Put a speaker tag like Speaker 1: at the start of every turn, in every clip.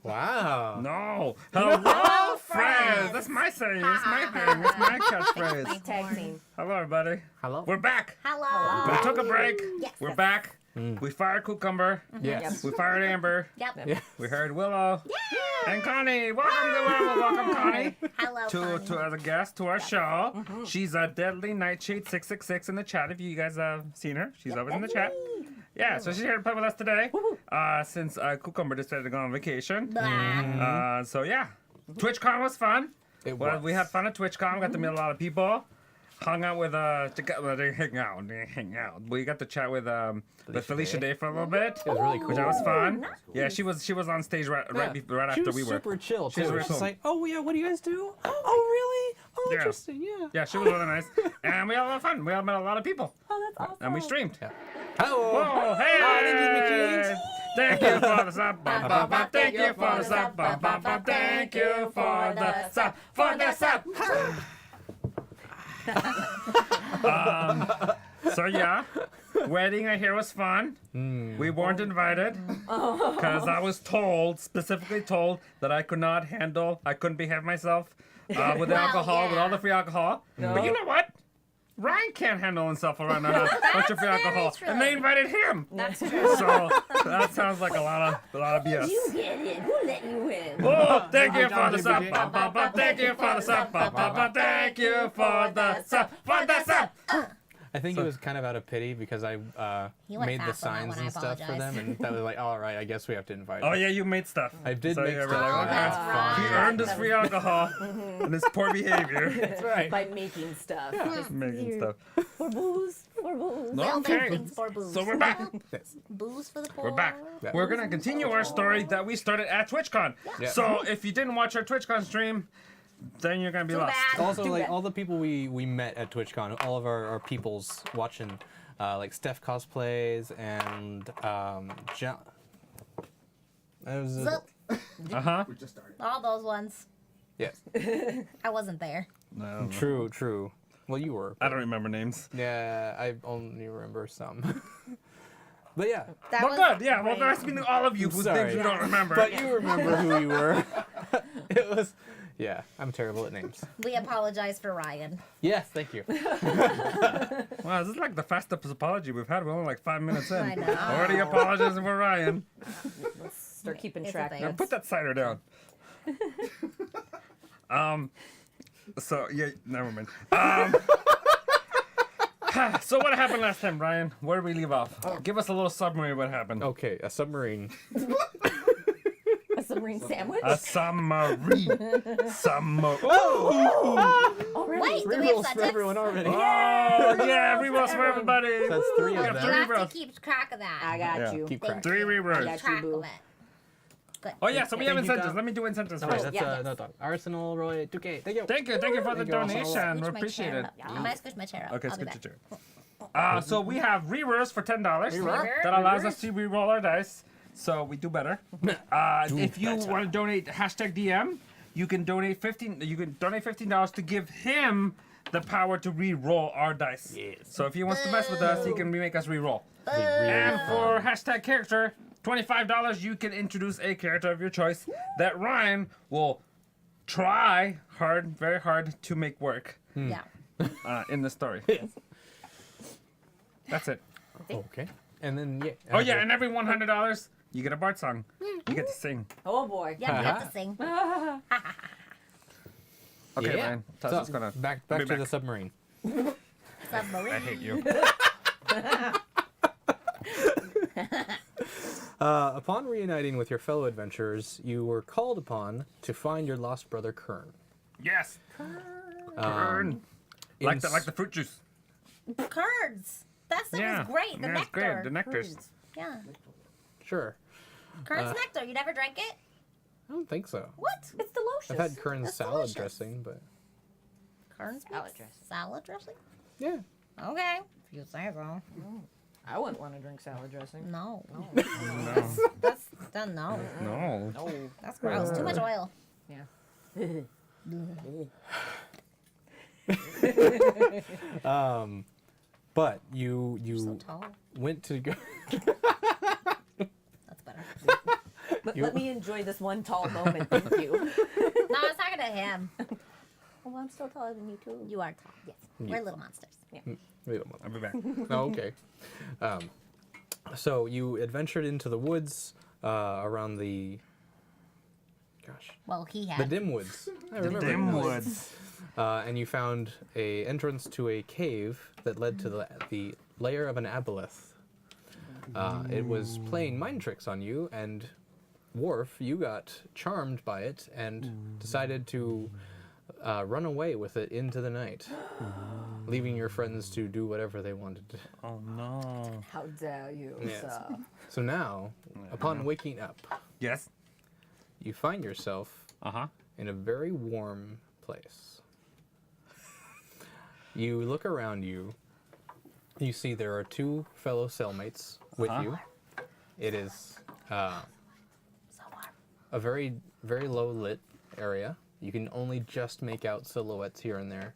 Speaker 1: Wow.
Speaker 2: No. Hello, friends. That's my saying. That's my thing. That's my catchphrase.
Speaker 3: Tag team.
Speaker 2: Hello, everybody.
Speaker 1: Hello.
Speaker 2: We're back.
Speaker 4: Hello.
Speaker 2: We took a break.
Speaker 4: Yes.
Speaker 2: We're back. We fired Cucumber.
Speaker 1: Yes.
Speaker 2: We fired Amber.
Speaker 4: Yep.
Speaker 1: Yeah.
Speaker 2: We heard Willow.
Speaker 4: Yeah.
Speaker 2: And Connie. Welcome, Connie.
Speaker 4: Hello. Connie.
Speaker 2: To as a guest to our show. She's a Deadly Nightshade 666 in the chat. If you guys have seen her, she's always in the chat. Yeah, so she's here to play with us today. Since Cucumber decided to go on vacation.
Speaker 4: Blah.
Speaker 2: So yeah, TwitchCon was fun.
Speaker 1: It
Speaker 2: Well,
Speaker 1: was.
Speaker 2: we had fun at TwitchCon. Got to meet a lot of people. Hung out with they hang out. We got to chat with Felicia Day for a little bit,
Speaker 1: It was really cool.
Speaker 2: which that was fun. Yeah, she was on stage right
Speaker 1: She
Speaker 2: after
Speaker 1: was
Speaker 2: we were.
Speaker 1: super chill
Speaker 2: She was
Speaker 1: too.
Speaker 2: really
Speaker 1: She's
Speaker 2: cool.
Speaker 1: like, oh yeah, what do you guys do? Oh really? Oh
Speaker 2: Yeah.
Speaker 1: interesting. Yeah.
Speaker 2: Yeah, she was really nice, and we had a lot of fun. We all met a lot of people,
Speaker 3: Oh, that's awesome.
Speaker 2: and we streamed.
Speaker 1: Yeah. Hello.
Speaker 2: Whoa, hey! Thank you for the sub. Thank you for the sub. Thank you for the sub. For the sub. So yeah, wedding I hear was fun. We weren't invited because I was specifically told that I couldn't behave myself with the
Speaker 4: Well,
Speaker 2: alcohol, with all
Speaker 4: yeah.
Speaker 2: the free alcohol. But you know what? Ryan can't handle himself around a bunch of free
Speaker 4: very
Speaker 2: alcohol,
Speaker 4: true.
Speaker 2: and they invited him.
Speaker 4: That's true.
Speaker 2: So that sounds like a lot of BS.
Speaker 3: You get it. Who let you in?
Speaker 2: Oh, thank you for the sub. Thank you for the sub. Thank you for the sub. For the sub.
Speaker 1: I think it was kind of out of pity because I
Speaker 4: He went
Speaker 1: made the
Speaker 4: fast on that
Speaker 1: signs
Speaker 4: one, I
Speaker 1: and stuff for
Speaker 4: apologize.
Speaker 1: them, and that was like, all right, I guess we have to invite.
Speaker 2: Oh
Speaker 1: him.
Speaker 2: yeah, you made stuff.
Speaker 1: I did
Speaker 2: So
Speaker 1: make
Speaker 2: yeah, we're
Speaker 1: stuff.
Speaker 2: like,
Speaker 4: Oh,
Speaker 2: okay.
Speaker 4: that's right.
Speaker 2: He earned his free alcohol and his poor behavior.
Speaker 1: That's right.
Speaker 3: By making stuff.
Speaker 2: Making stuff.
Speaker 3: For booze. For booze.
Speaker 4: Well,
Speaker 2: Okay.
Speaker 4: things for booze.
Speaker 2: So we're back.
Speaker 4: Booze for the poor.
Speaker 2: We're back.
Speaker 1: Yeah.
Speaker 2: We're gonna continue our story that we started at TwitchCon.
Speaker 1: Yeah.
Speaker 2: So if you didn't watch our TwitchCon stream, then you're gonna be
Speaker 4: Too
Speaker 2: lost.
Speaker 4: bad.
Speaker 1: Also,
Speaker 3: Too
Speaker 1: like
Speaker 3: bad.
Speaker 1: all the people we met at TwitchCon, all of our peoples watching, like Steph cosplays and John. It was,
Speaker 4: Zip.
Speaker 5: We just started.
Speaker 4: All those ones.
Speaker 1: yes,
Speaker 4: I wasn't there.
Speaker 2: No,
Speaker 1: true. Well, you were.
Speaker 2: I don't remember names.
Speaker 1: Yeah, I only remember some. But yeah,
Speaker 4: That
Speaker 2: Well,
Speaker 4: was
Speaker 2: good. Yeah. Well, nice meeting all of you whose
Speaker 1: Sorry.
Speaker 2: names we don't remember.
Speaker 1: but you remember who you were. It was, yeah. I'm terrible at names.
Speaker 4: We apologize for Ryan.
Speaker 1: Yes, thank you.
Speaker 2: Wow, this is like the fastest apology we've had. We're only like 5 minutes in.
Speaker 4: I know.
Speaker 2: Already apologizing for Ryan.
Speaker 3: Start keeping
Speaker 4: It's a
Speaker 3: track.
Speaker 4: thing.
Speaker 2: Now put that cider down. So yeah, never mind. So what happened last time, Ryan? Where did we leave off? Give us a little summary of what happened.
Speaker 1: Okay, a submarine.
Speaker 3: A submarine sandwich?
Speaker 2: A summary.
Speaker 3: Already?
Speaker 4: Wait, do we have
Speaker 1: Rerolls for
Speaker 4: subjects?
Speaker 1: everyone already.
Speaker 2: Oh yeah, rerolls for everybody.
Speaker 1: That's three of
Speaker 2: Yeah,
Speaker 1: them.
Speaker 2: three
Speaker 4: You have
Speaker 2: rerolls.
Speaker 4: to keep track of that.
Speaker 3: I got
Speaker 2: Yeah.
Speaker 3: you.
Speaker 1: Keep
Speaker 4: Thank
Speaker 1: track.
Speaker 2: Three
Speaker 4: you.
Speaker 2: rerolls.
Speaker 3: got
Speaker 4: Track
Speaker 3: boo.
Speaker 4: of it. Good.
Speaker 2: Oh yeah, so we have
Speaker 1: Thank you,
Speaker 2: incentives.
Speaker 1: Doc.
Speaker 2: Let me do incentives
Speaker 1: Sorry,
Speaker 2: first.
Speaker 1: that's
Speaker 4: Yeah.
Speaker 1: no, Arsenal Roy 2K. Thank you.
Speaker 2: Thank you for the
Speaker 1: Thank you, Arsenal.
Speaker 2: donation. We
Speaker 4: Scooch my
Speaker 2: appreciate
Speaker 4: chair
Speaker 2: it.
Speaker 4: up. I might scooch my chair up.
Speaker 2: Okay,
Speaker 4: I'll be
Speaker 2: let's get
Speaker 4: back.
Speaker 2: your chair. So we have rerolls for $10.
Speaker 4: Reroll?
Speaker 2: That allows us to reroll our dice, so we do better. If you want to donate #DM, you can donate $15 to give him the power to re-roll our dice.
Speaker 1: Yes.
Speaker 2: So if he wants to mess with us, he can make us re-roll.
Speaker 4: Boo.
Speaker 2: And for #character, $25, you can introduce a character of your choice that Ryan will try very hard to make work
Speaker 4: Yeah.
Speaker 2: in the story. That's it.
Speaker 1: Okay. And then yeah.
Speaker 2: Oh yeah, and every $100, you get a Bart song. You get to sing.
Speaker 3: Oh boy.
Speaker 4: Yeah, we have to sing.
Speaker 2: Okay,
Speaker 1: yeah.
Speaker 2: Ryan. Tell us
Speaker 1: So,
Speaker 2: what's going on.
Speaker 1: back
Speaker 2: I'll
Speaker 1: to
Speaker 2: be
Speaker 1: the
Speaker 2: back.
Speaker 1: submarine.
Speaker 4: Submarine.
Speaker 2: I hate you.
Speaker 1: Upon reuniting with your fellow adventurers, you were called upon to find your lost brother Kern.
Speaker 2: Yes. Burn.
Speaker 1: In
Speaker 2: Like the fruit juice.
Speaker 4: Curds. That stuff
Speaker 2: Yeah.
Speaker 4: is great. The
Speaker 2: Yeah, it's
Speaker 4: nectar.
Speaker 2: great. The nectars.
Speaker 4: Yeah.
Speaker 1: Sure.
Speaker 4: Kern's nectar. You never drank it?
Speaker 1: I don't think so.
Speaker 4: What?
Speaker 3: It's delicious.
Speaker 1: I've had Kern's
Speaker 4: That's
Speaker 1: salad
Speaker 4: delicious.
Speaker 1: dressing, but
Speaker 4: Kern's
Speaker 3: Salad
Speaker 4: mix?
Speaker 3: dressing.
Speaker 4: Salad dressing?
Speaker 1: yeah.
Speaker 4: Okay. If you say so.
Speaker 3: I wouldn't want to drink salad dressing.
Speaker 4: No.
Speaker 2: No.
Speaker 4: That's done. No.
Speaker 2: No.
Speaker 3: No.
Speaker 4: That's gross. Too much oil.
Speaker 3: Yeah.
Speaker 1: But you
Speaker 4: So tall.
Speaker 1: went to go.
Speaker 4: That's better.
Speaker 3: Let me enjoy this one tall moment. Thank you.
Speaker 4: No, I was talking to him.
Speaker 3: Well, I'm still taller than you too.
Speaker 4: You are tall. Yes. We're little monsters.
Speaker 1: Wait a moment.
Speaker 2: I'll be back.
Speaker 1: Oh, okay. So you adventured into the woods around the. Gosh.
Speaker 4: Well, he
Speaker 1: The
Speaker 4: had.
Speaker 1: dim woods. I
Speaker 2: The
Speaker 1: remember
Speaker 2: dim
Speaker 1: this.
Speaker 2: woods.
Speaker 1: And you found a entrance to a cave that led to the lair of an aboleth. It was playing mind tricks on you, and Warf, you got charmed by it and decided to run away with it into the night, leaving your friends to do whatever they wanted to.
Speaker 2: Oh no.
Speaker 3: How dare you,
Speaker 1: Yes.
Speaker 3: sir?
Speaker 1: So now, upon waking up,
Speaker 2: Yes.
Speaker 1: you find yourself
Speaker 2: Uh-huh.
Speaker 1: in a very warm place. You look around you. You see there are two fellow cellmates with you. It is
Speaker 4: So warm.
Speaker 1: a very, very low lit area. You can only just make out silhouettes here and there.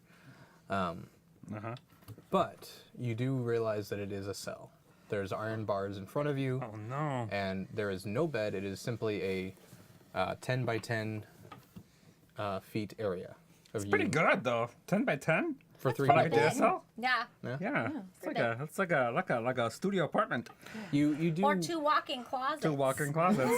Speaker 2: Uh-huh.
Speaker 1: But you do realize that it is a cell. There's iron bars in front of you,
Speaker 2: Oh no.
Speaker 1: and there is no bed. It is simply a 10 by 10 feet area. Of you
Speaker 2: Pretty good though. 10 by 10?
Speaker 1: for three
Speaker 2: For like
Speaker 1: people.
Speaker 2: a DSL?
Speaker 4: Yeah.
Speaker 2: Yeah. It's
Speaker 4: pretty
Speaker 2: like a studio apartment.
Speaker 1: You do.
Speaker 4: Or two walk-in closets.
Speaker 2: 2 walk-in closets.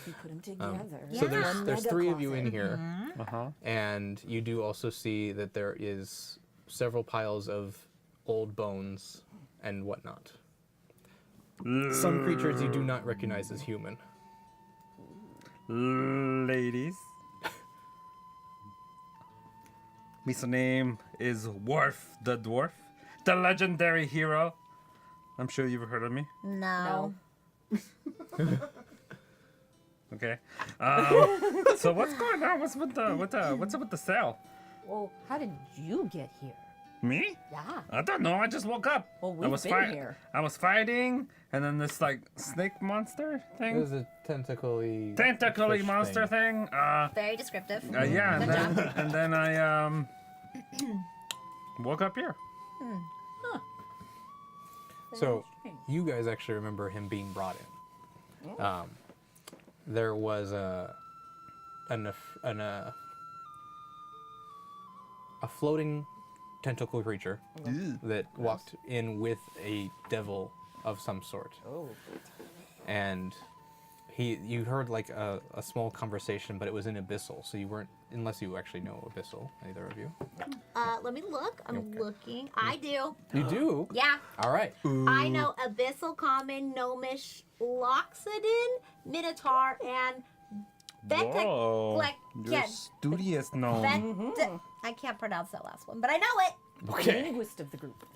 Speaker 3: You put them together.
Speaker 1: So
Speaker 4: Yeah.
Speaker 1: there's
Speaker 3: Mega
Speaker 1: three of you in
Speaker 3: closet.
Speaker 1: here,
Speaker 2: Uh-huh.
Speaker 1: and you do also see that there is several piles of old bones and whatnot. Some creatures you do not recognize as human.
Speaker 2: Ladies. His name is Warf the Dwarf, the legendary hero. I'm sure you've heard of me.
Speaker 4: No.
Speaker 2: Okay. So what's going on? What's up with the sale?
Speaker 3: Well, how did you get here?
Speaker 2: Me?
Speaker 3: Yeah.
Speaker 2: I don't know. I just woke up.
Speaker 3: Well,
Speaker 2: I
Speaker 3: we've
Speaker 2: was
Speaker 3: been here.
Speaker 2: I was fighting, and then this like snake monster
Speaker 1: It
Speaker 2: thing,
Speaker 1: was a tentacly
Speaker 2: tentacly
Speaker 1: fish
Speaker 2: monster thing.
Speaker 4: Very descriptive.
Speaker 2: Yeah,
Speaker 4: Good
Speaker 2: and
Speaker 4: job.
Speaker 2: then I woke up here.
Speaker 1: So you guys actually remember him being brought in. There was a floating tentacle creature that walked in with a devil of some sort.
Speaker 3: Oh.
Speaker 1: And you heard like a small conversation, but it was in Abyssal, so you weren't, unless you actually know Abyssal, either of you.
Speaker 4: Let me look. I'm
Speaker 1: Okay.
Speaker 4: looking. I do.
Speaker 1: You do?
Speaker 4: Yeah.
Speaker 1: All right.
Speaker 4: I know Abyssal, Common, Gnomish, Loxodon, Minotaur, and
Speaker 2: Whoa,
Speaker 4: like,
Speaker 2: you're
Speaker 4: yeah.
Speaker 2: studious gnome.
Speaker 4: I can't pronounce that last one, but I know it.
Speaker 1: Okay.
Speaker 3: Linguist of the group.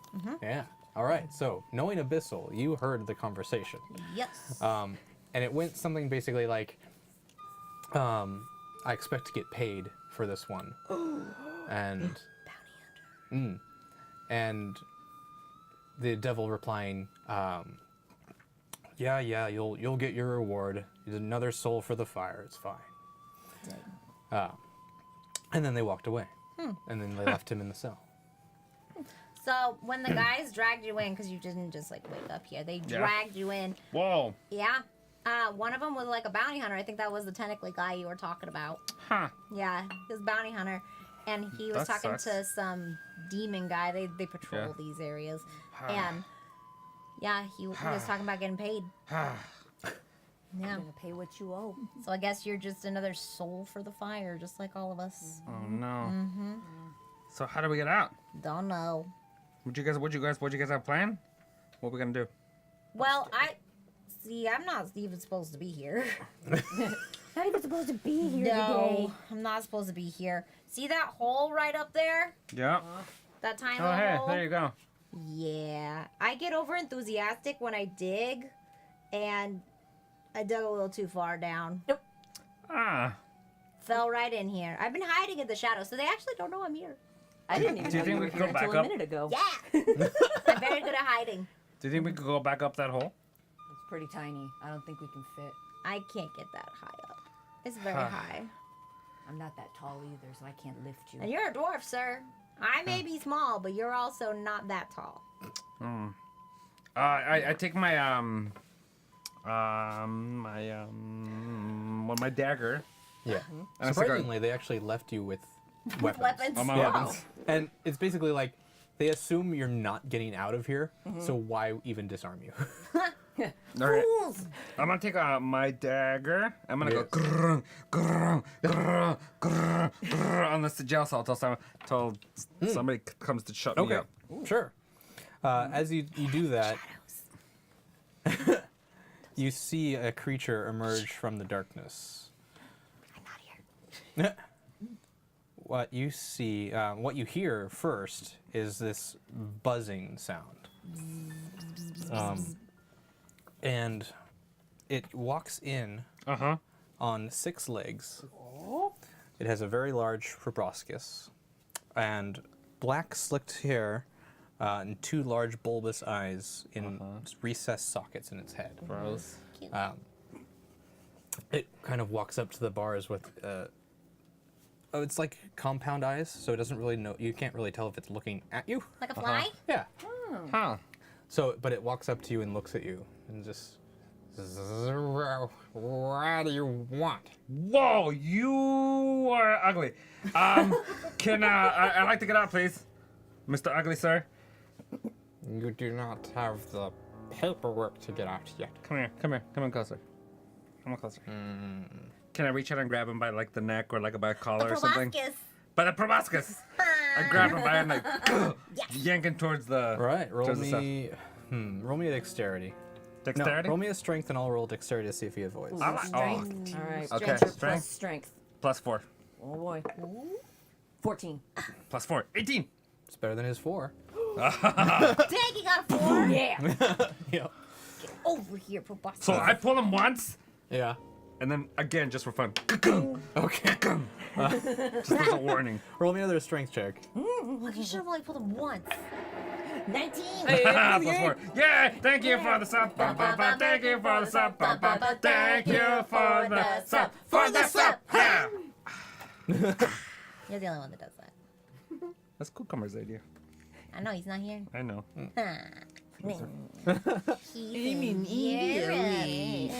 Speaker 1: Yeah. All right. So, knowing Abyssal, you heard the conversation.
Speaker 4: Yes.
Speaker 1: And it went something basically like, I expect to get paid for this one. And and the devil replying, yeah, you'll get your reward. It's another soul for the fire. It's fine. And then they walked away. And then they left him in the cell.
Speaker 4: So when the guys dragged you in, because you didn't just like wake up here, they
Speaker 2: Yeah.
Speaker 4: dragged you in.
Speaker 2: Whoa.
Speaker 4: Yeah. One of them was like a bounty hunter. I think that was the tentacly guy you were talking about.
Speaker 2: Huh.
Speaker 4: Yeah, he was a bounty hunter, and he was
Speaker 2: That
Speaker 4: talking
Speaker 2: sucks.
Speaker 4: to some demon guy. They patrol
Speaker 2: Yeah.
Speaker 4: these areas, and yeah, he was talking about getting paid. Yeah.
Speaker 3: You're gonna pay what you owe.
Speaker 4: So I guess you're just another soul for the fire, just like all of us.
Speaker 2: Oh no. So how do we get out?
Speaker 4: Don't know.
Speaker 2: What you guys have planned? What we gonna do?
Speaker 4: Well, I'm not even supposed to be here.
Speaker 3: Not even supposed to be here
Speaker 4: No,
Speaker 3: today.
Speaker 4: I'm not supposed to be here. See that hole right up there?
Speaker 2: Yeah.
Speaker 4: That tiny
Speaker 2: Oh
Speaker 4: little
Speaker 2: hey,
Speaker 4: hole?
Speaker 2: there you go.
Speaker 4: Yeah. I get over enthusiastic when I dig, and I dug a little too far down.
Speaker 2: Ah.
Speaker 4: Fell right in here. I've been hiding in the shadows, so they actually don't know I'm here.
Speaker 3: I didn't even
Speaker 2: Do you
Speaker 3: know
Speaker 2: think
Speaker 3: you
Speaker 2: we
Speaker 3: were
Speaker 2: could
Speaker 3: here
Speaker 2: go back
Speaker 3: until a
Speaker 2: up?
Speaker 3: minute ago.
Speaker 4: Yeah. I'm very good at hiding.
Speaker 2: Do you think we could go back up that hole?
Speaker 3: It's pretty tiny. I don't think we can fit.
Speaker 4: I can't get that high up. It's very
Speaker 2: Huh.
Speaker 4: high.
Speaker 3: I'm not that tall either, so I can't lift you.
Speaker 4: And you're a dwarf, sir. I may be small, but you're also not that tall.
Speaker 2: I take my my dagger.
Speaker 1: Yeah.
Speaker 2: And a cigar.
Speaker 1: Surprisingly, they actually left you with weapons.
Speaker 4: Weapons.
Speaker 2: On my
Speaker 1: Yeah.
Speaker 2: weapons.
Speaker 1: And it's basically like they assume you're not getting out of here, so why even disarm you?
Speaker 2: All right.
Speaker 4: Fools.
Speaker 2: I'm gonna take my dagger. I'm gonna
Speaker 1: Yes.
Speaker 2: go grrr, grrr, grrr, grrr, grrr on this jail cell till somebody comes to shut me
Speaker 1: Okay,
Speaker 2: up.
Speaker 1: sure. As you do that, you see a creature emerge from the darkness.
Speaker 4: I'm not here.
Speaker 1: What you see, what you hear first is this buzzing sound. And it walks in on 6 legs. It has a very large proboscis and black slicked hair and 2 large bulbous eyes in recessed sockets in its head.
Speaker 2: Gross.
Speaker 4: Cute.
Speaker 1: It kind of walks up to the bars with it's like compound eyes, so it doesn't really know. You can't really tell if it's looking at you.
Speaker 4: Like a fly?
Speaker 1: Yeah.
Speaker 2: Huh.
Speaker 1: So, but it walks up to you and looks at you and just. What do you want?
Speaker 2: Whoa, you are ugly. Can I'd like to get out, please, Mr. Ugly Sir?
Speaker 1: You do not have the paperwork to get out yet.
Speaker 2: Come in closer. Come on closer. Can I reach out and grab him by like the neck or like by a collar or something?
Speaker 4: Proboscis.
Speaker 2: By the proboscis. I grab him by and like yank him towards the.
Speaker 1: Right. Roll
Speaker 2: towards the stuff.
Speaker 1: me. Roll me a dexterity.
Speaker 2: Dexterity.
Speaker 1: No, roll me a strength, and I'll roll dexterity to see if he avoids.
Speaker 2: I like- oh,
Speaker 3: Strength. All right.
Speaker 2: Okay,
Speaker 3: Strength.
Speaker 2: strength.
Speaker 3: Plus strength.
Speaker 2: +4.
Speaker 3: Oh boy. 14.
Speaker 2: +4. 18.
Speaker 1: It's better than his 4.
Speaker 4: Dang, you got a 4.
Speaker 3: Yeah.
Speaker 1: Yep.
Speaker 4: Get over here, proboscis.
Speaker 2: So I pull him once,
Speaker 1: Yeah.
Speaker 2: and then again just for fun.
Speaker 1: Okay.
Speaker 2: Just as a warning.
Speaker 1: Roll me another strength check.
Speaker 4: Look, you should have only pulled him once. 19.
Speaker 2: +4. Yeah, thank you for the sub. Thank you for the sub. Thank you for the sub. For the sub. Yeah.
Speaker 4: You're the only one that does that.
Speaker 2: That's Cucumber's idea.
Speaker 4: I know he's not here.
Speaker 2: I know.
Speaker 4: He's in here.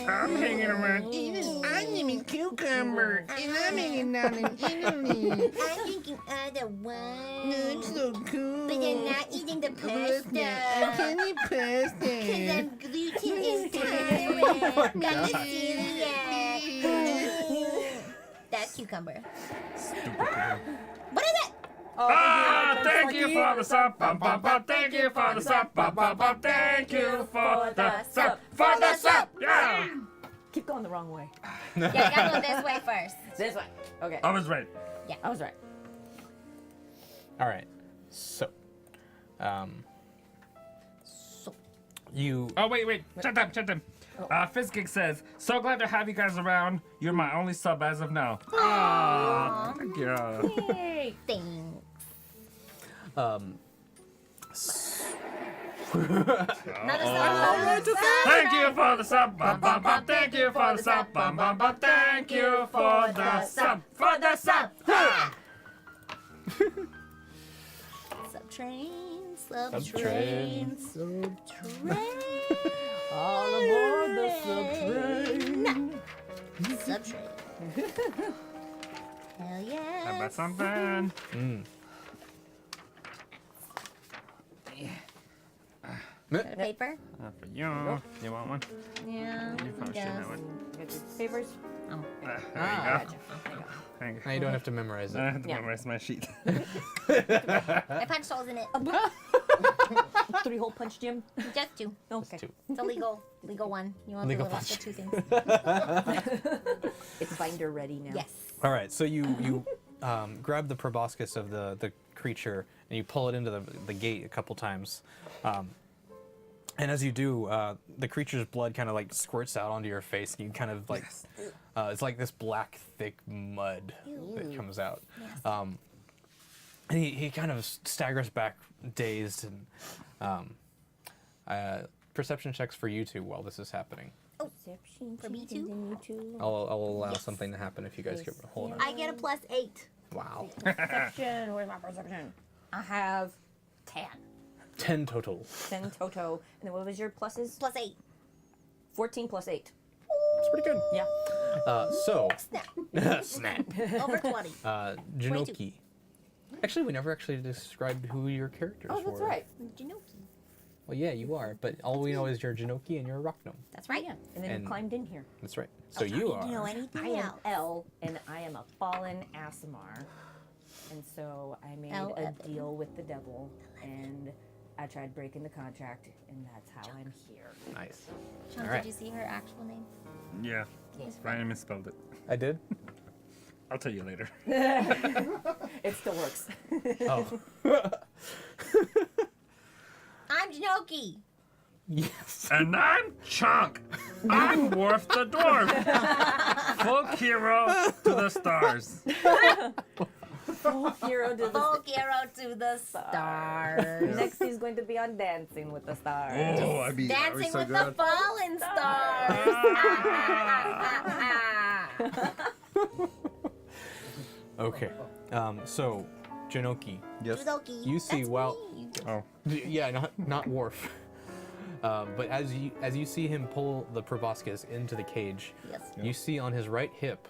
Speaker 2: I'm hanging around.
Speaker 5: I'm a cucumber, and I'm hanging out in Italy.
Speaker 4: I'm drinking other wine.
Speaker 5: It's so cool.
Speaker 4: But I'm not eating the
Speaker 5: I
Speaker 4: pasta.
Speaker 5: can't eat
Speaker 4: Because
Speaker 5: pasta.
Speaker 4: I'm gluten intolerant. I'm a celiac. That's cucumber. What is it?
Speaker 2: Ah, thank you for the sub. Thank you for the sub. Thank you for the sub. For the sub. Yeah.
Speaker 3: Keep going the wrong way.
Speaker 4: Yeah, you gotta go this way first.
Speaker 3: This way. Okay.
Speaker 2: I was right.
Speaker 3: I was right.
Speaker 1: All right. So,
Speaker 4: So,
Speaker 1: you.
Speaker 2: Oh, wait. Shut them. Fizzgig says, so glad to have you guys around. You're my only sub as of now. Aww. Thank you.
Speaker 3: Yay.
Speaker 4: thanks. Another sub.
Speaker 2: Thank you for the sub. Thank you for the sub. Thank you for the sub. For the sub. Ha!
Speaker 4: Subtrain.
Speaker 1: Subtrain.
Speaker 3: All aboard the subtrain.
Speaker 4: Subtrain. Hell yeah.
Speaker 2: How about something?
Speaker 4: Got a paper?
Speaker 2: For you. You want one?
Speaker 4: Yeah.
Speaker 2: You probably should have one.
Speaker 3: Got your papers?
Speaker 4: Oh.
Speaker 2: There you go.
Speaker 3: Gotcha.
Speaker 2: Thank you.
Speaker 1: Now you don't have to memorize
Speaker 2: I
Speaker 1: it.
Speaker 2: have to
Speaker 3: Yeah.
Speaker 2: memorize my sheet.
Speaker 4: I punched holes in it.
Speaker 3: 3-hole punch, Jim.
Speaker 4: Just 2.
Speaker 3: Okay.
Speaker 1: 2.
Speaker 4: It's a legal one. You want
Speaker 1: Legal
Speaker 4: to live off the
Speaker 1: punch.
Speaker 4: 2 things?
Speaker 3: It's binder ready now.
Speaker 4: Yes.
Speaker 1: All right. So you grab the proboscis of the creature and you pull it into the gate a couple times. And as you do, the creature's blood kind of like squirts out onto your face, and you kind of like, it's like this black, thick mud that comes out. And he kind of staggers back, dazed, and perception checks for you two while this is happening.
Speaker 3: Perception
Speaker 4: For me too?
Speaker 1: I'll allow something to happen if you guys get hold on.
Speaker 4: I get a +8.
Speaker 1: Wow.
Speaker 3: Perception. Where's my perception? I have 10.
Speaker 1: 10 total.
Speaker 3: 10 Toto. And then what was your pluses?
Speaker 4: +8.
Speaker 3: 14 plus 8.
Speaker 1: It's pretty good.
Speaker 3: Yeah.
Speaker 1: Snap.
Speaker 4: Over 20.
Speaker 1: Jinoki. Actually, we never actually described who your characters
Speaker 3: Oh, that's
Speaker 1: were.
Speaker 3: right.
Speaker 4: Jinoki.
Speaker 1: Well, yeah, you are, but all we know is you're Jinoki and you're a rock gnome.
Speaker 4: That's right.
Speaker 3: Yeah. And then
Speaker 1: And-
Speaker 3: you climbed in here.
Speaker 1: That's right. So you are.
Speaker 4: Do you know
Speaker 3: I
Speaker 4: anything
Speaker 3: am
Speaker 4: else?
Speaker 3: L, and I am a fallen Asimar. And so I made a
Speaker 4: 11.
Speaker 3: deal with the devil, and I tried breaking the contract, and that's how I'm here.
Speaker 1: Nice.
Speaker 4: Sean,
Speaker 1: All right.
Speaker 4: did you see her actual name?
Speaker 2: Yeah.
Speaker 4: Yes.
Speaker 2: Ryan misspelled it.
Speaker 1: I did?
Speaker 2: I'll tell you later.
Speaker 3: It still works.
Speaker 1: Oh.
Speaker 4: I'm Jinoki.
Speaker 1: Yes.
Speaker 2: And I'm Chunk. I'm Warf the Dwarf. Folk hero to the stars.
Speaker 3: Hero to the
Speaker 4: Folk hero to the stars.
Speaker 3: Next, he's going to be on Dancing with the Stars.
Speaker 2: Oh, I'd be
Speaker 4: Dancing
Speaker 2: so
Speaker 4: with
Speaker 2: good.
Speaker 4: the fallen stars.
Speaker 1: Okay. So, Jinoki,
Speaker 2: Yes.
Speaker 4: Jinoki.
Speaker 1: You see,
Speaker 4: That's
Speaker 1: well-
Speaker 4: me.
Speaker 2: Oh.
Speaker 1: yeah, not Worf. But as you see him pull the proboscis into the cage,
Speaker 4: Yes.
Speaker 1: you see on his right hip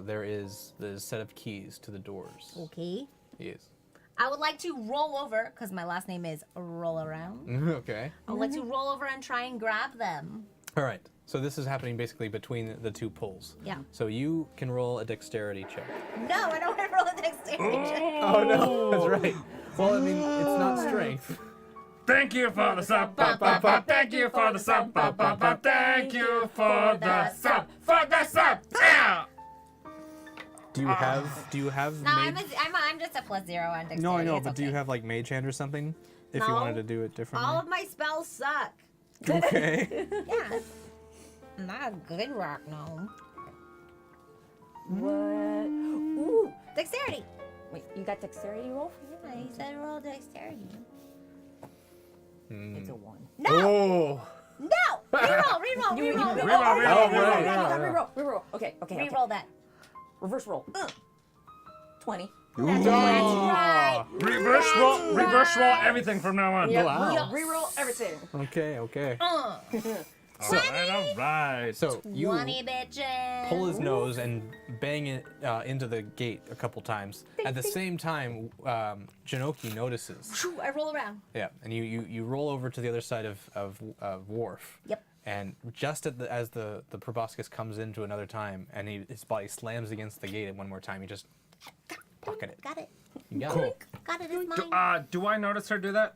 Speaker 1: there is the set of keys to the doors.
Speaker 4: Okay.
Speaker 1: Yes.
Speaker 4: I would like to roll over, because my last name is Roll Around.
Speaker 1: Okay.
Speaker 4: I would like to roll over and try and grab them.
Speaker 1: All right. So this is happening basically between the two pulls.
Speaker 4: Yeah.
Speaker 1: So you can roll a dexterity check.
Speaker 4: No, I don't want to roll a dexterity check.
Speaker 1: Oh no, that's right. Well, I mean, it's not strength.
Speaker 2: Thank you for the sub. Ba, ba, ba. Thank you for the sub. Ba, ba, ba. Thank you for the sub. For the sub. Yeah.
Speaker 1: Do you have
Speaker 4: No,
Speaker 1: mage?
Speaker 4: I'm just a +0 on dexterity.
Speaker 1: No, I know,
Speaker 4: It's
Speaker 1: but do you
Speaker 4: okay.
Speaker 1: have like mage hand or something? If you
Speaker 4: No.
Speaker 1: wanted to do it differently.
Speaker 4: All of my spells suck.
Speaker 1: Okay.
Speaker 4: Yeah. I'm not a good rock gnome.
Speaker 3: What? Ooh.
Speaker 4: Dexterity.
Speaker 3: Wait, you got dexterity roll?
Speaker 4: Yeah, he said roll dexterity.
Speaker 3: It's a 1.
Speaker 4: No!
Speaker 1: Oh.
Speaker 4: No! Reroll, reroll, reroll.
Speaker 2: Reroll,
Speaker 3: Oh,
Speaker 2: reroll,
Speaker 3: yeah,
Speaker 2: reroll,
Speaker 3: yeah,
Speaker 1: reroll.
Speaker 3: reroll. Okay.
Speaker 4: Reroll that.
Speaker 3: Reverse roll. 20.
Speaker 4: That's right.
Speaker 2: Reverse roll everything from now on.
Speaker 3: Yep.
Speaker 1: Wow.
Speaker 3: Reroll everything.
Speaker 1: Okay. Okay.
Speaker 2: All right.
Speaker 1: So you
Speaker 4: 20 bitches.
Speaker 1: pull his nose and bang it into the gate a couple times. At the same time, Jinoki notices.
Speaker 4: Shoo, I roll around.
Speaker 1: Yeah, and you roll over to the other side of Warf.
Speaker 4: Yep.
Speaker 1: And just as the proboscis comes into another time, and his body slams against the gate one more time, you just pocket it.
Speaker 4: Got it.
Speaker 1: You got
Speaker 2: Cool.
Speaker 1: it.
Speaker 4: Got it. It's mine.
Speaker 2: Do I notice her do that?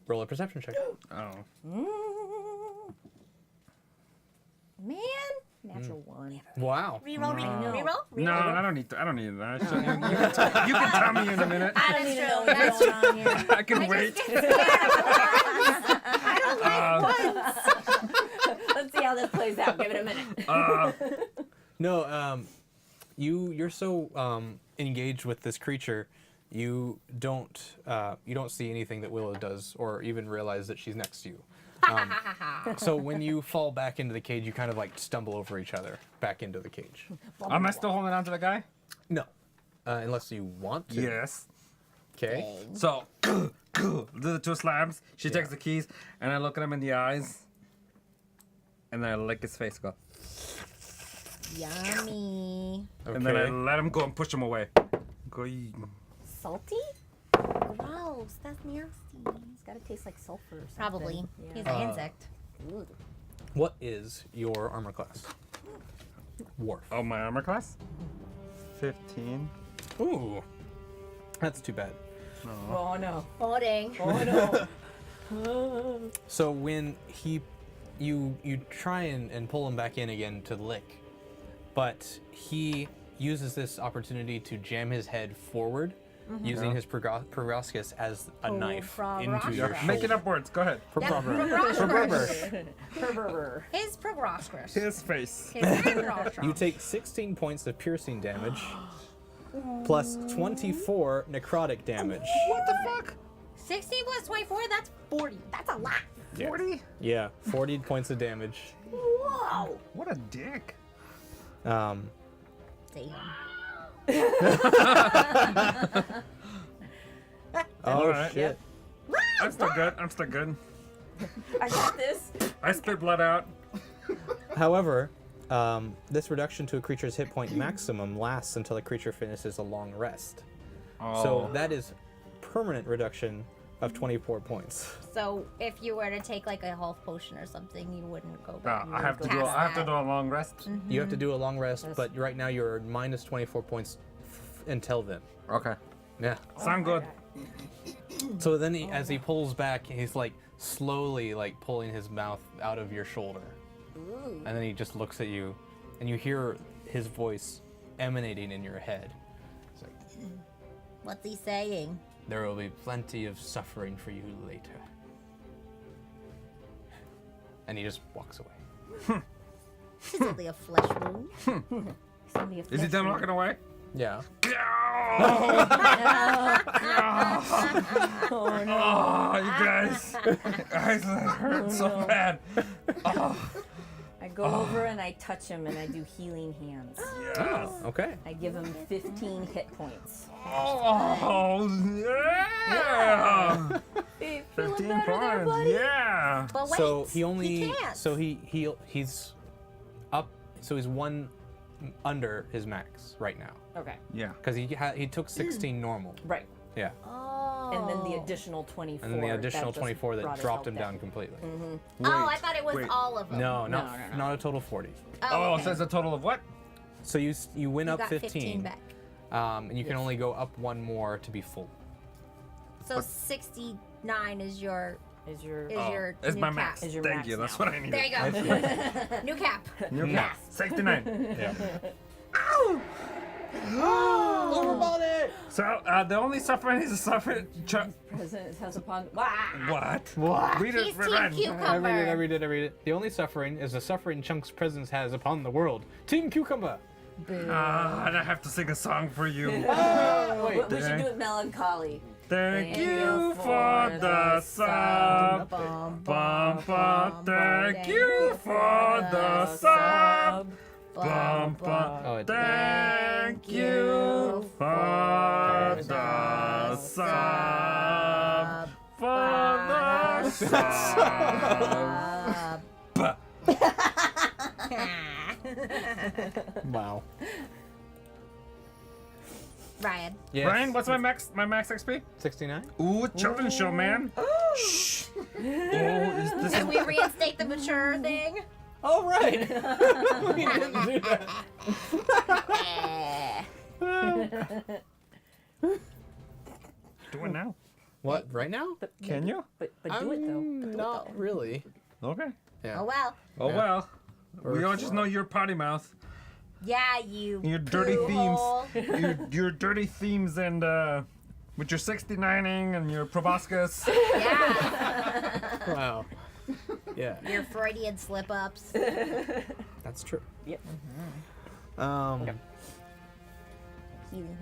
Speaker 1: Roll a perception check.
Speaker 2: Oh.
Speaker 4: Man.
Speaker 3: Natural 1.
Speaker 1: Wow.
Speaker 4: Reroll,
Speaker 3: No.
Speaker 4: reroll.
Speaker 2: No, I don't need that. You can tell me in a minute.
Speaker 4: That is true.
Speaker 3: That's
Speaker 4: That's
Speaker 2: I can wait.
Speaker 3: Let's see how this plays out. Give it a minute.
Speaker 1: No, you're so engaged with this creature, you don't see anything that Willow does, or even realize that she's next to you. So when you fall back into the cage, you kind of like stumble over each other back into the cage.
Speaker 2: Am I still holding on to the guy?
Speaker 1: No, unless you want to.
Speaker 2: Yes.
Speaker 1: Okay.
Speaker 2: So, do the 2 slams. She takes the keys, and I look at him in the eyes, and then I lick his face, go,
Speaker 4: Yummy.
Speaker 2: and then I
Speaker 1: Okay.
Speaker 2: let him go and push him away. Go.
Speaker 3: Salty?
Speaker 4: Gross. That's nasty.
Speaker 3: It's got to taste like sulfur or something.
Speaker 4: Probably.
Speaker 3: Yeah.
Speaker 4: He's an insect.
Speaker 1: What is your armor class? Warf.
Speaker 2: Oh, my armor class? 15.
Speaker 1: Ooh, that's too bad.
Speaker 3: Oh, no.
Speaker 4: Holding.
Speaker 3: Oh, no.
Speaker 1: So when you try and pull him back in again to lick, but he uses this opportunity to jam his head forward, using his proboscis as a knife into your shoulder.
Speaker 2: Make it up words. Go ahead.
Speaker 3: Pervert.
Speaker 4: His progroscris.
Speaker 2: His face.
Speaker 4: His progroscris.
Speaker 1: You take 16 points of piercing damage, plus 24 necrotic damage.
Speaker 2: What the fuck?
Speaker 4: 16 plus 24, that's 40. That's a lot.
Speaker 2: 40?
Speaker 1: Yeah, 40 points of damage.
Speaker 4: Whoa.
Speaker 2: What a dick.
Speaker 1: Um,
Speaker 4: Damn.
Speaker 1: oh
Speaker 2: Alright.
Speaker 1: shit.
Speaker 2: I'm still good.
Speaker 3: I got this.
Speaker 2: I spit blood out.
Speaker 1: However, this reduction to a creature's hit point maximum lasts until the creature finishes a long rest. So that is permanent reduction of 24 points.
Speaker 4: So if you were to take like a health potion or something, you wouldn't go back.
Speaker 2: I have to do. I have to do a long rest.
Speaker 1: You have to do a long rest, but right now you're minus 24 points until then.
Speaker 2: Okay.
Speaker 1: Yeah.
Speaker 2: Sound good.
Speaker 1: So then, as he pulls back, he's like slowly like pulling his mouth out of your shoulder, and then he just looks at you, and you hear his voice emanating in your head. It's like,
Speaker 4: What's he saying?
Speaker 1: there will be plenty of suffering for you later. And he just walks away.
Speaker 4: It's only a flesh wound.
Speaker 3: It's only a
Speaker 2: Is he
Speaker 3: flesh
Speaker 2: done
Speaker 3: wound.
Speaker 2: walking away?
Speaker 1: Yeah.
Speaker 2: Oh, you guys. Guys, that hurt so bad.
Speaker 3: I go over and I touch him and I do healing hands.
Speaker 1: Oh, okay.
Speaker 3: I give him 15 hit points.
Speaker 2: Oh, yeah. 15 points. Yeah.
Speaker 4: But wait,
Speaker 1: So he only.
Speaker 4: can't.
Speaker 1: So he's up. So he's one under his max right now
Speaker 3: Okay.
Speaker 2: Yeah.
Speaker 1: because he took 16 normal.
Speaker 3: Right.
Speaker 1: Yeah.
Speaker 4: Oh.
Speaker 3: And then the additional 24.
Speaker 1: And then the additional
Speaker 3: just
Speaker 1: 24 that
Speaker 3: brought his
Speaker 1: dropped
Speaker 3: health
Speaker 1: him down completely.
Speaker 4: Oh, I thought it was
Speaker 2: wait.
Speaker 4: all of them.
Speaker 1: No,
Speaker 3: No.
Speaker 1: not a total 40.
Speaker 2: Oh,
Speaker 4: okay.
Speaker 2: so it's a total of what?
Speaker 1: So you win
Speaker 4: You
Speaker 1: up
Speaker 4: got
Speaker 1: 15,
Speaker 4: back.
Speaker 1: and you can only go up one more to be full.
Speaker 4: So 69 is your
Speaker 3: Is your
Speaker 2: It's
Speaker 4: new
Speaker 2: my
Speaker 4: cap.
Speaker 2: max.
Speaker 3: Is your
Speaker 2: Thank
Speaker 3: max
Speaker 2: you. That's
Speaker 3: now.
Speaker 2: what I needed.
Speaker 4: There you go. New cap.
Speaker 2: New cap. 69.
Speaker 1: Yeah.
Speaker 2: So the only suffering is a suffering.
Speaker 3: presence has upon. Wah!
Speaker 2: What? Read
Speaker 4: He's
Speaker 2: it.
Speaker 4: Team
Speaker 2: Read it.
Speaker 4: Cucumber.
Speaker 1: I read it. The only suffering is the suffering Chunk's presence has upon the world. Team Cucumber.
Speaker 3: Boo.
Speaker 2: And I have to sing a song for you.
Speaker 3: We should do it melancholy.
Speaker 2: Thank you for the sub.
Speaker 4: Bum,
Speaker 2: Bum, bum. Thank you for the sub. Bum, bum.
Speaker 1: Oh,
Speaker 2: Thank you for the sub. For the sub.
Speaker 1: Wow.
Speaker 4: Ryan.
Speaker 1: Yes.
Speaker 2: Brian, what's my max XP?
Speaker 1: 69?
Speaker 2: Ooh, children's show, man. Shh. Oh, is this
Speaker 4: Can we reinstate the mature thing?
Speaker 1: Oh, right. We didn't do that.
Speaker 2: do it now?
Speaker 1: What, right now?
Speaker 2: Can you?
Speaker 3: But do it though.
Speaker 1: Not really.
Speaker 2: Okay.
Speaker 1: Yeah.
Speaker 4: Oh well.
Speaker 2: Oh
Speaker 1: Yeah.
Speaker 2: well. We all just know your potty mouth.
Speaker 4: Yeah, you.
Speaker 2: Your dirty
Speaker 4: poo
Speaker 2: themes.
Speaker 4: hole.
Speaker 2: Your dirty themes and with your 69ing and your proboscis.
Speaker 4: Yeah.
Speaker 1: Wow. Yeah,
Speaker 4: Your Freudian slip ups.
Speaker 1: that's true.
Speaker 3: Yep.
Speaker 1: All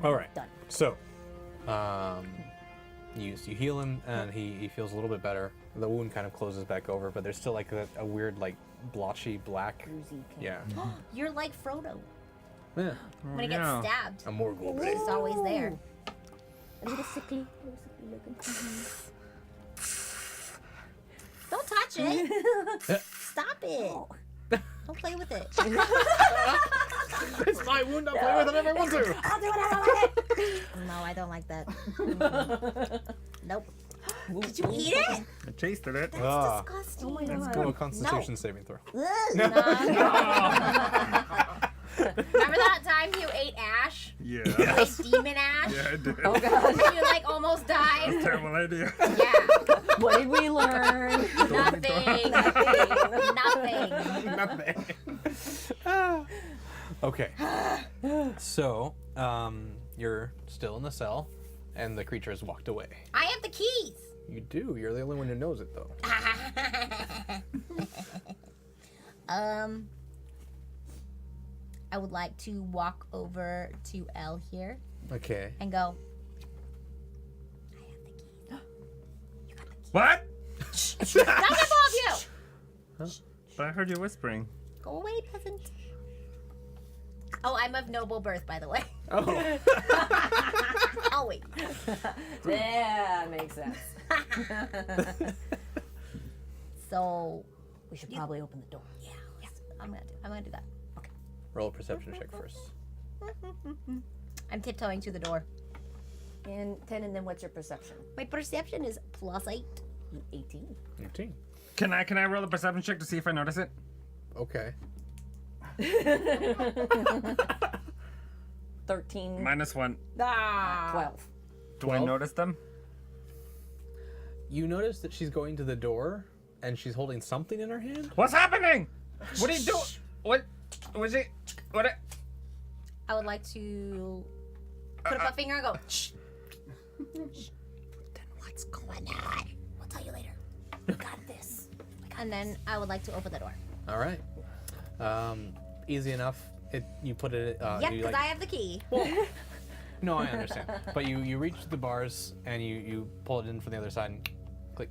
Speaker 1: right.
Speaker 3: Done.
Speaker 1: So, you heal him, and he feels a little bit better. The wound kind of closes back over, but there's still like a weird like blotchy black.
Speaker 3: Bruisey.
Speaker 1: Yeah.
Speaker 4: You're like Frodo
Speaker 1: Yeah.
Speaker 4: when he gets
Speaker 2: yeah.
Speaker 4: stabbed.
Speaker 1: A more blade.
Speaker 4: It's always there.
Speaker 3: A little sickly looking.
Speaker 4: Don't touch it. Stop it. Don't play with it.
Speaker 1: It's my wound. I'll play with it if I want to.
Speaker 4: I'll do whatever I want. No, I don't like that. Nope. Did you eat it?
Speaker 2: I tasted it.
Speaker 1: Ah.
Speaker 4: Disgusting.
Speaker 3: Oh my
Speaker 1: Let's
Speaker 3: god.
Speaker 1: go a Constitution saving throw.
Speaker 4: No. Remember that time you ate ash?
Speaker 2: Yeah.
Speaker 4: Like demon ash?
Speaker 2: Yeah, I did.
Speaker 3: Oh god.
Speaker 4: And you like almost died?
Speaker 2: Terrible idea.
Speaker 4: Yeah.
Speaker 3: What did we learn?
Speaker 4: Nothing. Nothing.
Speaker 1: Nothing. Okay. So, you're still in the cell, and the creature has walked away.
Speaker 4: I have the keys.
Speaker 1: You do. You're the only one who knows it, though.
Speaker 4: I would like to walk over to L here
Speaker 1: Okay.
Speaker 4: and go.
Speaker 2: What?
Speaker 4: Nothing above you.
Speaker 2: I heard you whispering.
Speaker 4: Go away, peasant. Oh, I'm of noble birth, by the way.
Speaker 1: Oh.
Speaker 4: Oh wait.
Speaker 3: Yeah, makes sense.
Speaker 4: So
Speaker 3: We should probably open the door.
Speaker 4: yeah, I'm gonna do that.
Speaker 1: Roll a perception check first.
Speaker 4: I'm tiptoeing to the door.
Speaker 3: And 10, and then what's your perception?
Speaker 4: My perception is +8.
Speaker 3: 18.
Speaker 1: 18.
Speaker 2: Can I roll a perception check to see if I notice it?
Speaker 1: Okay.
Speaker 3: 13.
Speaker 2: -1.
Speaker 4: Ah.
Speaker 3: 12.
Speaker 2: Do I
Speaker 1: 12?
Speaker 2: notice them?
Speaker 1: You notice that she's going to the door and she's holding something in her hand.
Speaker 2: What's happening? What are you doing? What? Was it? What?
Speaker 4: I would like to put up a finger and go, shh.
Speaker 5: Then what's going on? We'll tell you later. We got this.
Speaker 4: And then I would like to open the door.
Speaker 1: All right. Easy enough. You put it.
Speaker 4: Yeah,
Speaker 1: you,
Speaker 4: because I have the key.
Speaker 1: No, I understand. But you reach the bars and you pull it in from the other side and click.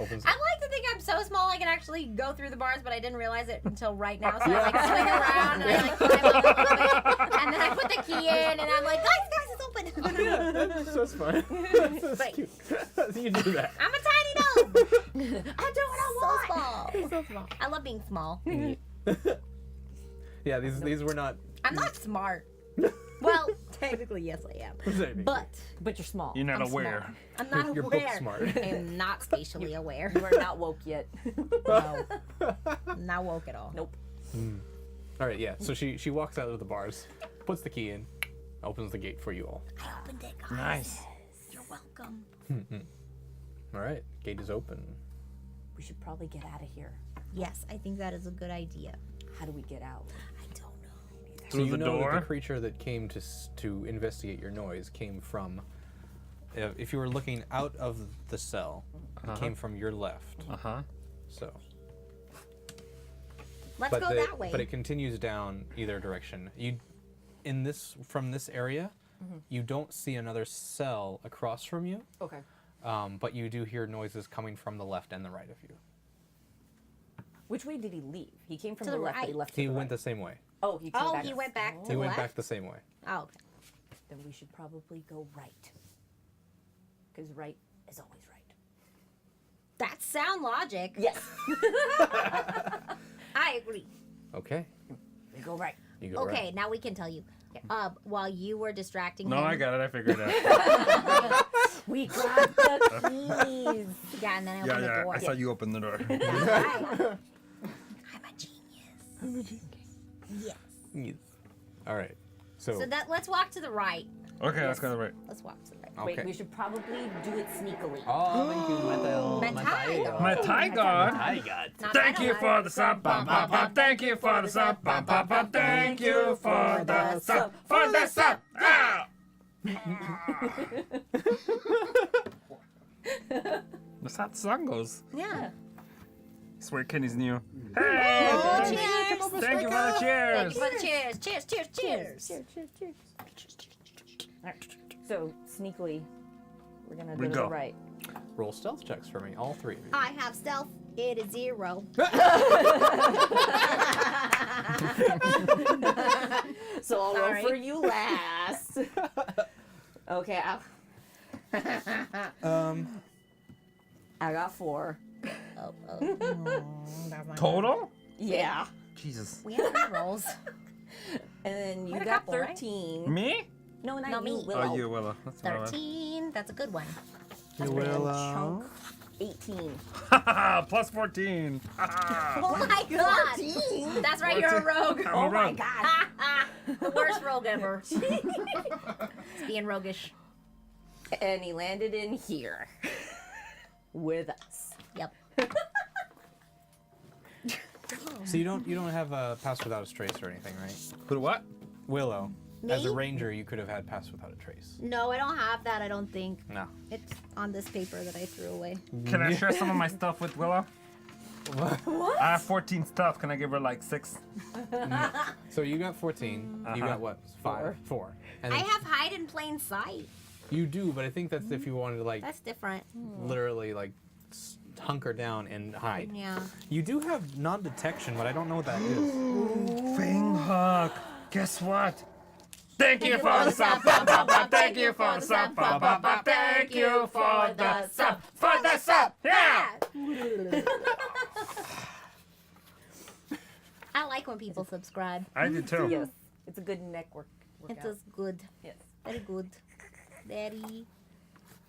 Speaker 1: Opens.
Speaker 4: I like to think I'm so small I can actually go through the bars, but I didn't realize it until right now. So I like swing around and I like climb up a little bit, and then I put the key in and I'm like, guys, it's open.
Speaker 1: Yeah, that's fine. That's
Speaker 4: But-
Speaker 1: cute. You do that.
Speaker 4: I'm a tiny gnome.
Speaker 3: I do what I want.
Speaker 4: So small. I love being small.
Speaker 1: Yeah, these were not.
Speaker 4: I'm not smart. Well, technically, yes, I am. But
Speaker 3: But you're small.
Speaker 2: You're not
Speaker 4: I'm
Speaker 2: aware.
Speaker 4: small. I'm not
Speaker 1: You're
Speaker 4: aware.
Speaker 1: book smart.
Speaker 4: I am not spatially aware.
Speaker 3: You are not woke yet.
Speaker 4: No. I'm not woke at all.
Speaker 3: Nope.
Speaker 1: All right, yeah. So she walks out of the bars, puts the key in, opens the gate for you all.
Speaker 5: I opened it, guys.
Speaker 2: Nice.
Speaker 5: You're welcome.
Speaker 1: All right, gate is open.
Speaker 3: We should probably get out of here.
Speaker 4: Yes, I think that is a good idea.
Speaker 3: How do we get out?
Speaker 5: I don't know.
Speaker 2: Through
Speaker 1: you
Speaker 2: the
Speaker 1: know
Speaker 2: door?
Speaker 1: that the creature that came to investigate your noise came from. If you were looking out of the cell, it came from your left.
Speaker 2: Uh-huh.
Speaker 1: So.
Speaker 4: Let's go that way.
Speaker 1: But it continues down either direction. From this area, you don't see another cell across from you,
Speaker 3: Okay.
Speaker 1: but you do hear noises coming from the left and the right of you.
Speaker 3: Which way did he leave? He came from
Speaker 4: To
Speaker 3: the
Speaker 4: the
Speaker 3: left, but he
Speaker 4: right.
Speaker 3: left to
Speaker 1: He
Speaker 3: the
Speaker 1: went
Speaker 3: right.
Speaker 1: the same way.
Speaker 3: Oh, he came
Speaker 4: Oh,
Speaker 3: back.
Speaker 4: he went back to
Speaker 1: He
Speaker 4: the
Speaker 1: went
Speaker 4: left?
Speaker 1: back the same way.
Speaker 4: Oh, okay.
Speaker 3: Then we should probably go right. Because right is always right.
Speaker 4: That's sound logic.
Speaker 3: Yes.
Speaker 4: I agree.
Speaker 1: Okay.
Speaker 3: We go right.
Speaker 1: You go
Speaker 4: Okay,
Speaker 1: right.
Speaker 4: now we can tell you. While you were distracting
Speaker 2: No,
Speaker 4: him.
Speaker 2: I got it. I figured it out.
Speaker 3: We got the keys.
Speaker 4: Yeah, and then I
Speaker 2: Yeah,
Speaker 4: opened the
Speaker 2: yeah.
Speaker 4: door.
Speaker 2: I saw you open the door.
Speaker 4: Right.
Speaker 5: I'm a genius.
Speaker 4: Yes.
Speaker 1: Yes. All right. So,
Speaker 4: So let's walk to the right.
Speaker 2: Okay, let's go to the right.
Speaker 4: Let's walk to the right.
Speaker 1: okay.
Speaker 3: Wait, we should probably do it sneakily.
Speaker 1: Oh, thank you,
Speaker 4: Matai.
Speaker 2: My Thai god.
Speaker 4: Not
Speaker 2: Thank
Speaker 4: that
Speaker 2: you
Speaker 4: one.
Speaker 2: for the sub, bum, bum, bum. Thank you for the sub, bum, bum, bum. Thank you for the sub, for the sub. Ah! That's how the song goes.
Speaker 4: Yeah.
Speaker 2: Swear Kenny's new. Hey!
Speaker 4: Oh, cheers.
Speaker 2: Thank you for the
Speaker 4: Thank
Speaker 2: cheers.
Speaker 4: you for the cheers. Cheers, cheers, cheers.
Speaker 3: Cheers. Alright. So, sneakily, we're gonna
Speaker 2: We
Speaker 3: go to
Speaker 2: go.
Speaker 3: the right.
Speaker 1: Roll stealth checks for me, all three of you.
Speaker 4: I have stealth. It is 0.
Speaker 3: So I'll
Speaker 4: Sorry.
Speaker 3: roll for you last. Okay. I got 4.
Speaker 2: Total?
Speaker 3: Yeah.
Speaker 2: Jesus.
Speaker 4: We have good rolls.
Speaker 3: And then you
Speaker 4: had a
Speaker 3: got
Speaker 4: couple, right?
Speaker 3: 13.
Speaker 2: Me?
Speaker 3: No, not
Speaker 4: No,
Speaker 3: you,
Speaker 4: me.
Speaker 3: Willow.
Speaker 2: Oh, you, Willow. That's what I was.
Speaker 4: 13. That's a good one.
Speaker 3: That's
Speaker 1: You
Speaker 3: right. And
Speaker 1: Willow.
Speaker 3: Chunk, 18.
Speaker 2: Plus 14.
Speaker 4: Oh my god. That's right, you're a rogue.
Speaker 2: I'm a
Speaker 3: Oh my
Speaker 2: rogue.
Speaker 3: god.
Speaker 4: The worst rogue ever. It's being roguish.
Speaker 3: And he landed in here. With us.
Speaker 4: Yep.
Speaker 1: So you don't have a pass without a trace or anything, right?
Speaker 2: But what?
Speaker 1: Willow, as a
Speaker 4: Me?
Speaker 1: ranger, you could have had pass without a trace.
Speaker 4: No, I don't have that, I don't think.
Speaker 1: No.
Speaker 4: It's on this paper that I threw away.
Speaker 2: Can I share some of my stuff with Willow?
Speaker 1: What?
Speaker 2: I have 14 stuff. Can I give her like 6?
Speaker 1: So you got 14. You got what? 5? 4. And
Speaker 4: I
Speaker 1: then
Speaker 4: have hide in plain sight.
Speaker 1: you do, but I think that's if you wanted to like
Speaker 4: That's different.
Speaker 1: literally like hunker down and hide.
Speaker 4: Yeah.
Speaker 1: You do have non-detection, but I don't know what that is.
Speaker 2: Fang Hawk. Guess what? Thank you for the sub, bum, bum, bum. Thank you for the sub, bum, bum, bum. Thank you for the sub, for the sub. Yeah.
Speaker 4: I like when people subscribe.
Speaker 2: I did too.
Speaker 6: Yes. It's a good network.
Speaker 4: It is good.
Speaker 6: Yes.
Speaker 4: Very good. Very.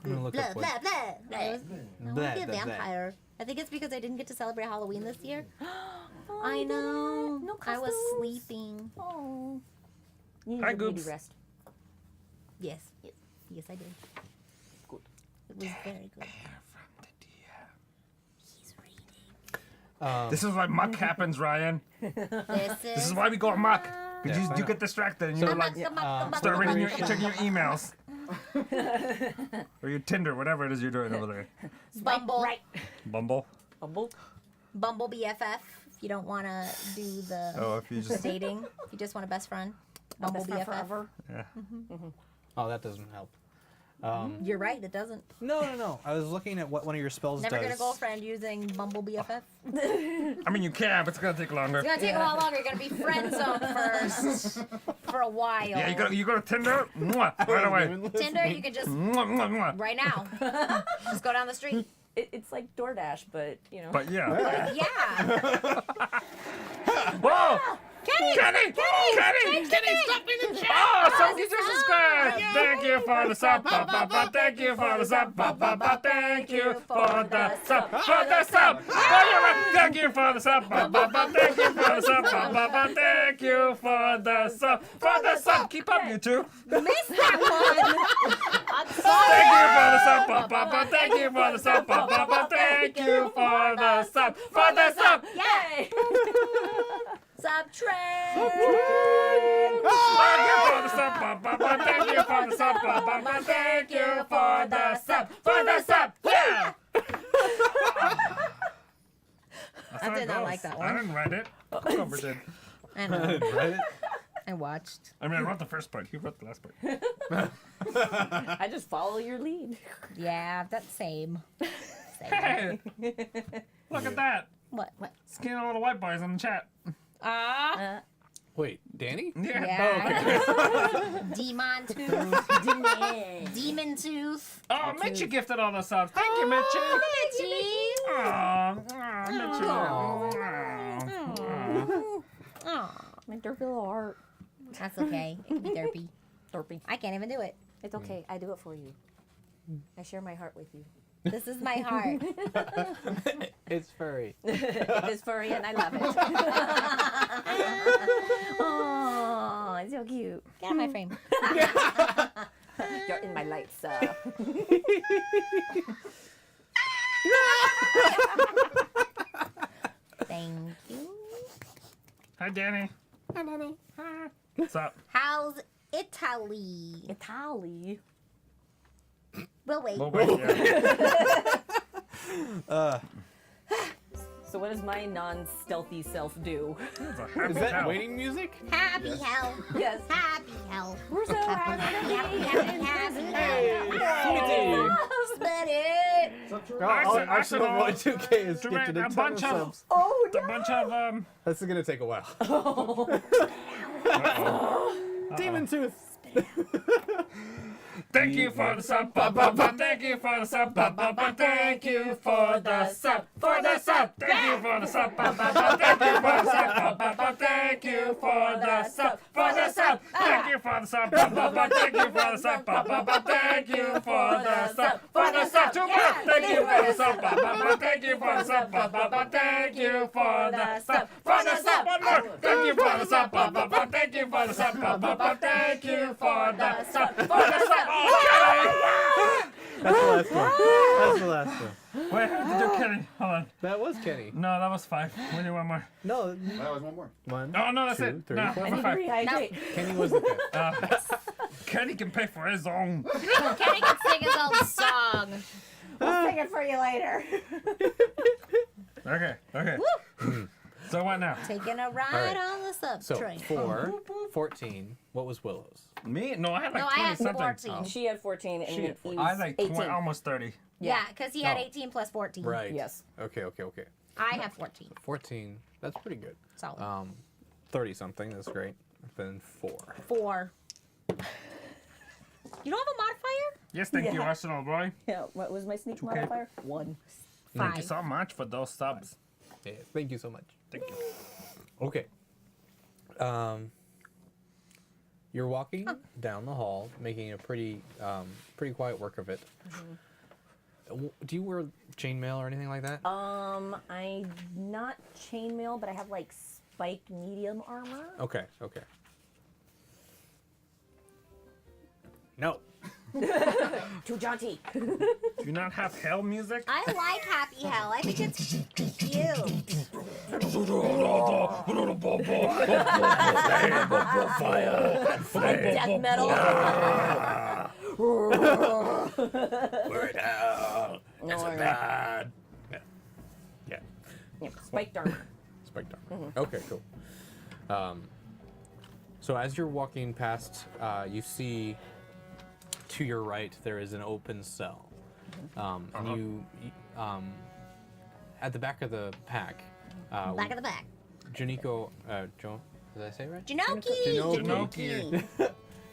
Speaker 1: I'm gonna look
Speaker 4: Blah,
Speaker 1: up
Speaker 4: blah,
Speaker 1: what.
Speaker 4: blah. I want to be a
Speaker 1: Blah, blah, blah.
Speaker 4: vampire. I think it's because I didn't get to celebrate Halloween this year.
Speaker 6: Oh,
Speaker 4: I
Speaker 6: you
Speaker 4: know.
Speaker 6: didn't. No
Speaker 4: I was
Speaker 6: costumes.
Speaker 4: sleeping.
Speaker 6: Oh. You need
Speaker 2: Hi,
Speaker 6: a beauty
Speaker 2: Goops.
Speaker 6: rest.
Speaker 4: Yes. Yes, I did.
Speaker 6: Good.
Speaker 4: It was very good. He's reading.
Speaker 2: This is why muck happens, Ryan. This is why we go amok. Because
Speaker 1: Yeah.
Speaker 2: you get distracted and you like start reading checking your emails. Or your Tinder, whatever it is you're doing over there.
Speaker 4: Bumble.
Speaker 6: Right.
Speaker 2: Bumble.
Speaker 6: Bumble.
Speaker 4: Bumble BFF. If you don't want to do the
Speaker 2: Oh, if you
Speaker 4: the
Speaker 2: just
Speaker 4: dating, if you just want a best friend. Bumble
Speaker 6: Best friend
Speaker 4: BFF.
Speaker 6: forever.
Speaker 2: yeah.
Speaker 1: Oh, that doesn't help.
Speaker 4: You're right. It doesn't.
Speaker 1: No. I was looking at what one of your spells
Speaker 4: Never
Speaker 1: does.
Speaker 4: get a girlfriend using Bumble BFF.
Speaker 2: I mean, you can, but it's gonna take longer.
Speaker 4: It's gonna take a while longer. You're gonna be friend zoned first for a while.
Speaker 2: Yeah, you go to Tinder, mwah, right away.
Speaker 4: Tinder, you can just
Speaker 2: Mwah, mwah, mwah.
Speaker 4: right now. Just go down the street.
Speaker 6: It's like DoorDash, but you know.
Speaker 2: But yeah.
Speaker 4: Yeah.
Speaker 2: Whoa!
Speaker 4: Kenny!
Speaker 2: Kenny!
Speaker 4: Stop in the chat!
Speaker 2: Oh, somebody just subscribed! Thank you for the sub, ba, ba, ba. Thank you for the sub, ba, ba, ba. Thank you for the sub, for the sub. Thank you for the sub, ba, ba, ba. Thank you for the sub, ba, ba, ba. Thank you for the sub, for the sub. Keep up, you two.
Speaker 4: Missed that one. I'm
Speaker 2: Thank you for the
Speaker 4: sorry.
Speaker 2: sub, ba, ba, ba. Thank you for the sub, ba, ba, ba. Thank you for the sub, for the sub.
Speaker 6: Yay!
Speaker 4: Subtract.
Speaker 2: Thank you for the sub, ba, ba, ba. Thank you for the sub, ba, ba, ba. Thank you for the sub, for the sub. Yeah!
Speaker 4: I did not like that
Speaker 2: I
Speaker 4: one.
Speaker 2: didn't write it. Cover did.
Speaker 4: I know.
Speaker 1: Right?
Speaker 4: I watched.
Speaker 2: I mean, I wrote the first part. He wrote the last part.
Speaker 6: I just follow your lead.
Speaker 4: Yeah, that's same. Same.
Speaker 2: Hey! Look at that.
Speaker 4: What?
Speaker 2: Skinny little white boys in the chat.
Speaker 1: Wait, Danny?
Speaker 4: Yeah. Demon Tooth. Demon Tooth.
Speaker 2: Oh, Mitchie gifted all the subs. Thank you, Mitchie.
Speaker 4: Mitchie.
Speaker 2: Aw, Mitchie.
Speaker 4: Aw.
Speaker 6: My derpy little heart.
Speaker 4: That's okay. It can be derpy.
Speaker 6: Derpy.
Speaker 4: I can't even do it.
Speaker 6: It's okay. I do it for you. I share my heart with you.
Speaker 4: This is my heart.
Speaker 1: It's furry.
Speaker 6: It is furry and I love it. Oh, it's so cute.
Speaker 4: Get out of my frame.
Speaker 6: You're in my lights.
Speaker 4: Thank you.
Speaker 2: Hi, Danny.
Speaker 4: Hi, Danny.
Speaker 2: What's up?
Speaker 4: How's Italy?
Speaker 6: Italy.
Speaker 4: We'll wait.
Speaker 2: Well, wait, yeah.
Speaker 6: So what does my non-stealthy self do?
Speaker 2: It's a happy
Speaker 1: Is that
Speaker 2: cow.
Speaker 1: waiting music?
Speaker 4: Happy hell.
Speaker 6: Yes.
Speaker 4: Happy hell.
Speaker 6: We're so
Speaker 4: Happy,
Speaker 6: happy.
Speaker 4: happy hell. Split it.
Speaker 2: Arsenal
Speaker 1: Boy 2K is
Speaker 2: to
Speaker 1: gifted
Speaker 2: a
Speaker 1: a ton
Speaker 2: bunch
Speaker 1: of
Speaker 2: of
Speaker 1: subs.
Speaker 6: Oh
Speaker 2: a bunch of
Speaker 1: This is gonna take a while. Demon Tooth.
Speaker 2: Thank you for the sub, ba, ba, ba. Thank you for the sub, ba, ba, ba. Thank you for the sub, for the sub. Thank you for the sub, ba, ba, ba. Thank you for the sub, ba, ba, ba. Thank you for the sub, for the sub. Thank you for the sub, ba, ba, ba. Thank you for the sub, ba, ba, ba. Thank you for the sub, for the sub. Two more. Thank you for the sub, ba, ba, ba. Thank you for the sub, ba, ba, ba. Thank you for the sub, for the sub. One more. Thank you for the sub, ba, ba, ba. Thank you for the sub, ba, ba, ba. Thank you for the sub, for the sub.
Speaker 1: That's the last one. That's the last one.
Speaker 2: Wait, did you Kenny? Hold on.
Speaker 1: That was Kenny.
Speaker 2: No, that was 5. We need one more.
Speaker 1: No,
Speaker 7: That was one more.
Speaker 1: one.
Speaker 2: Oh, no, that's
Speaker 1: Two,
Speaker 2: it.
Speaker 1: three,
Speaker 2: No,
Speaker 1: four,
Speaker 2: number 5.
Speaker 6: rehydrate.
Speaker 1: Kenny was the fifth.
Speaker 2: Kenny can pay for his own.
Speaker 4: Kenny can sing his own song.
Speaker 6: I'll sing it for you later.
Speaker 2: Okay. So what now?
Speaker 4: Taking a ride
Speaker 1: right.
Speaker 4: on the sub
Speaker 1: So
Speaker 4: train.
Speaker 1: 14. What was Willow's?
Speaker 2: Me? No, I had like
Speaker 4: No, I
Speaker 2: 20
Speaker 4: had
Speaker 2: something.
Speaker 4: 14.
Speaker 6: She had 14 and
Speaker 1: She
Speaker 6: he
Speaker 1: had
Speaker 6: was
Speaker 2: I had like
Speaker 6: 18.
Speaker 2: 20, almost 30.
Speaker 4: Yeah, because he had
Speaker 1: Oh.
Speaker 4: 18 plus 14.
Speaker 1: Right.
Speaker 6: Yes.
Speaker 1: Okay.
Speaker 4: I have 14.
Speaker 1: 14. That's pretty good.
Speaker 4: Solid.
Speaker 1: 30 something. That's great. Then 4.
Speaker 4: 4. You don't have a modifier?
Speaker 2: Yes, thank you,
Speaker 6: Yeah.
Speaker 2: Arsenal boy.
Speaker 6: Yeah, what was my sneak modifier? 1.
Speaker 2: Thank you
Speaker 4: 5.
Speaker 2: so much for those subs.
Speaker 1: Yeah. Thank you so much.
Speaker 2: Thank you.
Speaker 1: Okay. You're walking down the hall, making a pretty quiet work of it. Do you wear chainmail or anything like that?
Speaker 6: I not chainmail, but I have like spiked medium armor.
Speaker 1: Okay. No.
Speaker 6: Too jaunty.
Speaker 2: Do you not have hell music?
Speaker 4: I like Happy Hell. I think it's cute.
Speaker 6: Death metal.
Speaker 1: We're it out.
Speaker 6: No,
Speaker 1: It's
Speaker 6: we're
Speaker 1: bad. Yeah.
Speaker 6: Yeah, spiked armor.
Speaker 1: Spiked armor. Okay, cool. So as you're walking past, you see to your right there is an open cell, and you at the back of the pack.
Speaker 4: Back of the back.
Speaker 1: Juniko, did I say it right?
Speaker 4: Jinoki.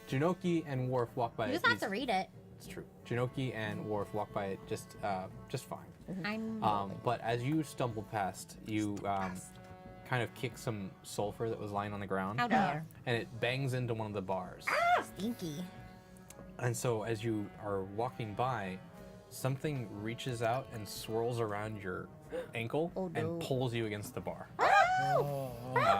Speaker 1: Junoki and Warf walk by
Speaker 4: You
Speaker 1: it.
Speaker 4: just have to read it.
Speaker 1: It's true. Junoki and Warf walk by it just fine.
Speaker 4: I'm.
Speaker 1: But as you stumble past, you kind of kick some sulfur that was lying on the ground,
Speaker 4: How dare.
Speaker 1: and it bangs into one of the bars.
Speaker 4: Stinky.
Speaker 1: And so as you are walking by, something reaches out and swirls around your ankle
Speaker 4: Oh, no.
Speaker 1: and pulls you against the bar.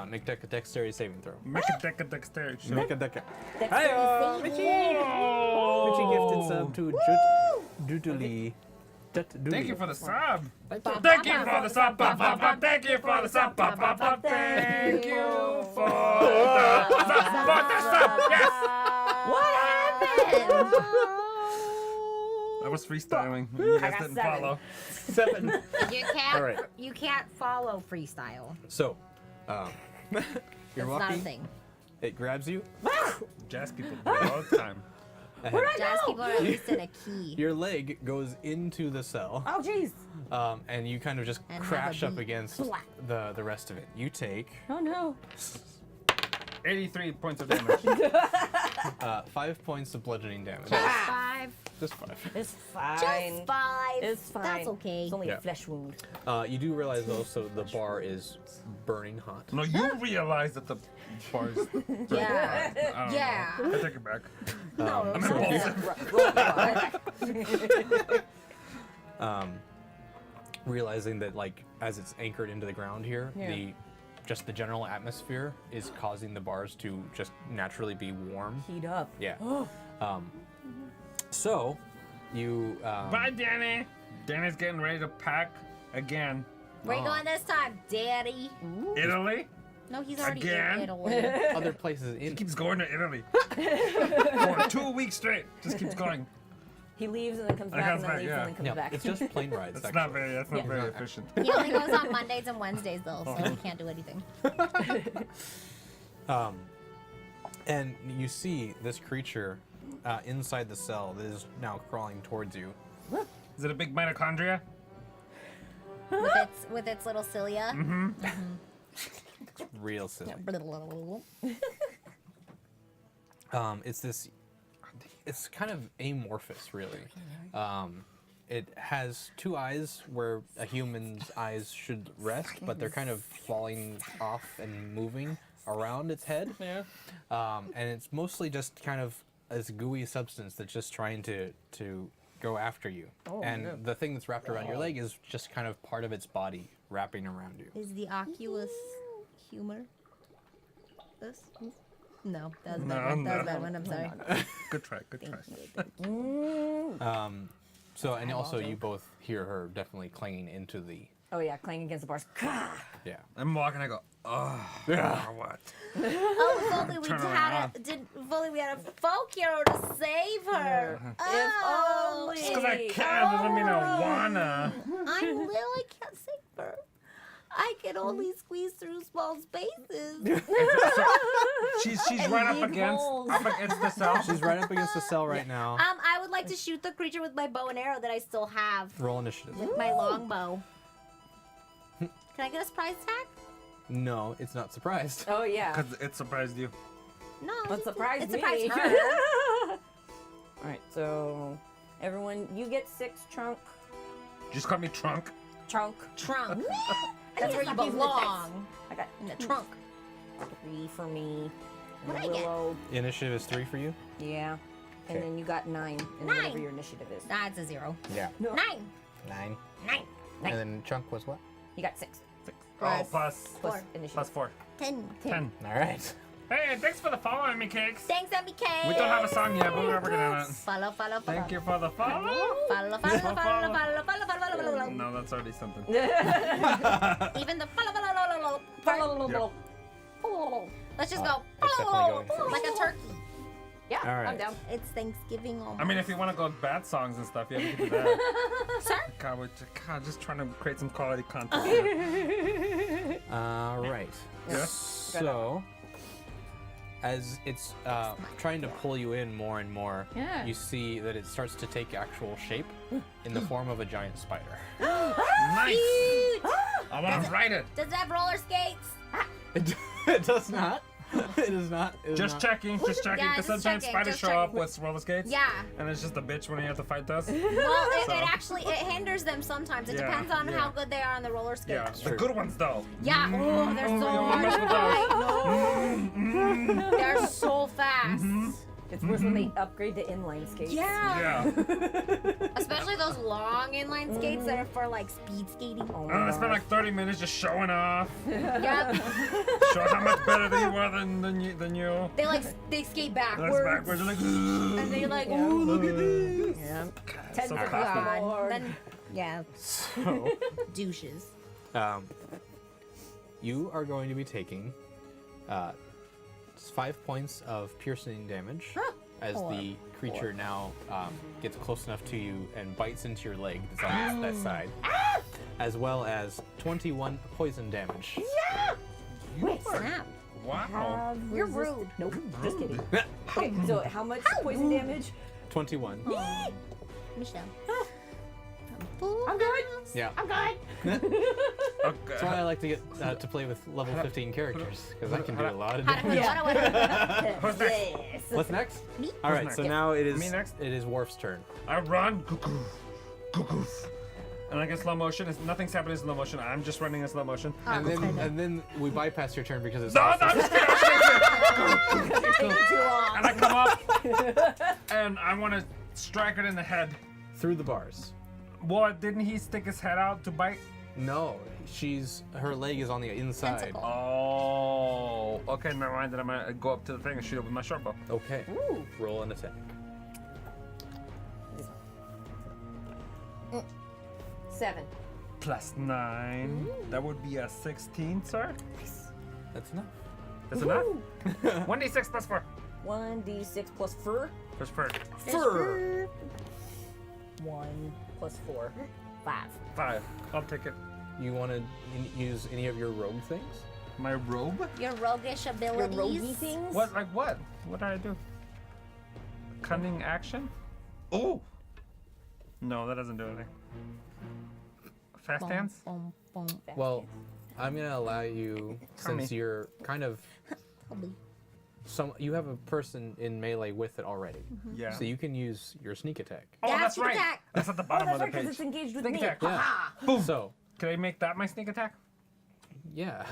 Speaker 1: Make a dexterity saving throw.
Speaker 2: Make a deck of dexterity. Sure.
Speaker 1: Make a deck.
Speaker 6: Dexterity saving.
Speaker 1: Richie gifted sub to Duduli.
Speaker 2: Thank you for the sub.
Speaker 1: Thank you.
Speaker 2: Thank you for the sub. Thank you for the sub. Thank you for the sub. Yes.
Speaker 4: What happened?
Speaker 2: I was freestyling. You guys
Speaker 6: got
Speaker 2: didn't
Speaker 6: 7.
Speaker 2: follow.
Speaker 1: 7.
Speaker 4: You can't.
Speaker 1: All right.
Speaker 4: You can't follow freestyle.
Speaker 1: So, you're
Speaker 4: It's
Speaker 1: walking.
Speaker 4: not a thing.
Speaker 1: It grabs you.
Speaker 2: Jazz people do it all the time.
Speaker 1: And
Speaker 4: Jazz people are at least in a key.
Speaker 1: your leg goes into the cell,
Speaker 6: Oh jeez.
Speaker 1: and you kind of just
Speaker 4: And have
Speaker 1: crash
Speaker 4: a
Speaker 1: up
Speaker 4: beat.
Speaker 1: against
Speaker 4: Slap.
Speaker 1: the rest of it. You take
Speaker 6: Oh no.
Speaker 2: 83 points of damage.
Speaker 1: 5 points of bludgeoning damage.
Speaker 4: Just 5.
Speaker 1: Just 5.
Speaker 6: It's fine.
Speaker 4: Just 5.
Speaker 6: It's fine.
Speaker 4: That's okay.
Speaker 6: It's only
Speaker 1: Yeah.
Speaker 6: a flesh wound.
Speaker 1: You do realize also the bar is burning hot.
Speaker 2: No, you realize that the bars.
Speaker 4: Yeah. Yeah.
Speaker 2: I take it back.
Speaker 4: No,
Speaker 2: I'm impulsive.
Speaker 1: Realizing that, like, as it's anchored into the ground here,
Speaker 6: Yeah.
Speaker 1: the general atmosphere is causing the bars to just naturally be warm.
Speaker 6: Heat up.
Speaker 1: Yeah. So you
Speaker 2: Bye, Danny. Danny's getting ready to pack again.
Speaker 4: Where you going this time, Daddy?
Speaker 2: Italy?
Speaker 4: No, he's already
Speaker 2: Again?
Speaker 4: in Italy.
Speaker 1: other places
Speaker 2: He
Speaker 1: in.
Speaker 2: keeps going to Italy. For 2 weeks straight. Just keeps going.
Speaker 6: He leaves and then comes
Speaker 2: I
Speaker 6: back
Speaker 2: comes
Speaker 6: and then
Speaker 2: back,
Speaker 6: leaves
Speaker 2: yeah.
Speaker 6: and then comes
Speaker 1: Yeah,
Speaker 6: back.
Speaker 1: it's just plane rides.
Speaker 2: That's
Speaker 1: actually.
Speaker 2: not very efficient.
Speaker 4: He only goes on Mondays and Wednesdays though, so he can't do anything.
Speaker 1: And you see this creature inside the cell that is now crawling towards you.
Speaker 2: Is it a big mitochondria?
Speaker 4: With its little cilia.
Speaker 1: It's real silly. It's this. It's kind of amorphous, really. It has 2 eyes where a human's eyes should rest, but they're kind of falling off and moving around its head.
Speaker 6: Yeah.
Speaker 1: And it's mostly just kind of this gooey substance that's just trying to go after you.
Speaker 6: Oh,
Speaker 1: and
Speaker 6: yeah.
Speaker 1: the thing that's wrapped around your leg is just kind of part of its body wrapping around you.
Speaker 4: Is the Oculus humor? This? No, that was a
Speaker 2: No,
Speaker 4: bad one. That was a
Speaker 2: no.
Speaker 4: bad one. I'm sorry.
Speaker 2: Good try, good try.
Speaker 1: So, and also you both hear her definitely clanging into the,
Speaker 6: Oh yeah, clanging against the bars. Gah!
Speaker 1: yeah.
Speaker 2: I'm walking, I go, oh, what?
Speaker 4: Oh, if only we
Speaker 2: Turn
Speaker 4: had
Speaker 2: around.
Speaker 4: if only we had a folk hero to save her. Oh,
Speaker 6: only.
Speaker 2: Because I can, doesn't mean I wanna.
Speaker 4: I'm little. I can't save her. I can only squeeze through small spaces.
Speaker 2: She's right up
Speaker 6: big
Speaker 2: against
Speaker 6: holes.
Speaker 2: the cell.
Speaker 1: She's right up against the cell right now.
Speaker 4: I would like to shoot the creature with my bow and arrow that I still have
Speaker 1: Roll initiative.
Speaker 4: with my longbow. Can I get a surprise attack?
Speaker 1: No, it's not surprised.
Speaker 6: Oh yeah.
Speaker 2: Because it surprised you.
Speaker 4: No.
Speaker 6: But surprise
Speaker 4: it
Speaker 6: me.
Speaker 4: surprised her.
Speaker 6: All right, so everyone, you get 6 trunk.
Speaker 2: Just call me Trunk.
Speaker 6: Trunk.
Speaker 4: Trunk.
Speaker 6: I
Speaker 4: That's
Speaker 6: think
Speaker 4: where you
Speaker 6: it's not
Speaker 4: belong.
Speaker 6: I got
Speaker 4: In the trunk.
Speaker 6: 3 for me. And
Speaker 4: What'd I get?
Speaker 6: Willow,
Speaker 1: Initiative is 3 for you?
Speaker 6: yeah.
Speaker 1: Okay.
Speaker 6: And then you got 9, and
Speaker 4: 9.
Speaker 6: whatever your initiative is.
Speaker 4: That's a 0.
Speaker 1: Yeah.
Speaker 6: No.
Speaker 4: 9.
Speaker 1: 9.
Speaker 4: 9.
Speaker 1: And then Chunk was what?
Speaker 6: You got 6.
Speaker 2: Oh, plus
Speaker 6: Plus
Speaker 4: 4.
Speaker 6: initiative.
Speaker 2: plus 4.
Speaker 4: 10.
Speaker 2: 10.
Speaker 1: All right.
Speaker 2: Hey, thanks for the following me, Cakes.
Speaker 4: Thanks, MBK.
Speaker 2: We don't have a song yet, but we're working on it.
Speaker 4: Follow.
Speaker 2: Thank you for the follow.
Speaker 4: Follow.
Speaker 2: No, that's already something.
Speaker 4: Even the follow. Let's just go.
Speaker 1: That's definitely going first.
Speaker 4: Like a turkey.
Speaker 6: Yeah,
Speaker 1: All right.
Speaker 6: I'm down.
Speaker 4: It's Thanksgiving almost.
Speaker 2: I mean, if you want to go with bad songs and stuff, yeah, we can do that.
Speaker 4: Sir?
Speaker 2: God, just trying to create some quality content here.
Speaker 1: All right.
Speaker 2: Yeah.
Speaker 1: So, as it's trying to pull you in more and more,
Speaker 6: Yeah.
Speaker 1: you see that it starts to take actual shape in the form of a giant spider.
Speaker 2: Nice.
Speaker 4: Cute.
Speaker 2: I want to ride it.
Speaker 4: Does it have roller skates?
Speaker 1: It does not. It is not. It is
Speaker 2: Just
Speaker 1: not.
Speaker 2: checking, just checking.
Speaker 4: Yeah,
Speaker 2: Does
Speaker 4: just
Speaker 2: sometimes
Speaker 4: checking,
Speaker 2: spiders
Speaker 4: just
Speaker 2: show
Speaker 4: checking.
Speaker 2: up with roller skates?
Speaker 4: Yeah.
Speaker 2: And it's just a bitch when you have to fight us?
Speaker 4: Well, it actually it hinders them sometimes. It
Speaker 2: Yeah,
Speaker 4: depends on
Speaker 2: yeah.
Speaker 4: how good they are on the roller
Speaker 2: Yeah,
Speaker 4: skates.
Speaker 2: the good ones though.
Speaker 4: Yeah. Oh, they're so
Speaker 2: you wanna
Speaker 4: hard
Speaker 2: mess
Speaker 4: to
Speaker 2: with those?
Speaker 4: ride. No. They're so fast.
Speaker 6: It's worse when they upgrade to inline skates.
Speaker 4: Yeah.
Speaker 2: Yeah.
Speaker 4: Especially those long inline skates that are for like speed skating.
Speaker 6: Oh
Speaker 2: I
Speaker 6: my
Speaker 2: spent
Speaker 6: gosh.
Speaker 2: like 30 minutes just showing off.
Speaker 4: Yep.
Speaker 2: Show how much better you are than you.
Speaker 4: They skate
Speaker 2: That's
Speaker 4: backwards.
Speaker 2: backwards. You're like,
Speaker 4: And they like, ooh, look at this.
Speaker 6: Yeah.
Speaker 2: God, so
Speaker 6: for
Speaker 2: fast.
Speaker 6: God.
Speaker 4: God. Then, yeah,
Speaker 1: So,
Speaker 4: douches.
Speaker 1: you are going to be taking 5 points of piercing damage as the creature now gets close enough to you and bites into your leg that's on that side, as well as 21 poison damage.
Speaker 4: Snap.
Speaker 2: Wow.
Speaker 4: You're rude.
Speaker 6: Nope, just kidding. Okay, so how much poison damage?
Speaker 1: 21.
Speaker 4: Michelle.
Speaker 6: I'm good.
Speaker 1: Yeah.
Speaker 6: I'm good.
Speaker 2: Okay.
Speaker 1: That's why I like to get to play with level 15 characters, because I can do a lot of
Speaker 4: How to
Speaker 1: damage.
Speaker 2: Who's next?
Speaker 6: Yes.
Speaker 1: What's next?
Speaker 4: Me?
Speaker 1: All right,
Speaker 2: next?
Speaker 1: so now it is
Speaker 2: Me next?
Speaker 1: it is Worf's turn.
Speaker 2: I run. Cuckoo. Cuckoo. And I get slow motion. Nothing's happening in slow motion. I'm just running in slow motion.
Speaker 1: And then we bypass your turn because it's
Speaker 2: No,
Speaker 1: also-
Speaker 2: no, I'm just kidding.
Speaker 6: Too long.
Speaker 2: And I come up and I want to strike it in the head.
Speaker 1: through the bars.
Speaker 2: What? Didn't he stick his head out to bite?
Speaker 1: No, her leg is on the inside.
Speaker 4: Tentacle.
Speaker 2: Oh. Okay, never mind. Then I'm gonna go up to the thing and shoot it with my short bow.
Speaker 1: Okay.
Speaker 6: Ooh.
Speaker 1: Roll an attack.
Speaker 6: 7.
Speaker 2: Plus 9. That would be a 16, sir.
Speaker 1: That's enough.
Speaker 2: That's enough. 1d6 plus 4.
Speaker 6: 1d6 plus fur.
Speaker 2: Plus 4.
Speaker 1: Fur.
Speaker 6: 1 plus 4. 5.
Speaker 2: 5. I'll take it.
Speaker 1: You want to use any of your rogue things?
Speaker 2: My robe?
Speaker 4: Your roguish
Speaker 6: Your
Speaker 4: abilities.
Speaker 6: roguey things?
Speaker 2: What? Like what? What did I do? Cunning action? Oh! No, that doesn't do anything. Fast hands?
Speaker 4: Boom, boom.
Speaker 1: Well, I'm gonna allow you,
Speaker 2: Tell
Speaker 1: since
Speaker 2: me.
Speaker 1: you're kind of you have a person in melee with it already,
Speaker 2: Yeah.
Speaker 1: so you can use your sneak attack.
Speaker 2: Oh,
Speaker 4: Yeah,
Speaker 2: that's
Speaker 4: sneak
Speaker 2: right.
Speaker 4: attack.
Speaker 2: That's at the
Speaker 6: Oh,
Speaker 2: bottom
Speaker 6: that's
Speaker 2: of
Speaker 6: right,
Speaker 2: the
Speaker 6: because
Speaker 2: page.
Speaker 6: it's engaged with
Speaker 2: Sneak
Speaker 6: me.
Speaker 2: attack.
Speaker 1: Yeah.
Speaker 2: Boom.
Speaker 1: So,
Speaker 2: Can I make that my sneak attack?
Speaker 1: yeah.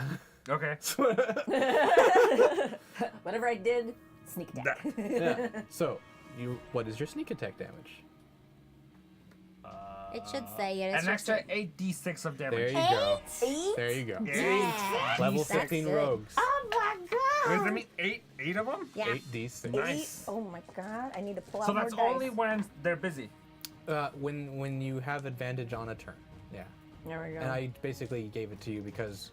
Speaker 2: Okay.
Speaker 6: Whatever I did, sneak attack.
Speaker 1: Yeah. So, what is your sneak attack damage?
Speaker 4: It should say it. It's
Speaker 2: An
Speaker 4: just
Speaker 2: extra 8d6 of
Speaker 1: There
Speaker 2: damage.
Speaker 1: you go.
Speaker 6: 8?
Speaker 1: There you go.
Speaker 4: Yeah.
Speaker 1: Level
Speaker 4: That's
Speaker 1: 15
Speaker 4: good.
Speaker 1: rogues.
Speaker 6: Oh my god!
Speaker 2: Wait, does that mean 8 of them?
Speaker 4: Yeah.
Speaker 1: 8d6.
Speaker 2: Nice.
Speaker 6: Oh my god, I need to pull
Speaker 2: So
Speaker 6: out more
Speaker 2: that's
Speaker 6: dice.
Speaker 2: only when they're busy.
Speaker 1: When you have advantage on a turn. Yeah.
Speaker 6: There we go.
Speaker 1: And I basically gave it to you because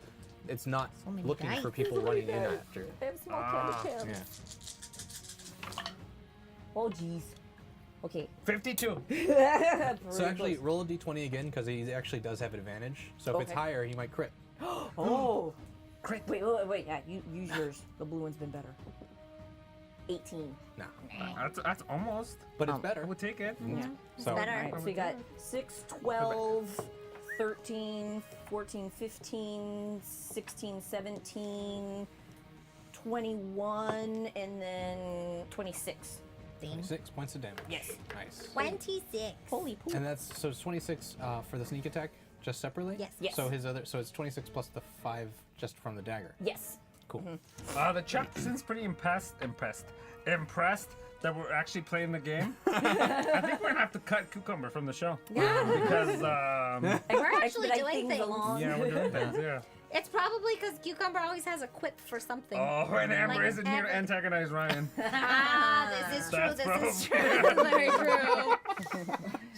Speaker 1: it's not
Speaker 4: So many
Speaker 1: looking
Speaker 4: dice.
Speaker 1: for people running in after it.
Speaker 6: I have small
Speaker 2: Ah,
Speaker 6: candy
Speaker 1: Yeah.
Speaker 6: cans. Oh jeez. Okay.
Speaker 2: 52.
Speaker 1: So actually, roll a d20 again because he actually does have advantage. So if it's
Speaker 6: Okay.
Speaker 1: higher, he might crit.
Speaker 6: Oh.
Speaker 2: Crit.
Speaker 6: Wait. Yeah, you use yours. The blue one's been better. 18.
Speaker 1: No,
Speaker 2: That's almost.
Speaker 1: but it's
Speaker 6: Oh.
Speaker 1: better.
Speaker 2: I would take it.
Speaker 6: Yeah.
Speaker 1: So
Speaker 4: better.
Speaker 6: All right, so we got 6, 12, 13, 14, 15, 16, 17, 21, and then 26.
Speaker 1: 26 points of damage.
Speaker 6: Yes.
Speaker 1: Nice.
Speaker 4: 26.
Speaker 6: Holy poop.
Speaker 1: And that's so it's 26 for the sneak attack just separately.
Speaker 4: Yes.
Speaker 6: Yes.
Speaker 1: So it's 26 plus the 5 just from the dagger.
Speaker 6: Yes.
Speaker 1: Cool.
Speaker 2: The chat seems pretty impressed that we're actually playing the game. I think we're gonna have to cut Cucumber from the show because
Speaker 4: We're actually
Speaker 6: Expedite
Speaker 4: doing
Speaker 6: things
Speaker 4: things.
Speaker 6: along.
Speaker 2: yeah, we're doing things. Yeah.
Speaker 4: It's probably because Cucumber always has a quip for something.
Speaker 2: Oh, and Amber
Speaker 4: Like
Speaker 2: isn't here to
Speaker 4: Amber.
Speaker 2: antagonize Ryan.
Speaker 4: This is true.
Speaker 2: That's
Speaker 4: This is
Speaker 2: probably-
Speaker 4: true. Very true.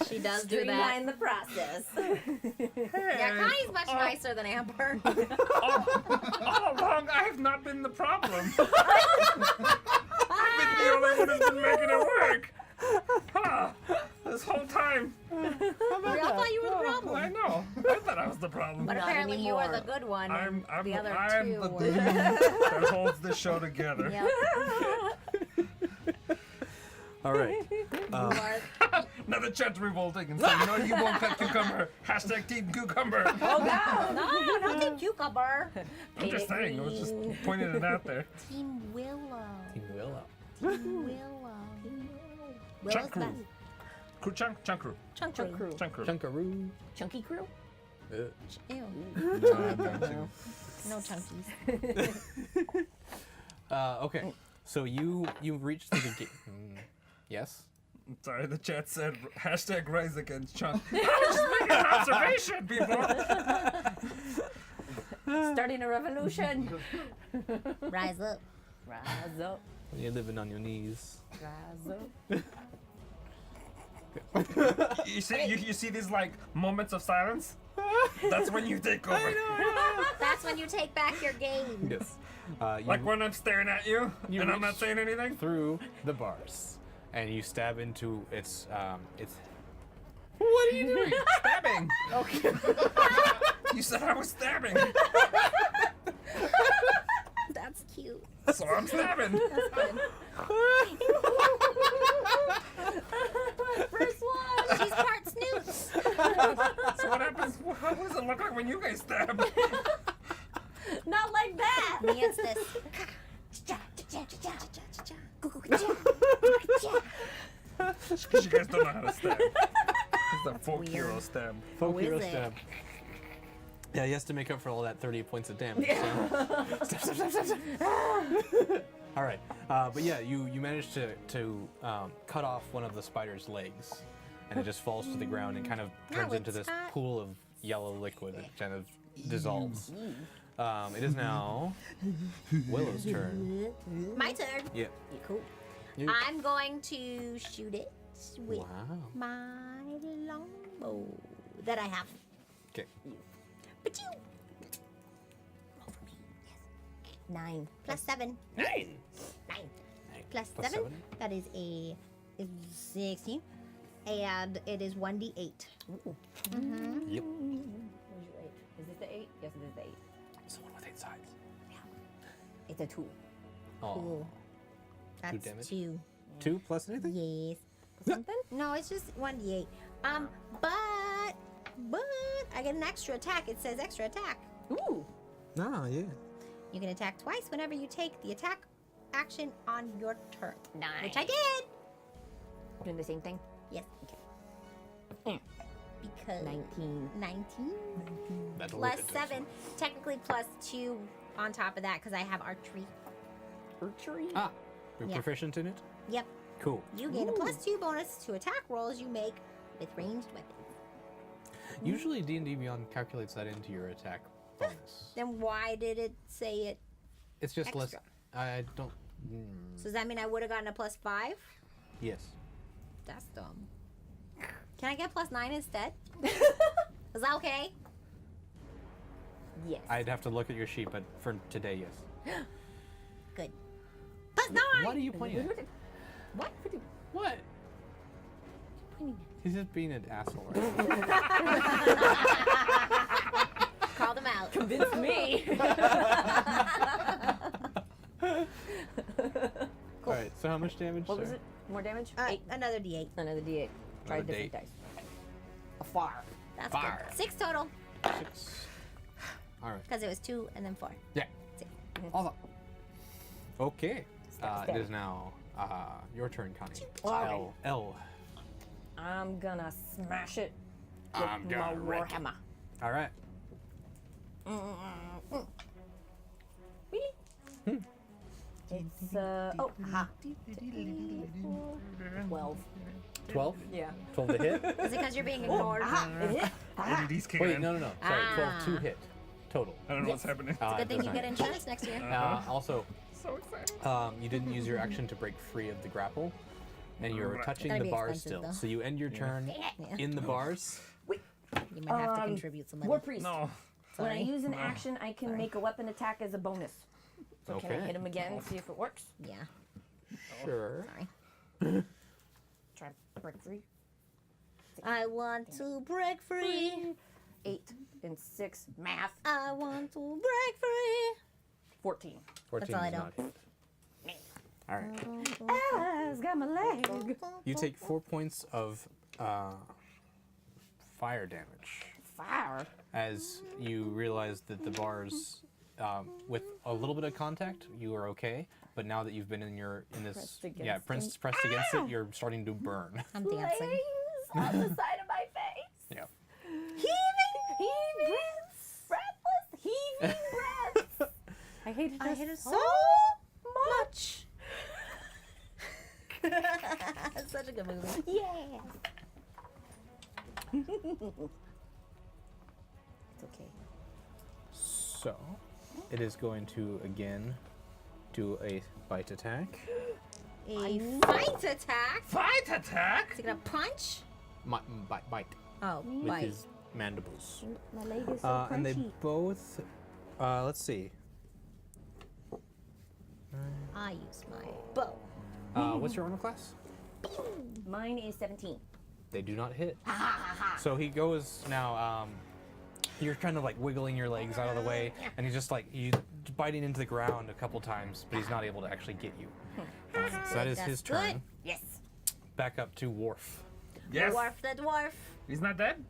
Speaker 4: She does do that.
Speaker 6: Streamline the process.
Speaker 4: Yeah, Connie's much nicer than Amber.
Speaker 2: All along, I have not been the problem. I've been the only one who's been making it work. Huh. This whole time.
Speaker 4: We all thought you were the problem.
Speaker 2: I know. I thought I was the problem.
Speaker 4: But
Speaker 6: Not
Speaker 4: apparently you were
Speaker 6: anymore.
Speaker 4: the good one.
Speaker 2: I'm
Speaker 4: and the other
Speaker 2: I'm
Speaker 4: two
Speaker 2: the
Speaker 4: were.
Speaker 2: glue that holds the show together.
Speaker 4: Yep.
Speaker 1: All right.
Speaker 4: You are-
Speaker 2: Now the chat's revolting and saying, no, you won't cut Cucumber. Hashtag Team Cucumber.
Speaker 6: Oh God!
Speaker 4: No, not Team Cucumber.
Speaker 2: I'm just saying. I was just pointing it out there.
Speaker 4: Team Willow.
Speaker 1: Team Willow.
Speaker 4: Team Willow. Willow's
Speaker 2: Chunk
Speaker 4: best.
Speaker 2: crew. Chunk crew.
Speaker 4: Chunk
Speaker 6: Chunk
Speaker 4: crew.
Speaker 6: crew.
Speaker 2: Chunk crew.
Speaker 1: Chunkaroo.
Speaker 6: Chunky crew.
Speaker 4: Ew. No chunkies.
Speaker 1: Okay. So you've reached the gate. Yes.
Speaker 2: Sorry, the chat said hashtag rise against Chunk. I was just making an observation, people.
Speaker 6: Starting a revolution.
Speaker 4: Rise up.
Speaker 6: Rise up.
Speaker 1: You're living on your knees.
Speaker 6: Rise up.
Speaker 2: You see these like moments of silence? That's when you take over.
Speaker 4: That's when you take back your game.
Speaker 1: Yes. You
Speaker 2: Like when I'm staring at you,
Speaker 1: You
Speaker 2: and I'm not
Speaker 1: reach-
Speaker 2: saying anything.
Speaker 1: through the bars, and you stab into its. What are you doing?
Speaker 2: Stabbing. Okay. You said I was stabbing,
Speaker 4: That's cute.
Speaker 2: so I'm stabbing.
Speaker 6: First one.
Speaker 4: She's part snoots.
Speaker 2: So what happens? How does it look like when you guys stab?
Speaker 6: Not like that.
Speaker 4: Me, it's this.
Speaker 2: Because you guys don't know how to stab. It's the folk
Speaker 4: weird.
Speaker 2: hero stab.
Speaker 1: Folk
Speaker 4: is
Speaker 1: hero
Speaker 4: it?
Speaker 1: stab. Yeah, he has to make up for all that 30 points of damage. So. Stab. All right, but yeah, you managed to cut off one of the spider's legs, and it just falls to the ground and kind of turns
Speaker 4: No,
Speaker 1: into
Speaker 4: it's
Speaker 1: this
Speaker 4: not.
Speaker 1: pool of yellow liquid that kind of dissolves. It is now Willow's turn.
Speaker 4: My turn.
Speaker 1: Yeah.
Speaker 4: Cool.
Speaker 1: You-
Speaker 4: I'm going to shoot it with
Speaker 1: Wow.
Speaker 4: my longbow that I have.
Speaker 1: Okay.
Speaker 4: But you. Roll for me. Yes. 9 plus 7.
Speaker 1: 9.
Speaker 4: 9 plus
Speaker 1: Plus
Speaker 4: 7.
Speaker 1: 7.
Speaker 4: That is a 16. And it is 1d8.
Speaker 1: Yep.
Speaker 6: Where's your 8? Is this the 8? Yes, it is the 8.
Speaker 1: It's the one with 8 sides.
Speaker 6: It's a 2.
Speaker 1: Oh.
Speaker 4: Cool. That's
Speaker 1: damage?
Speaker 4: 2.
Speaker 1: 2 plus anything?
Speaker 4: Yes.
Speaker 6: Something?
Speaker 4: No, it's just 1d8. But I get an extra attack. It says extra attack.
Speaker 6: Ooh.
Speaker 1: Ah, yeah.
Speaker 4: You can attack twice whenever you take the attack action on your turn.
Speaker 6: Nice.
Speaker 4: Which I did.
Speaker 6: Doing the same thing?
Speaker 4: Yes.
Speaker 6: Mm.
Speaker 4: Because
Speaker 6: 19.
Speaker 4: 19
Speaker 1: That'll
Speaker 4: plus
Speaker 1: look at
Speaker 4: 7. Technically plus 2 on top of that because I have archery.
Speaker 6: Archery?
Speaker 1: Ah, you're
Speaker 4: Yeah.
Speaker 1: proficient in it?
Speaker 4: Yep.
Speaker 1: Cool.
Speaker 4: You gain a plus 2 bonus to attack rolls you make with ranged weapons.
Speaker 1: Usually D&D Beyond calculates that into your attack bonus.
Speaker 4: Then why did it say it?
Speaker 1: It's just less.
Speaker 4: Extra.
Speaker 1: I don't.
Speaker 4: So does that mean I would have gotten a plus 5?
Speaker 1: Yes.
Speaker 4: That's dumb. Can I get plus 9 instead? Is that okay?
Speaker 6: Yes.
Speaker 1: I'd have to look at your sheet, but for today, yes.
Speaker 4: Good. Plus 9!
Speaker 1: What are you pointing at?
Speaker 4: What?
Speaker 1: What? He's just being an asshole right
Speaker 4: Call them out.
Speaker 6: Convince me.
Speaker 1: All right. So how much damage?
Speaker 6: What was
Speaker 1: sir?
Speaker 6: it? More damage? 8.
Speaker 4: Another d8.
Speaker 6: Another D8. Try a
Speaker 1: Another
Speaker 6: different
Speaker 1: D8.
Speaker 6: dice. A far.
Speaker 4: That's
Speaker 1: Fire.
Speaker 4: good. 6 total
Speaker 1: 6. All right.
Speaker 4: because it was 2 and then 4.
Speaker 1: Yeah.
Speaker 4: 6.
Speaker 1: Awesome. Okay.
Speaker 6: Stab,
Speaker 1: It is now your turn, Connie.
Speaker 6: Alright.
Speaker 1: L.
Speaker 6: I'm gonna smash it with
Speaker 1: I'm
Speaker 6: my
Speaker 1: gonna wreck it.
Speaker 6: warhammer.
Speaker 1: All right.
Speaker 6: Really? It's aha. 12.
Speaker 1: 12?
Speaker 6: Yeah.
Speaker 1: 12 to hit?
Speaker 4: Is it because you're being ignored?
Speaker 6: It hit.
Speaker 2: ADD's kicking
Speaker 1: Wait,
Speaker 2: in.
Speaker 1: no. Sorry, 12 to hit total.
Speaker 2: I don't know what's happening.
Speaker 4: Good thing you get insurance next year.
Speaker 1: Also,
Speaker 2: So excited.
Speaker 1: you didn't use your action to break free of the grapple, and you're touching
Speaker 4: That'd
Speaker 1: the
Speaker 4: be
Speaker 1: bars
Speaker 4: expensive,
Speaker 1: still.
Speaker 4: though.
Speaker 1: So you end your turn
Speaker 4: Yeah.
Speaker 1: in the bars.
Speaker 4: You might have to contribute some money.
Speaker 6: War priest.
Speaker 2: No.
Speaker 6: When I
Speaker 4: Sorry.
Speaker 6: use an action, I can make a weapon attack as a bonus. So can I
Speaker 1: Okay.
Speaker 6: hit him again and see if it works?
Speaker 4: Yeah.
Speaker 1: Sure.
Speaker 4: Sorry.
Speaker 6: Try to break free.
Speaker 4: I want to break free.
Speaker 6: 8 and 6. Math.
Speaker 4: I want to break free.
Speaker 6: 14.
Speaker 1: 14
Speaker 4: all I
Speaker 1: does
Speaker 4: know.
Speaker 1: not hit. All right.
Speaker 6: Ah, it's got my leg.
Speaker 1: You take 4 points of fire damage
Speaker 6: Fire.
Speaker 1: as you realize that the bars, with a little bit of contact, you are okay. But now that you've been in this,
Speaker 6: Pressed
Speaker 1: yeah,
Speaker 6: against
Speaker 1: pressed against it, you're starting to burn.
Speaker 4: I'm dancing.
Speaker 6: Flames on the side of my face.
Speaker 1: Yeah.
Speaker 6: Heaving breathless, heaving breaths. I hated
Speaker 4: I
Speaker 6: this
Speaker 4: hate it
Speaker 6: so
Speaker 4: so
Speaker 6: much.
Speaker 4: It's such a good movie.
Speaker 6: Yeah. It's okay.
Speaker 1: So, it is going to again do a bite attack.
Speaker 4: A fight attack.
Speaker 2: Fight attack?
Speaker 4: Is it gonna punch?
Speaker 1: Bite
Speaker 4: Oh,
Speaker 1: with
Speaker 4: bite.
Speaker 1: his mandibles.
Speaker 6: My leg is so
Speaker 1: And they
Speaker 6: crunchy.
Speaker 1: both. Let's see.
Speaker 4: I use my bow.
Speaker 1: What's your armor class?
Speaker 6: Mine is 17.
Speaker 1: They do not hit. So he goes now. You're kind of like wiggling your legs out of the way, and he's just like biting into the ground a couple times, but he's not able to actually get you. So that is
Speaker 4: That's
Speaker 1: his turn.
Speaker 4: good.
Speaker 6: Yes.
Speaker 1: Back up to Warf.
Speaker 2: Yes.
Speaker 4: Dwarf the dwarf.
Speaker 2: He's not dead?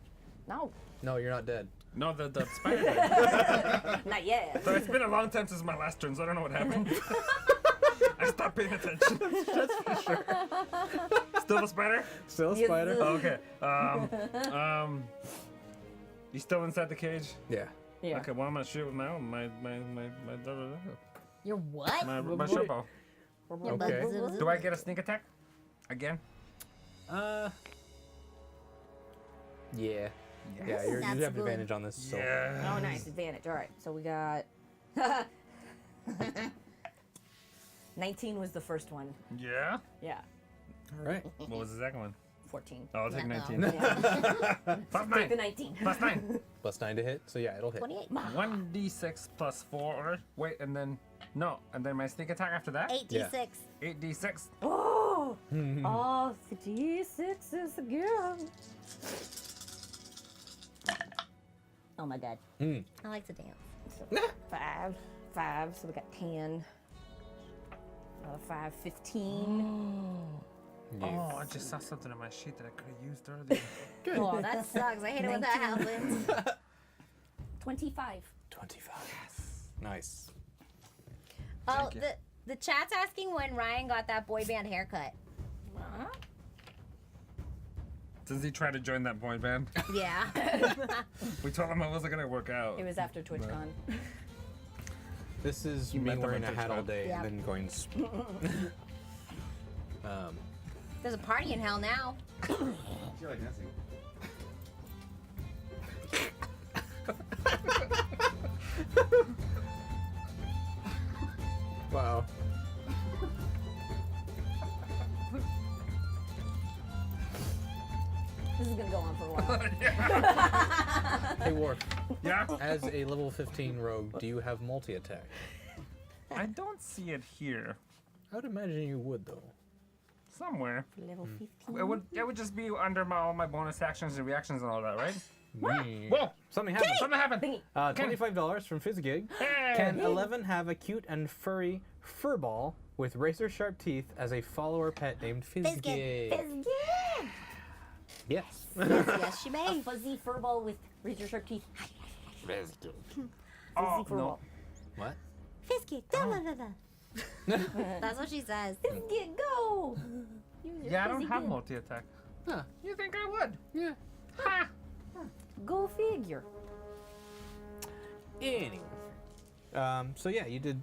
Speaker 6: No,
Speaker 1: No, you're not dead.
Speaker 2: No, the spider dead.
Speaker 6: not yet.
Speaker 2: So it's been a long time since my last turn, so I don't know what happened. I stopped paying attention. That's for sure. Still the spider?
Speaker 1: Still a
Speaker 6: Yes,
Speaker 1: spider?
Speaker 6: sir.
Speaker 2: Oh, okay. You still inside the cage?
Speaker 1: Yeah.
Speaker 6: Yeah.
Speaker 2: Okay, well I'm gonna shoot now. My
Speaker 4: You're what?
Speaker 2: my short bow.
Speaker 4: Your
Speaker 1: Okay.
Speaker 4: buzz-
Speaker 2: Do I get a sneak attack? Again?
Speaker 1: Yeah. Yeah, you
Speaker 4: That's
Speaker 1: have
Speaker 4: good.
Speaker 1: advantage on this. So.
Speaker 2: Yeah.
Speaker 6: Oh, nice advantage. All right, so we got 19 was the first one.
Speaker 2: Yeah?
Speaker 6: Yeah,
Speaker 1: All right.
Speaker 2: What was the second one?
Speaker 6: 14.
Speaker 2: Oh, I'll take
Speaker 4: Yeah,
Speaker 2: 19.
Speaker 6: Yeah.
Speaker 2: Plus
Speaker 6: Take the
Speaker 2: 9.
Speaker 6: 19.
Speaker 2: Plus 9.
Speaker 1: Plus 9 to hit, so yeah, it'll hit.
Speaker 4: 28.
Speaker 2: 1d6 plus 4. Wait, and then. No, and then my sneak attack after that?
Speaker 4: 8d6.
Speaker 2: 8d6.
Speaker 6: Oh, all the D6s again. Oh my god.
Speaker 1: Hmm.
Speaker 4: I like to dance.
Speaker 6: So 5, so we got 10. 5, 15.
Speaker 2: Oh, I just saw something on my sheet that I could have used earlier.
Speaker 4: Oh, that sucks. I hate it when that happens.
Speaker 6: 25.
Speaker 1: 25. Nice.
Speaker 4: Oh,
Speaker 2: Thank you.
Speaker 4: the chat's asking when Ryan got that boy band haircut.
Speaker 2: Does he try to join that boy band?
Speaker 4: Yeah.
Speaker 2: We told him it wasn't gonna work out.
Speaker 6: It was after TwitchCon.
Speaker 1: This is
Speaker 2: You
Speaker 1: me
Speaker 2: met them
Speaker 1: wearing
Speaker 2: on
Speaker 1: a hat all
Speaker 2: TwitchCon.
Speaker 1: day
Speaker 4: Yeah.
Speaker 1: and then going.
Speaker 4: There's a party in hell now.
Speaker 1: Wow.
Speaker 6: This is gonna go on for a while.
Speaker 1: Hey, Warf.
Speaker 2: Yeah?
Speaker 1: As a level 15 rogue, do you have multi attack?
Speaker 2: I don't see it here.
Speaker 1: I would imagine you would, though.
Speaker 2: Somewhere.
Speaker 6: Level 15.
Speaker 2: It would just be under all my bonus actions and reactions and all that, right?
Speaker 1: Yeah.
Speaker 2: Whoa!
Speaker 1: Something happened.
Speaker 2: Something happened!
Speaker 6: Thingy.
Speaker 1: $25 from Fizzgig.
Speaker 2: Hey!
Speaker 1: Can 11 have a cute and furry furball with razor sharp teeth as a follower pet named Fizzgig?
Speaker 6: Fizzgig!
Speaker 1: Yes.
Speaker 4: Yes, she
Speaker 6: A
Speaker 4: may.
Speaker 6: fuzzy furball with razor sharp teeth.
Speaker 1: Fizzgig.
Speaker 2: Oh,
Speaker 6: Fuzzy furball.
Speaker 2: no.
Speaker 1: What?
Speaker 4: Fisky. That's what she says.
Speaker 6: Fizzgig, go! Use your
Speaker 2: Yeah, I don't
Speaker 6: fuzzy
Speaker 2: have
Speaker 6: gig.
Speaker 2: multi-attack.
Speaker 1: Huh.
Speaker 2: You think I would?
Speaker 1: Yeah.
Speaker 2: Ha!
Speaker 6: Go figure.
Speaker 1: Anyway. So yeah, you did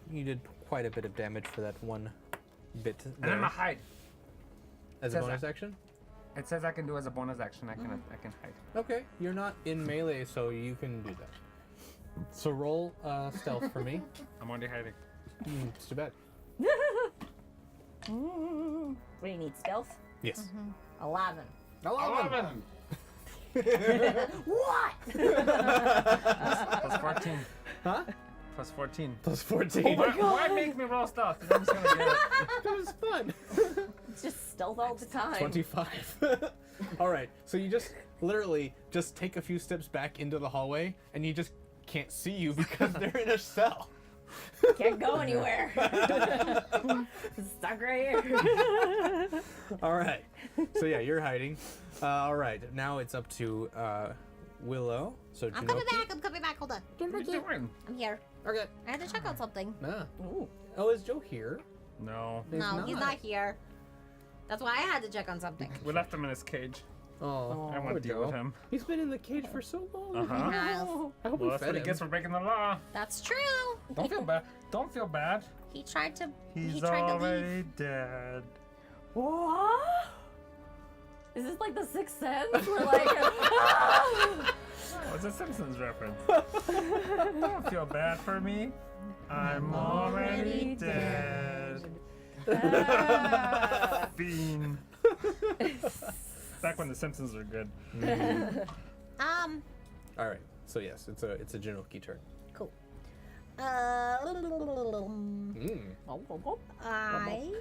Speaker 1: quite a bit of damage for that one bit
Speaker 2: And
Speaker 1: there.
Speaker 2: I'm a hide.
Speaker 1: As a
Speaker 2: says
Speaker 1: bonus
Speaker 2: that.
Speaker 1: action?
Speaker 2: It says I can do as a bonus action. I can hide.
Speaker 1: Okay, you're not in melee, so you can do that. So roll stealth for me.
Speaker 2: I'm already hiding.
Speaker 1: It's too bad.
Speaker 6: What do you need? Stealth?
Speaker 1: Yes.
Speaker 6: 11.
Speaker 2: 11.
Speaker 6: What?
Speaker 2: Plus 14.
Speaker 1: Huh?
Speaker 2: Plus 14.
Speaker 1: Plus 14.
Speaker 2: Why make me roll stealth? I'm just gonna get it.
Speaker 1: It was fun.
Speaker 6: It's just stealth all the time.
Speaker 1: 25. All right, so you just literally just take a few steps back into the hallway, and you just can't see you because they're in a cell.
Speaker 6: Can't go anywhere. Stuck right here.
Speaker 1: All right. So yeah, you're hiding. All right. Now it's up to Willow. So
Speaker 4: I'm
Speaker 1: Jinoki.
Speaker 4: coming back. I'm coming back. Hold on.
Speaker 2: What are you doing?
Speaker 4: I'm here.
Speaker 1: Okay.
Speaker 4: I had to check out something.
Speaker 1: Ah.
Speaker 6: Ooh.
Speaker 1: Oh, is Joe here?
Speaker 2: No.
Speaker 4: He's not here. That's why I had to check on something.
Speaker 2: We left him in his cage.
Speaker 1: Oh,
Speaker 2: I
Speaker 1: poor
Speaker 2: want to deal with
Speaker 1: Joe.
Speaker 2: him.
Speaker 1: He's been in the cage for so long.
Speaker 2: Uh-huh.
Speaker 1: I hope
Speaker 2: Well,
Speaker 1: we
Speaker 2: that's
Speaker 1: fed
Speaker 2: what he
Speaker 1: him.
Speaker 2: gets for breaking the law.
Speaker 4: That's true.
Speaker 2: Don't feel bad. Don't feel bad.
Speaker 4: He tried to.
Speaker 2: He's
Speaker 4: he tried to
Speaker 2: already
Speaker 4: leave.
Speaker 2: dead.
Speaker 6: What? Is this like the Sixth Sense? We're like,
Speaker 2: Oh, it's a Simpsons reference. Don't feel bad for me. I'm already dead. Fiend. Back when the Simpsons were good.
Speaker 1: All right. So yes, it's a Jinoki turn.
Speaker 4: Cool.
Speaker 1: Mm.
Speaker 4: I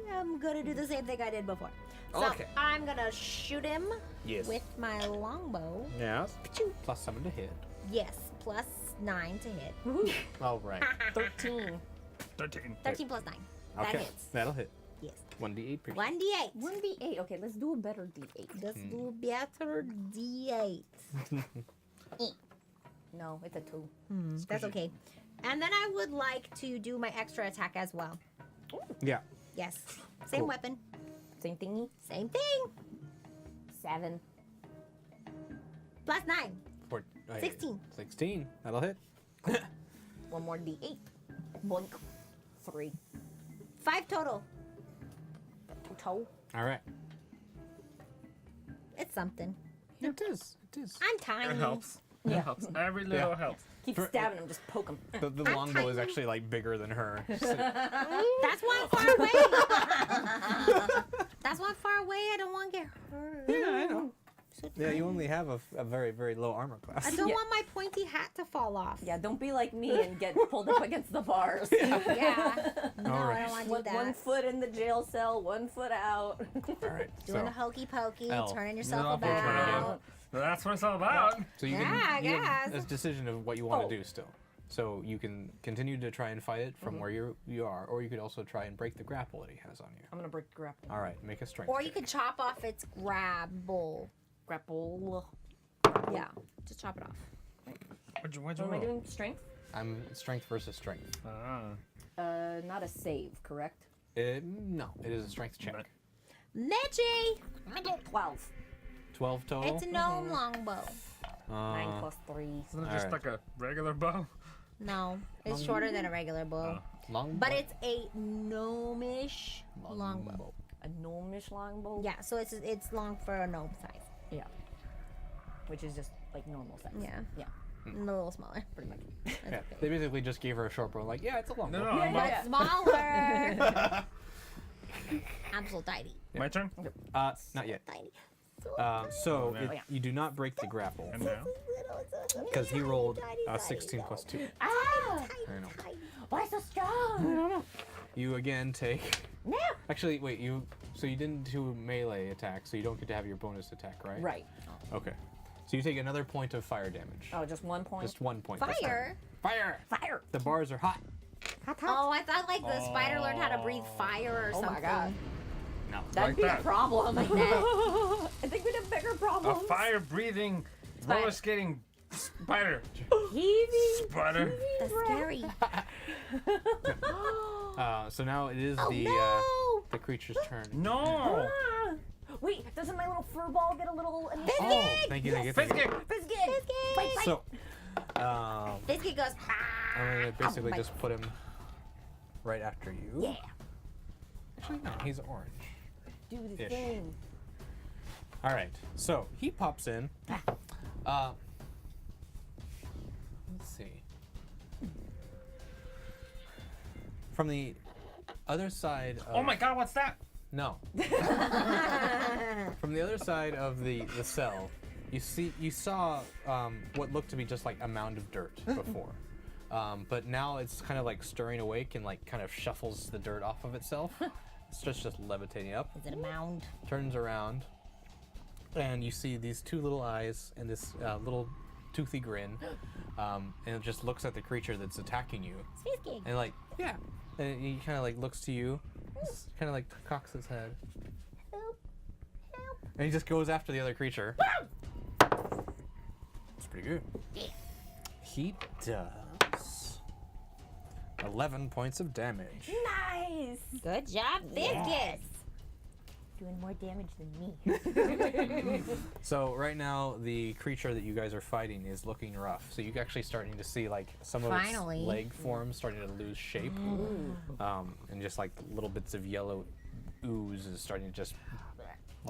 Speaker 4: am gonna do the same thing I did before. So
Speaker 1: Okay.
Speaker 4: I'm gonna shoot him
Speaker 1: Yes.
Speaker 4: with my longbow.
Speaker 1: Yes.
Speaker 4: Pachoo.
Speaker 1: Plus 7 to hit.
Speaker 4: Yes, plus 9 to hit.
Speaker 1: All right.
Speaker 6: 13.
Speaker 2: 13.
Speaker 4: 13 plus 9. That
Speaker 1: Okay.
Speaker 4: hits.
Speaker 1: That'll hit.
Speaker 4: Yes.
Speaker 1: 1d8 per
Speaker 4: 1d8.
Speaker 6: 1d8. Okay, let's do a better d8.
Speaker 4: Let's do better d8.
Speaker 6: No, it's a 2.
Speaker 4: That's okay. And then I would like to do my extra attack as well.
Speaker 1: Yeah.
Speaker 4: Yes. Same
Speaker 1: Cool.
Speaker 4: weapon.
Speaker 6: Same thingy.
Speaker 4: Same thing.
Speaker 6: 7.
Speaker 4: Plus 9.
Speaker 1: 16. 16. That'll hit.
Speaker 6: One more d8. Boink. 3.
Speaker 4: 5 total.
Speaker 6: Toe.
Speaker 1: All right.
Speaker 4: It's something.
Speaker 1: It is. It is.
Speaker 4: I'm tiny.
Speaker 2: It helps.
Speaker 6: Yeah.
Speaker 2: It helps. Every little helps.
Speaker 6: Keep
Speaker 1: For-
Speaker 6: stabbing him, just poke him.
Speaker 1: The
Speaker 4: I'm
Speaker 1: longbow is
Speaker 4: tiny.
Speaker 1: actually like bigger than her.
Speaker 4: That's why I'm far away. That's why I'm far away. I don't want to get hurt.
Speaker 1: Yeah, I know.
Speaker 4: So
Speaker 1: Yeah, you only have a very, very low armor class.
Speaker 4: I don't
Speaker 6: Yeah.
Speaker 4: want my pointy hat to fall off.
Speaker 6: Yeah, don't be like me and get pulled up against the bars.
Speaker 4: Yeah. No,
Speaker 1: All
Speaker 4: I
Speaker 1: right.
Speaker 4: don't want to do
Speaker 6: One,
Speaker 4: that.
Speaker 6: one foot in the jail cell, 1 foot out.
Speaker 1: All right.
Speaker 4: Doing
Speaker 1: So,
Speaker 4: the hokey pokey,
Speaker 1: L.
Speaker 4: turning yourself
Speaker 2: Little turn
Speaker 4: about.
Speaker 2: again. That's what it's all about.
Speaker 1: so you
Speaker 4: Yeah, I
Speaker 1: can you have
Speaker 4: guess.
Speaker 1: a decision of what you want
Speaker 6: Oh.
Speaker 1: to do still. So you can continue to try and fight it from where you are, or you could also try and break the grapple that he has on you.
Speaker 6: I'm gonna break the grapple.
Speaker 1: All right, make a strength.
Speaker 4: Or you
Speaker 1: check.
Speaker 4: could chop off its grabble.
Speaker 6: Grapple.
Speaker 4: Yeah, just chop it off.
Speaker 2: What'd you
Speaker 6: What am I
Speaker 2: roll?
Speaker 6: doing? Strength?
Speaker 1: I'm strength versus strength.
Speaker 2: Ah.
Speaker 6: Not a save, correct?
Speaker 1: No, it is a strength check.
Speaker 2: But-
Speaker 4: Mitchie!
Speaker 6: 12.
Speaker 1: 12 total.
Speaker 4: It's a gnome longbow.
Speaker 6: 9 plus 3.
Speaker 2: Isn't it just
Speaker 1: Alright.
Speaker 2: like a regular bow?
Speaker 4: No, it's shorter than a regular bow.
Speaker 1: long.
Speaker 4: But it's a gnomish longbow.
Speaker 6: A gnomish longbow?
Speaker 4: Yeah, so it's long for a gnome size.
Speaker 6: Yeah. Which is just like normal size.
Speaker 4: Yeah.
Speaker 6: Yeah,
Speaker 4: A little smaller.
Speaker 6: pretty much.
Speaker 1: Yeah, they basically just gave her a short bow. Like, yeah, it's a long
Speaker 2: No,
Speaker 1: bow.
Speaker 2: no, I'm
Speaker 6: Yeah,
Speaker 2: up.
Speaker 6: yeah.
Speaker 4: Smaller. I'm so tiny.
Speaker 2: My turn?
Speaker 1: Not yet.
Speaker 4: Tiny.
Speaker 1: So
Speaker 2: Oh,
Speaker 6: yeah.
Speaker 1: you do not break the grapple
Speaker 2: And now?
Speaker 1: because he rolled a 16 plus 2.
Speaker 6: Ah!
Speaker 1: I know.
Speaker 6: Why so strong?
Speaker 1: You again take.
Speaker 6: No!
Speaker 1: Actually, wait. So you didn't do melee attack, so you don't get to have your bonus attack, right?
Speaker 6: Right.
Speaker 1: Okay. So you take another point of fire damage.
Speaker 6: Oh, just 1 point?
Speaker 1: Just 1 point. this time.
Speaker 4: Fire?
Speaker 1: Fire!
Speaker 6: Fire!
Speaker 1: The bars are hot.
Speaker 4: Oh, I thought like the spider learned how to breathe fire or
Speaker 6: Oh
Speaker 4: something.
Speaker 6: my god.
Speaker 1: No.
Speaker 6: That'd
Speaker 2: Like
Speaker 6: be
Speaker 2: that.
Speaker 6: a problem.
Speaker 4: Like that.
Speaker 6: I think we'd have bigger
Speaker 2: A
Speaker 6: problems.
Speaker 2: fire-breathing, roller skating spider.
Speaker 6: Heaving.
Speaker 2: Spider.
Speaker 4: That's scary.
Speaker 1: So now it is
Speaker 4: Oh
Speaker 1: the
Speaker 4: no!
Speaker 1: the creature's turn.
Speaker 2: No!
Speaker 6: Ah! Wait, doesn't my little fur ball get a little initiative?
Speaker 1: Oh, thank you, thank you, thank you.
Speaker 6: Biscuit! Fight, fight!
Speaker 1: So,
Speaker 4: Biscuit goes, ah!
Speaker 1: I'm gonna basically just put him right after you.
Speaker 6: Yeah.
Speaker 1: Actually, no, he's orange.
Speaker 6: Do the
Speaker 1: Ish.
Speaker 6: thing.
Speaker 1: All right, so he pops in. Let's see. From the other side of...
Speaker 2: Oh my god, what's that?
Speaker 1: No. From the other side of the cell, you saw what looked to be just like a mound of dirt before. But now it's kind of like stirring awake and like kind of shuffles the dirt off of itself. It's just levitating up.
Speaker 4: Is it a mound?
Speaker 1: Turns around, and you see these two little eyes and this little toothy grin, and it just looks at the creature that's attacking you,
Speaker 4: Space gig.
Speaker 1: and like, yeah, and he kind of like looks to you, kind of like cocks his head,
Speaker 4: Help. Help.
Speaker 1: and he just goes after the other creature. It's pretty good.
Speaker 4: Yeah.
Speaker 1: He does 11 points of damage.
Speaker 6: Nice.
Speaker 4: Good job, Biscuits.
Speaker 6: Yes.
Speaker 4: Doing more damage than me.
Speaker 1: So right now, the creature that you guys are fighting is looking rough. So you're actually starting to see like some of
Speaker 4: Finally.
Speaker 1: its leg forms starting to lose shape, and just like little bits of yellow ooze is starting to just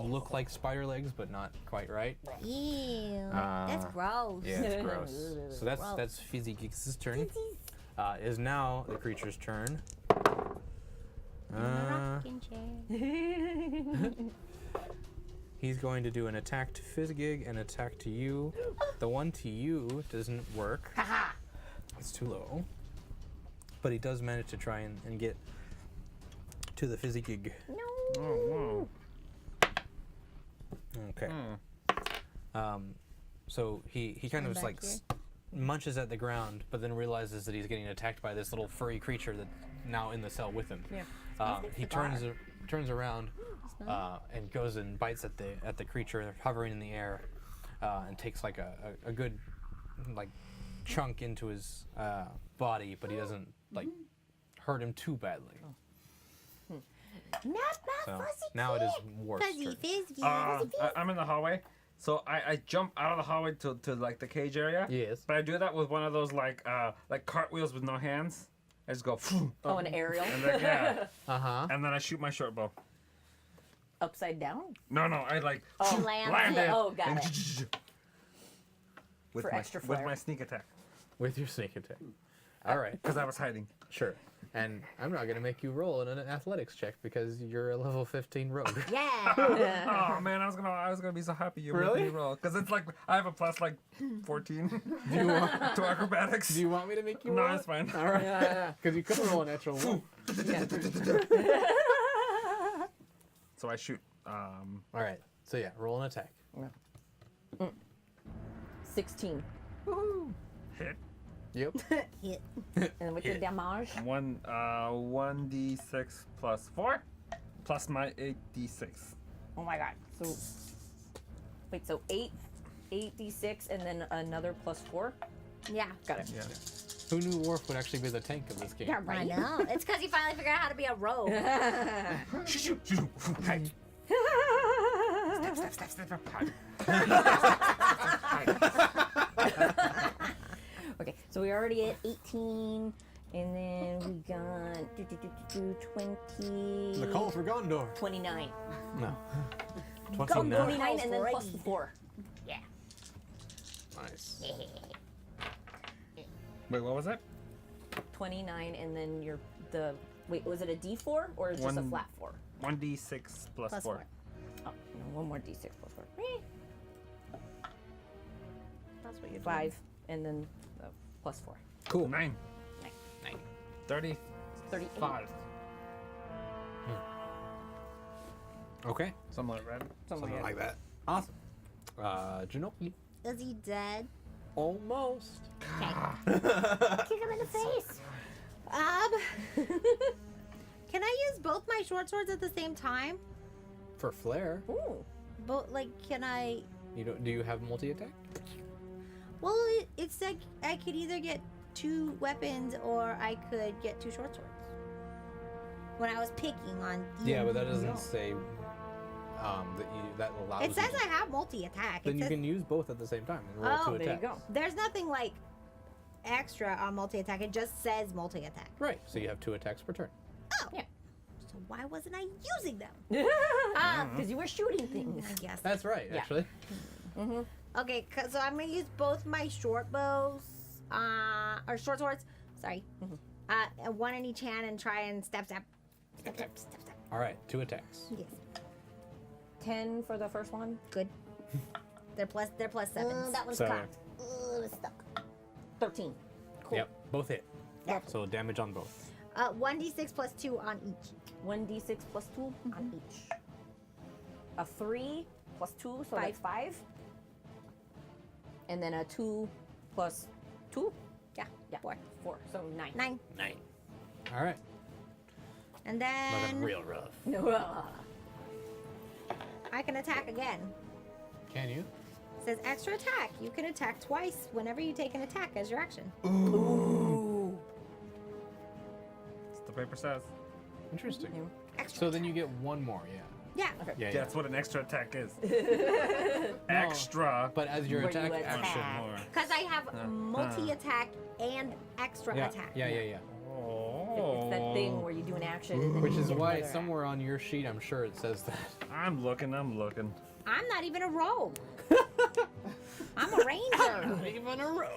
Speaker 1: look like spider legs, but not quite right.
Speaker 4: Ew. That's gross.
Speaker 1: Yeah, it's gross. So that's Fizzy Geeks' turn. It is now the creature's turn.
Speaker 4: Rocking chair.
Speaker 1: He's going to do an attack to Fizzgig and attack to you. The one to you doesn't work. It's too low. But he does manage to try and get to the Fizzgig.
Speaker 4: No.
Speaker 2: Oh,
Speaker 1: Okay. So he kind of just
Speaker 4: back
Speaker 1: like
Speaker 4: here.
Speaker 1: munches at the ground, but then realizes that he's getting attacked by this little furry creature that's now in the cell with him.
Speaker 6: Yeah.
Speaker 1: He turns around and goes and bites at the creature hovering in the air, and takes like a good like chunk into his body, but he doesn't like hurt him too badly.
Speaker 4: Not my
Speaker 1: So
Speaker 4: fuzzy
Speaker 1: now it is Warf's
Speaker 4: Fuzzy
Speaker 1: turn.
Speaker 4: Fizzy.
Speaker 2: I'm in the hallway, so I jump out of the hallway to like the cage area.
Speaker 1: Yes.
Speaker 2: But I do that with one of those like cartwheels with no hands. I just go,
Speaker 6: Oh, an aerial.
Speaker 2: and then, yeah,
Speaker 1: Uh-huh.
Speaker 2: and then I shoot my short bow.
Speaker 6: Upside down.
Speaker 2: No, I like
Speaker 4: Land
Speaker 2: land
Speaker 6: it.
Speaker 2: it.
Speaker 6: Oh, got
Speaker 2: and
Speaker 6: it.
Speaker 2: with
Speaker 6: For
Speaker 2: my,
Speaker 6: extra
Speaker 2: with
Speaker 6: flair.
Speaker 2: my sneak attack,
Speaker 1: With your sneak attack. All right.
Speaker 2: because I was hiding.
Speaker 1: Sure. And I'm not going to make you roll an athletics check because you're a level 15 rogue.
Speaker 4: Yeah.
Speaker 2: Oh man, I was gonna be so happy you made
Speaker 1: Really?
Speaker 2: me roll, because it's like I have a plus like 14
Speaker 1: Do you want,
Speaker 2: to acrobatics.
Speaker 1: do you want me to make you
Speaker 2: No,
Speaker 1: roll?
Speaker 2: it's fine.
Speaker 1: All right. Because you could roll a natural one.
Speaker 2: So I shoot.
Speaker 1: All right. So yeah, roll an attack.
Speaker 6: 16.
Speaker 2: Hit.
Speaker 1: Yep.
Speaker 4: Hit.
Speaker 6: And with the
Speaker 1: Hit.
Speaker 6: damage.
Speaker 2: 1d6 plus 4 plus my 8d6.
Speaker 6: Oh my god. So wait, so 8d6 and then another plus 4.
Speaker 4: Yeah.
Speaker 6: Got it.
Speaker 2: Yeah.
Speaker 1: Who knew Warf would actually be the tank of this game?
Speaker 6: Yeah,
Speaker 4: I
Speaker 6: right.
Speaker 4: know. It's because he finally figured out how to be a rogue.
Speaker 2: Shoot. Hide. Step. Hide.
Speaker 6: Okay, so we're already at 18, and then we got 20.
Speaker 1: The call for Gondor.
Speaker 6: 29.
Speaker 1: No.
Speaker 6: Go
Speaker 1: 29.
Speaker 6: 29 and then plus the 4.
Speaker 4: Yeah.
Speaker 1: Nice.
Speaker 2: Wait, what was that?
Speaker 6: 29 and then wait, was it a D4 or is it just a
Speaker 2: One-
Speaker 6: flat 4?
Speaker 2: 1d6 plus
Speaker 4: Plus
Speaker 2: 4.
Speaker 4: four.
Speaker 6: Oh, no, one more D6 plus 4.
Speaker 4: That's what you're
Speaker 6: 5 and then plus 4.
Speaker 1: Cool.
Speaker 2: 9. 30.
Speaker 6: 38.
Speaker 2: 5.
Speaker 1: Okay.
Speaker 2: Something like that.
Speaker 6: Something like that.
Speaker 1: that. Awesome. Janoki.
Speaker 4: Is he dead?
Speaker 1: Almost.
Speaker 4: Kick him in the face. Can I use both my short swords at the same time?
Speaker 1: For flair.
Speaker 6: Ooh.
Speaker 4: But like, can I?
Speaker 1: Do you have multi-attack?
Speaker 4: Well, it said I could either get 2 weapons or I could get 2 short swords. When I was picking on.
Speaker 1: Yeah, but that doesn't say that allows.
Speaker 4: It says
Speaker 1: you
Speaker 4: I have multi attack.
Speaker 1: Then you can use both at the same time and roll
Speaker 4: Oh,
Speaker 1: 2
Speaker 6: There you
Speaker 1: attacks.
Speaker 6: go.
Speaker 4: There's nothing like extra on multi-attack. It just says multi-attack.
Speaker 1: Right. So you have 2 attacks per turn.
Speaker 4: Oh.
Speaker 6: Yeah.
Speaker 4: So why wasn't I using them?
Speaker 6: Because you were shooting things.
Speaker 4: I guess.
Speaker 1: That's right,
Speaker 6: Yeah.
Speaker 1: actually.
Speaker 4: Okay, so I'm gonna use both my short bows, or short swords. Sorry. And one in each hand and try and step.
Speaker 1: All right, 2 attacks.
Speaker 4: Yes.
Speaker 6: 10 for the first one.
Speaker 4: Good. They're plus 7s.
Speaker 6: That one's
Speaker 1: So-
Speaker 6: cocked. It's stuck. 13. Cool.
Speaker 1: Yep, both hit.
Speaker 6: Yep.
Speaker 1: So damage on both.
Speaker 4: 1d6 plus 2 on each.
Speaker 6: 1d6 plus 2 on each. A 3 plus 2, so that's 5. And then a 2 plus 2?
Speaker 4: Yeah.
Speaker 6: Yeah.
Speaker 4: 4.
Speaker 6: 4, so 9.
Speaker 4: 9.
Speaker 1: 9. All right.
Speaker 4: And
Speaker 1: Looking
Speaker 4: then
Speaker 1: real rough.
Speaker 4: I can attack again.
Speaker 1: Can you?
Speaker 4: It says extra attack. You can attack twice whenever you take an attack as your action.
Speaker 6: Ooh.
Speaker 2: That's what the paper says.
Speaker 1: Interesting.
Speaker 4: Extra
Speaker 1: So then you get 1 more, yeah.
Speaker 4: Yeah.
Speaker 6: Okay.
Speaker 1: Yeah,
Speaker 2: That's what an extra attack is. Extra.
Speaker 1: But as your
Speaker 6: Where you
Speaker 1: attack
Speaker 6: attack.
Speaker 1: action.
Speaker 2: More.
Speaker 4: Because I have multi-attack and extra
Speaker 1: Yeah,
Speaker 4: attack.
Speaker 1: yeah.
Speaker 2: Oh.
Speaker 6: It's that thing where you do an action and then
Speaker 1: Which
Speaker 6: you
Speaker 1: is
Speaker 6: get
Speaker 1: why
Speaker 6: another
Speaker 1: somewhere on your sheet, I'm sure it says that.
Speaker 2: I'm looking.
Speaker 4: I'm not even a rogue. I'm a ranger.
Speaker 1: Even a row.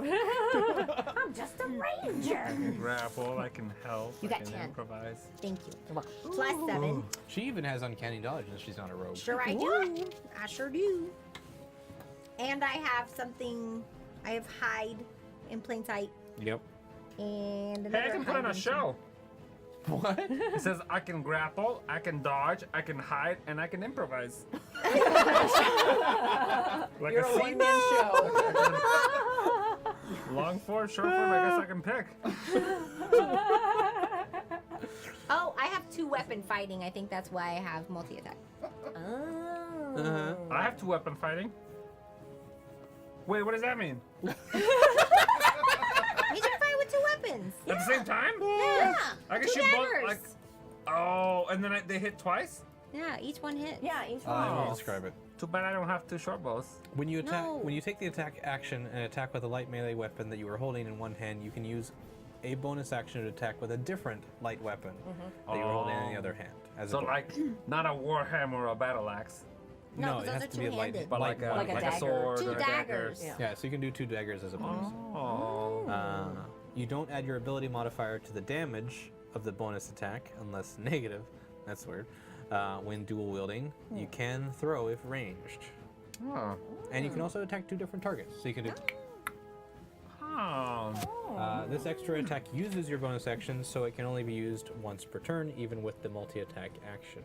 Speaker 6: I'm just a ranger.
Speaker 2: Grapple. I can help.
Speaker 6: You
Speaker 2: I
Speaker 6: got
Speaker 2: can
Speaker 6: 10.
Speaker 2: improvise.
Speaker 4: Thank you.
Speaker 6: You're welcome.
Speaker 4: Plus 7.
Speaker 1: She even has uncanny dodge and she's not a rogue.
Speaker 4: Sure I do. I sure do. And I have something. I have hide in plain sight.
Speaker 1: Yep.
Speaker 4: And
Speaker 2: Hey, I can put on a
Speaker 4: hiding
Speaker 2: show.
Speaker 1: What?
Speaker 2: It says I can grapple, I can dodge, I can hide, and I can improvise. Like
Speaker 6: You're a
Speaker 2: scene.
Speaker 6: one-man show.
Speaker 2: Long form, short form, I guess I can pick.
Speaker 4: Oh, I have 2 weapon fighting. I think that's why I have multi-attack.
Speaker 6: Oh.
Speaker 1: Uh-huh.
Speaker 2: I have 2 weapon fighting. Wait, what does that mean?
Speaker 4: You can fight with 2 weapons.
Speaker 2: At the same time?
Speaker 4: Yeah.
Speaker 2: I can
Speaker 4: 2
Speaker 2: shoot both.
Speaker 4: daggers.
Speaker 2: Like, oh, and then they hit twice.
Speaker 4: Yeah, each one hit.
Speaker 6: Yeah, each
Speaker 1: I
Speaker 6: one.
Speaker 1: will describe it.
Speaker 2: Too bad I don't have 2 short bows.
Speaker 1: When you attack,
Speaker 4: No.
Speaker 1: when you take the attack action and attack with a light melee weapon that you are holding in one hand, you can use a bonus action to attack with a different light weapon that you're holding in the other hand. As
Speaker 2: So
Speaker 1: a bonus.
Speaker 2: like, not a warhammer or a battle axe,
Speaker 4: No,
Speaker 1: it
Speaker 4: because
Speaker 1: has
Speaker 4: those
Speaker 1: to
Speaker 4: are
Speaker 1: be a light,
Speaker 4: two-handed.
Speaker 2: but
Speaker 1: light
Speaker 2: like a,
Speaker 6: Like a
Speaker 2: like a
Speaker 6: dagger.
Speaker 2: sword
Speaker 4: 2
Speaker 2: or a dagger.
Speaker 4: daggers.
Speaker 6: Yeah.
Speaker 1: Yeah, so you can do 2 daggers as a bonus.
Speaker 2: Oh.
Speaker 1: You don't add your ability modifier to the damage of the bonus attack unless negative. That's weird. When dual wielding, you can throw if ranged,
Speaker 2: Oh.
Speaker 1: and you can also attack 2 different targets. So you can do.
Speaker 2: Oh.
Speaker 1: This extra attack uses your bonus action, so it can only be used once per turn, even with the multi-attack action.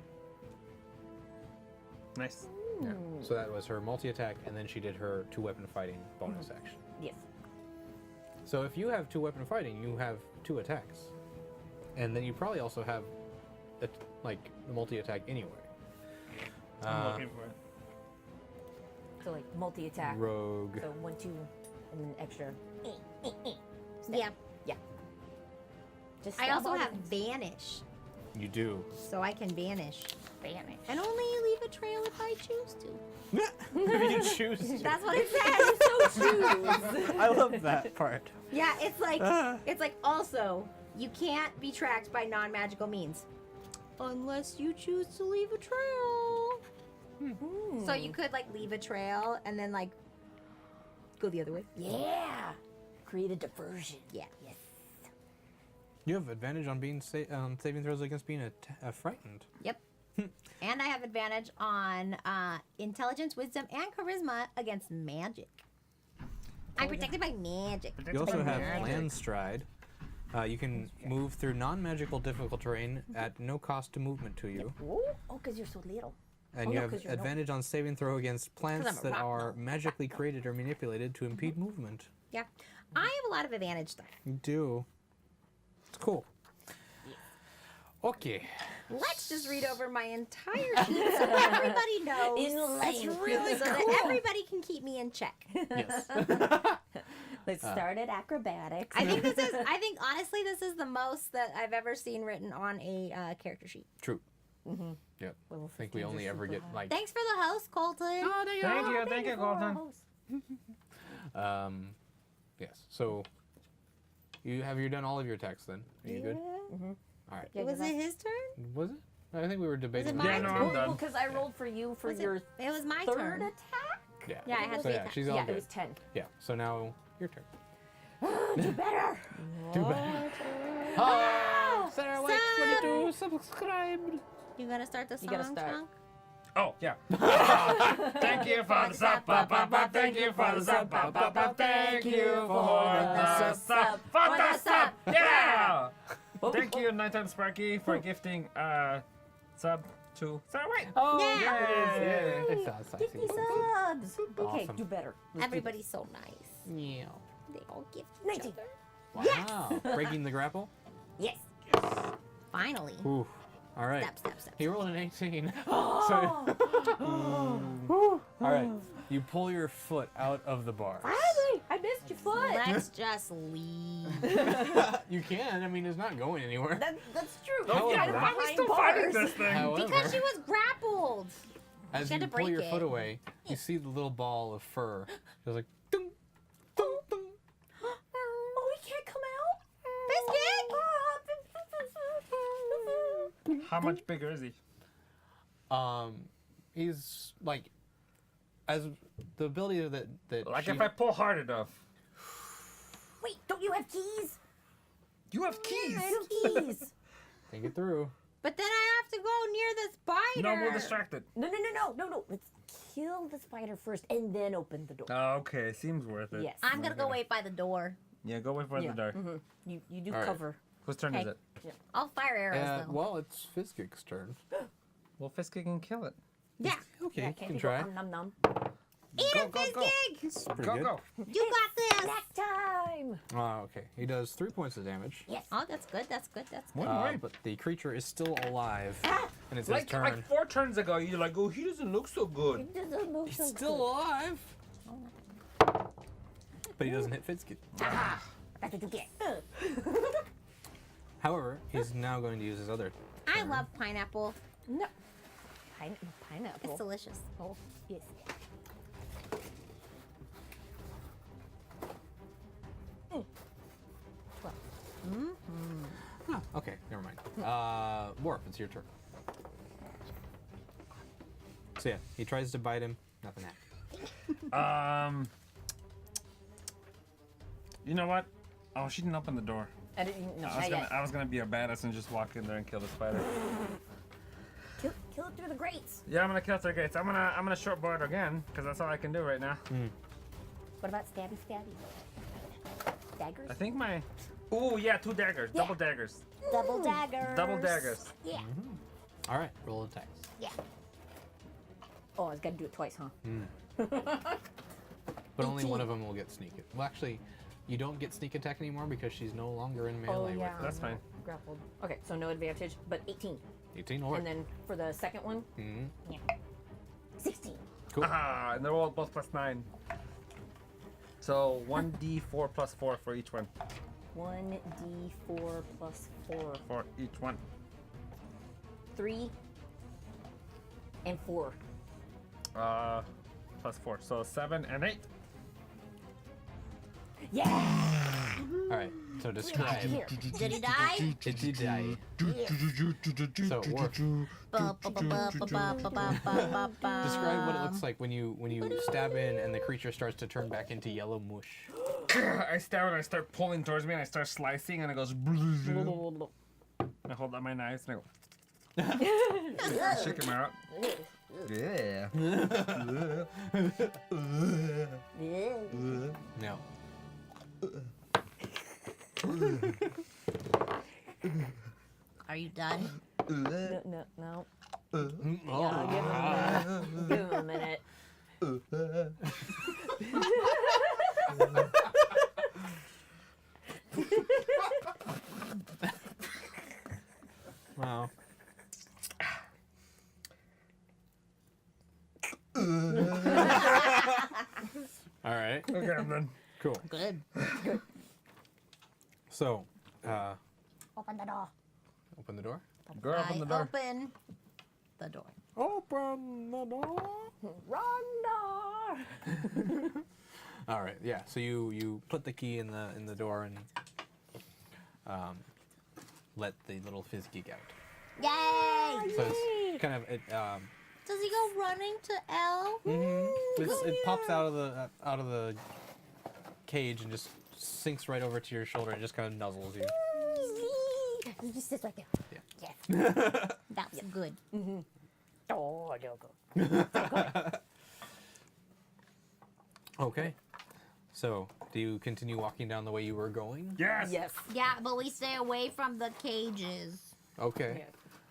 Speaker 2: Nice.
Speaker 1: Yeah. So that was her multi-attack, and then she did her 2-weapon fighting bonus action.
Speaker 6: Yes.
Speaker 1: So if you have 2-weapon fighting, you have 2 attacks, and then you probably also have, like, the multi-attack anyway.
Speaker 2: I'm looking for it.
Speaker 6: So like multi-attack.
Speaker 1: Rogue.
Speaker 6: So 1, 2, and then extra.
Speaker 4: Yeah.
Speaker 6: Yeah. Just
Speaker 4: I
Speaker 6: stab
Speaker 4: also
Speaker 6: all
Speaker 4: have
Speaker 6: the-
Speaker 4: vanish,
Speaker 1: You do.
Speaker 4: so I can vanish.
Speaker 6: Vanish.
Speaker 4: And only leave a trail if I choose to.
Speaker 1: If you choose to.
Speaker 4: That's what it says.
Speaker 6: So choose.
Speaker 1: I love that part.
Speaker 4: Yeah, it's like also you can't be tracked by non-magical means unless you choose to leave a trail. So you could like leave a trail and then like go the other way.
Speaker 6: Yeah. Create a diversion.
Speaker 4: Yeah.
Speaker 6: Yes.
Speaker 1: You have advantage on being saving throws against being frightened.
Speaker 4: Yep. And I have advantage on intelligence, wisdom, and charisma against magic. I'm protected by magic.
Speaker 1: You also have land stride. You can move through non-magical difficult terrain at no cost to movement to you.
Speaker 6: Oh, because you're so little.
Speaker 1: And
Speaker 6: Oh,
Speaker 1: you
Speaker 6: no,
Speaker 1: have
Speaker 6: 'cause you're no-
Speaker 1: advantage on saving throw against plants
Speaker 4: I'm a
Speaker 1: that
Speaker 4: rock
Speaker 1: are
Speaker 4: gnome.
Speaker 1: magically created or manipulated to impede movement.
Speaker 4: Yeah. I have a lot of advantage stuff.
Speaker 1: You do. It's cool. Okay.
Speaker 4: Let's just read over my entire sheet so everybody knows.
Speaker 6: In
Speaker 4: That's
Speaker 6: length.
Speaker 4: really so that everybody can keep me in check.
Speaker 1: Yes.
Speaker 6: Let's start at acrobatics.
Speaker 4: I think honestly this is the most that I've ever seen written on a character sheet.
Speaker 1: True. Yep. I think we only ever get like.
Speaker 4: Thanks for the host, Colton.
Speaker 2: Thank you, Colton.
Speaker 1: Yes. So Have you done all of your attacks then? Are you good?
Speaker 6: Mm-hmm.
Speaker 1: All right.
Speaker 6: Yeah,
Speaker 4: Was it his turn?
Speaker 1: Was it? I think we were debating.
Speaker 4: mine?
Speaker 2: Yeah, no, I'm done.
Speaker 6: Because I rolled for you for
Speaker 4: Was it-
Speaker 6: your
Speaker 4: It was my
Speaker 6: third
Speaker 4: turn.
Speaker 6: attack.
Speaker 1: Yeah.
Speaker 4: Yeah, I had
Speaker 1: So
Speaker 4: three
Speaker 1: yeah,
Speaker 4: attacks.
Speaker 1: she's all
Speaker 6: Yeah,
Speaker 1: good.
Speaker 6: it was 10.
Speaker 1: Yeah. So now your turn.
Speaker 6: Do better.
Speaker 1: Do better. Ah! Sarah White 22 subscribed.
Speaker 4: You gotta start the song,
Speaker 6: You gotta start.
Speaker 4: Chunk?
Speaker 2: Oh, yeah. Thank you for the sub, thank you for the sub, thank you for the sub, for the sub, yeah! Thank you, Nighttime Sparky, for gifting sub to Sarah White.
Speaker 6: Oh,
Speaker 4: Yeah.
Speaker 2: Yay!
Speaker 1: It's not spicy.
Speaker 6: 50 subs. Okay,
Speaker 1: Awesome.
Speaker 6: do better. Let's do
Speaker 4: Everybody's so nice.
Speaker 1: Yeah.
Speaker 4: They all gift each
Speaker 6: 19.
Speaker 4: other.
Speaker 1: Wow. Breaking the grapple?
Speaker 6: Yes.
Speaker 4: Finally.
Speaker 1: Ooh. All right.
Speaker 4: Step.
Speaker 1: He rolled an 18.
Speaker 6: Oh.
Speaker 1: All right. You pull your foot out of the bar.
Speaker 6: Finally, I missed your foot.
Speaker 4: Let's just leave.
Speaker 1: You can. I mean, it's not going anywhere.
Speaker 6: That's true.
Speaker 2: Oh, yeah,
Speaker 1: However-
Speaker 2: why are we still fighting this thing?
Speaker 1: However,
Speaker 4: Because she was grappled.
Speaker 1: as
Speaker 4: she had
Speaker 1: you
Speaker 4: to
Speaker 1: pull
Speaker 4: break
Speaker 1: your
Speaker 4: it.
Speaker 1: foot away, you see the little ball of fur. It was like, ding, ding, ding.
Speaker 6: Oh, he can't come out.
Speaker 2: How much bigger is he?
Speaker 1: He's like, as the ability that
Speaker 2: Like
Speaker 1: she,
Speaker 2: if I pull hard enough.
Speaker 6: Wait, don't you have keys?
Speaker 2: You have keys.
Speaker 6: I have keys.
Speaker 1: think it through.
Speaker 4: But then I have to go near the spider.
Speaker 2: No, we're distracted.
Speaker 6: No. Let's kill the spider first and then open the door.
Speaker 2: Okay, seems worth it.
Speaker 6: Yes.
Speaker 4: I'm gonna go wait by the door.
Speaker 2: Yeah, go wait for the door.
Speaker 6: You do
Speaker 1: All right.
Speaker 6: cover.
Speaker 2: Whose turn is
Speaker 4: Okay.
Speaker 2: it?
Speaker 4: I'll fire arrows though.
Speaker 1: Well, it's Fizzkick's turn.
Speaker 2: Well, Fiske can kill it.
Speaker 4: Yeah.
Speaker 1: Okay,
Speaker 6: Yeah,
Speaker 1: you
Speaker 6: can't
Speaker 1: can
Speaker 6: you
Speaker 1: try.
Speaker 6: go nom nom?
Speaker 4: Eat
Speaker 2: Go,
Speaker 4: it,
Speaker 2: go, go.
Speaker 4: Fizzgig!
Speaker 1: It's pretty
Speaker 2: Go,
Speaker 1: good.
Speaker 2: go.
Speaker 4: You got this!
Speaker 6: Snack time.
Speaker 1: Okay, he does 3 points of damage.
Speaker 6: Yes.
Speaker 4: Oh, that's good, that's good.
Speaker 2: What?
Speaker 1: But the creature is still alive, and it's his
Speaker 2: Like
Speaker 1: turn.
Speaker 2: 4 turns ago, you're like, oh, he doesn't look so good.
Speaker 6: It doesn't look
Speaker 1: He's
Speaker 6: so
Speaker 1: still
Speaker 6: good.
Speaker 1: alive, but he doesn't hit Fitzkid.
Speaker 6: That's what you get.
Speaker 1: However, he's now going to use his other.
Speaker 4: I love pineapple.
Speaker 6: No. Pineapple.
Speaker 4: It's delicious.
Speaker 6: Oh, yes.
Speaker 1: Oh, okay, never mind. Warp, it's your turn. So yeah, he tries to bite him. Nothing happens.
Speaker 2: You know what? Oh, she didn't open the door.
Speaker 6: I didn't. No,
Speaker 2: I
Speaker 6: not yet.
Speaker 2: was gonna be a badass and just walk in there and kill the spider.
Speaker 6: Kill it through the grates.
Speaker 2: Yeah, I'm gonna kill the gates. I'm gonna shortboard again because that's all I can do right now.
Speaker 6: What about stabby? Daggers?
Speaker 2: I think my. Ooh, yeah, 2 daggers,
Speaker 6: Yeah.
Speaker 2: double daggers,
Speaker 6: Double daggers.
Speaker 2: double daggers.
Speaker 6: Yeah.
Speaker 1: All right, roll attacks.
Speaker 6: Yeah. Oh, I was gonna do it twice, huh?
Speaker 1: But only one of them will get sneak. Well, actually, you don't get sneak attack anymore because she's no longer in melee with it.
Speaker 2: That's fine.
Speaker 6: Grappled. Okay, so no advantage, but 18.
Speaker 1: 18 will work.
Speaker 6: And then for the second one,
Speaker 1: Mhm.
Speaker 6: 16.
Speaker 1: Cool.
Speaker 2: Ah, and they're all both +9. So 1d4 + 4 for each one.
Speaker 6: 1d4 plus 4.
Speaker 2: For each one.
Speaker 6: 3 and 4.
Speaker 2: +4. So 7 and 8.
Speaker 6: Yeah!
Speaker 1: All right, so describe.
Speaker 6: Here.
Speaker 4: Did he die?
Speaker 1: Did he die? So Warp, describe what it looks like when you stab in and the creature starts to turn back into yellow mush.
Speaker 2: I stab and I start pulling towards me and I start slicing and it goes. I hold up my knives and I go. Shake him out. Yeah.
Speaker 1: No.
Speaker 4: Are you done?
Speaker 6: No.
Speaker 1: Oh.
Speaker 6: Give him a minute.
Speaker 1: Wow. All right.
Speaker 2: Okay, I'm done.
Speaker 1: Cool.
Speaker 4: Good.
Speaker 1: So,
Speaker 6: Open the door.
Speaker 1: open the door.
Speaker 2: Go open the door.
Speaker 4: Open the door.
Speaker 1: Open the door.
Speaker 6: Run door!
Speaker 1: All right. Yeah. So you put the key in the door and let the little fizz gig out.
Speaker 4: Yay!
Speaker 1: So it's kind of it.
Speaker 4: Does he go running to L?
Speaker 1: It pops out of the cage and just sinks right over to your shoulder and just kind of nuzzles you.
Speaker 4: He just sits right there.
Speaker 1: Yeah.
Speaker 4: Yes. That's good.
Speaker 6: Oh, Doggo.
Speaker 1: Okay. So, do you continue walking down the way you were going?
Speaker 2: Yes.
Speaker 6: Yes.
Speaker 4: Yeah, but we stay away from the cages.
Speaker 1: Okay.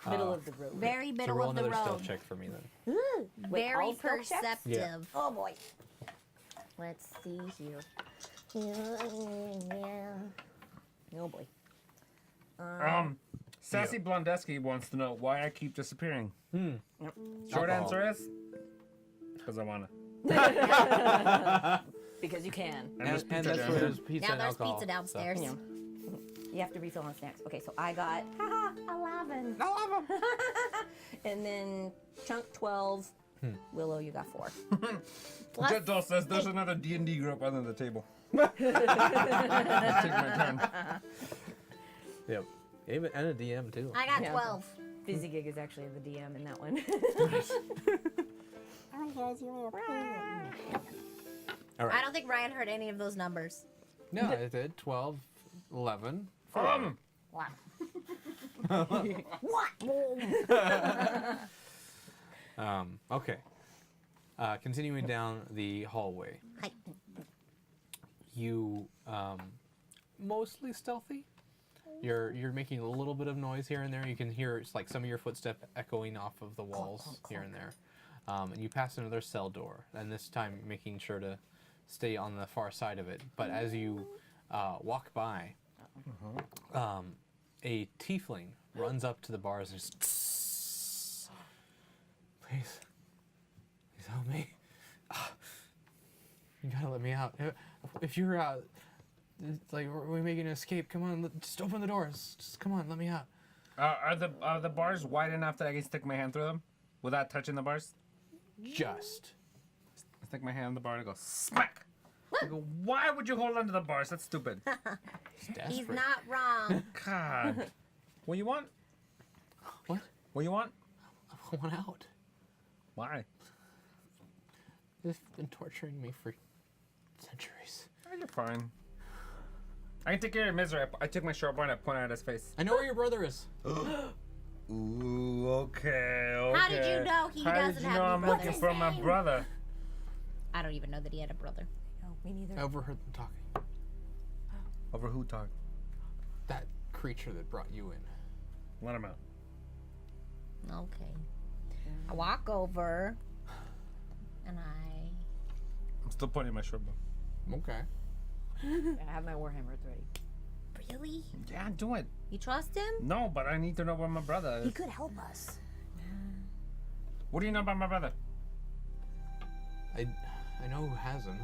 Speaker 6: Middle of the road.
Speaker 4: Very
Speaker 1: So
Speaker 4: middle
Speaker 1: roll
Speaker 4: of the
Speaker 1: another
Speaker 4: road.
Speaker 1: stealth check for me then.
Speaker 6: Wait,
Speaker 4: Very
Speaker 6: all stealth checks?
Speaker 4: perceptive.
Speaker 1: Yeah.
Speaker 6: Oh boy. Let's see here. Oh boy.
Speaker 2: Sassy Blondeski wants to know why I keep disappearing. Short
Speaker 1: Alcohol.
Speaker 2: answer is because I wanna.
Speaker 6: Because you can.
Speaker 2: And there's
Speaker 1: And
Speaker 2: pizza
Speaker 1: that's
Speaker 2: down
Speaker 1: where
Speaker 2: here.
Speaker 1: there's pizza
Speaker 4: Now
Speaker 1: and
Speaker 4: there's
Speaker 1: alcohol.
Speaker 4: pizza downstairs.
Speaker 6: Yeah. You have to refill on snacks. Okay, so I got 11. And then Chunk 12. Willow, you got 4.
Speaker 4: Plus,
Speaker 2: Jet says there's another D&D group under the table. Take my turn.
Speaker 1: Yep. Even and a DM too.
Speaker 4: I got
Speaker 6: Yeah.
Speaker 4: 12.
Speaker 6: Fizzy Gig is actually the DM in that one.
Speaker 1: All right.
Speaker 4: I don't think Ryan heard any of those numbers.
Speaker 1: No, it did. 12, 11.
Speaker 4: Wow.
Speaker 1: Okay. Continuing down the hallway.
Speaker 4: Hi.
Speaker 1: You mostly stealthy. You're making a little bit of noise here and there. You can hear it's like some of your footsteps echoing off of the walls here and there. And you pass another cell door, and this time making sure to stay on the far side of it. But as you walk by, a tiefling runs up to the bars and just, please help me. You gotta let me out. If you're it's like we're making an escape. Come on, just open the doors. Just come on, let me out.
Speaker 2: Are the bars wide enough that I can stick my hand through them without touching the bars?
Speaker 1: Just.
Speaker 2: I stick my hand on the bar and go smack. I go, why would you hold onto the bars? That's stupid.
Speaker 4: He's
Speaker 1: Desperate.
Speaker 4: not wrong.
Speaker 2: God. What you want?
Speaker 1: What?
Speaker 2: What you want?
Speaker 1: I want out.
Speaker 2: Why?
Speaker 1: They've been torturing me for centuries.
Speaker 2: Oh, you're fine. I can take care of your misery. I took my short bar and I pointed at his face.
Speaker 1: I know where your brother is.
Speaker 2: Ooh, okay.
Speaker 4: How did you know he
Speaker 2: How
Speaker 4: doesn't
Speaker 2: did you
Speaker 4: have
Speaker 2: know
Speaker 4: any
Speaker 2: I'm
Speaker 4: brothers?
Speaker 2: looking for my brother?
Speaker 4: I don't even know that he had a brother.
Speaker 6: No, me neither.
Speaker 1: I overheard them talking.
Speaker 2: Over who talk?
Speaker 1: That creature that brought you in.
Speaker 2: Let him out.
Speaker 4: Okay. I walk over and
Speaker 2: I'm still pointing at my short bar.
Speaker 1: Okay.
Speaker 6: I have my Warhammer at the ready.
Speaker 4: Really?
Speaker 2: Yeah, do it.
Speaker 4: You trust him?
Speaker 2: No, but I need to know where my brother
Speaker 6: He
Speaker 2: is.
Speaker 6: could help us.
Speaker 2: What do you know about my brother?
Speaker 1: I know who has him.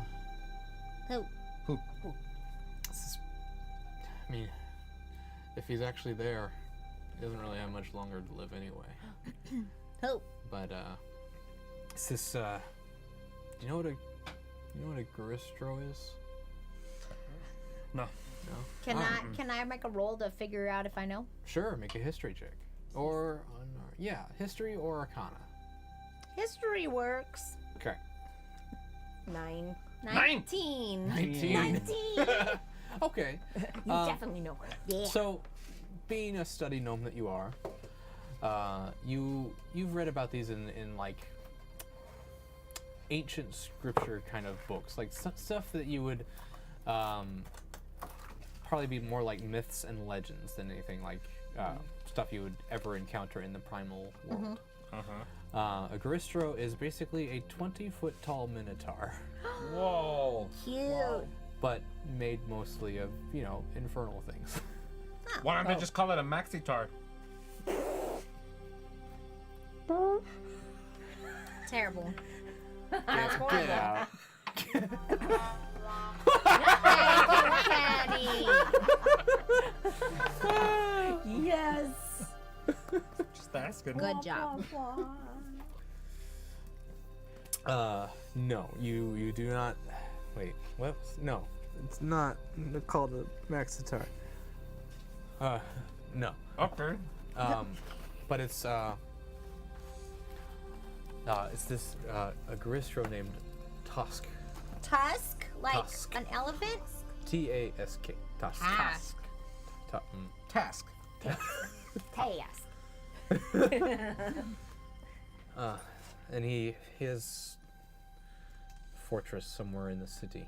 Speaker 4: Who?
Speaker 2: Who?
Speaker 1: I mean, if he's actually there, he doesn't really have much longer to live anyway.
Speaker 4: Who?
Speaker 1: But it's this. Do you know what a Garistro is?
Speaker 2: No.
Speaker 1: No.
Speaker 4: Can I make a roll to figure out if I know?
Speaker 1: Sure, make a history check, or history or Arcana.
Speaker 4: History works.
Speaker 1: Okay.
Speaker 6: 9.
Speaker 4: 19.
Speaker 1: 19. Okay.
Speaker 6: You definitely know her.
Speaker 4: Yeah.
Speaker 1: So, being a study gnome that you are, you've read about these in like ancient scripture kind of books, like stuff that you would probably be more like myths and legends than anything like stuff you would ever encounter in the primal world. A Garistro is basically a 20-foot tall minotaur,
Speaker 2: Whoa.
Speaker 4: Cute.
Speaker 1: but made mostly of, infernal things.
Speaker 2: Why don't they just call it a maxi-tar?
Speaker 4: Terrible.
Speaker 1: Get out.
Speaker 4: Thank you, Kenny.
Speaker 6: Yes.
Speaker 2: Just asking.
Speaker 4: Good job.
Speaker 1: No, you do not. Wait, what? No, it's not called a maxitar. No.
Speaker 2: Okay.
Speaker 1: But it's this a Garistro named Tusk.
Speaker 4: Tusk? Like
Speaker 1: Tusk.
Speaker 4: an elephant?
Speaker 1: Task. Tusk.
Speaker 4: Task.
Speaker 5: Task.
Speaker 1: And he has fortress somewhere in the city.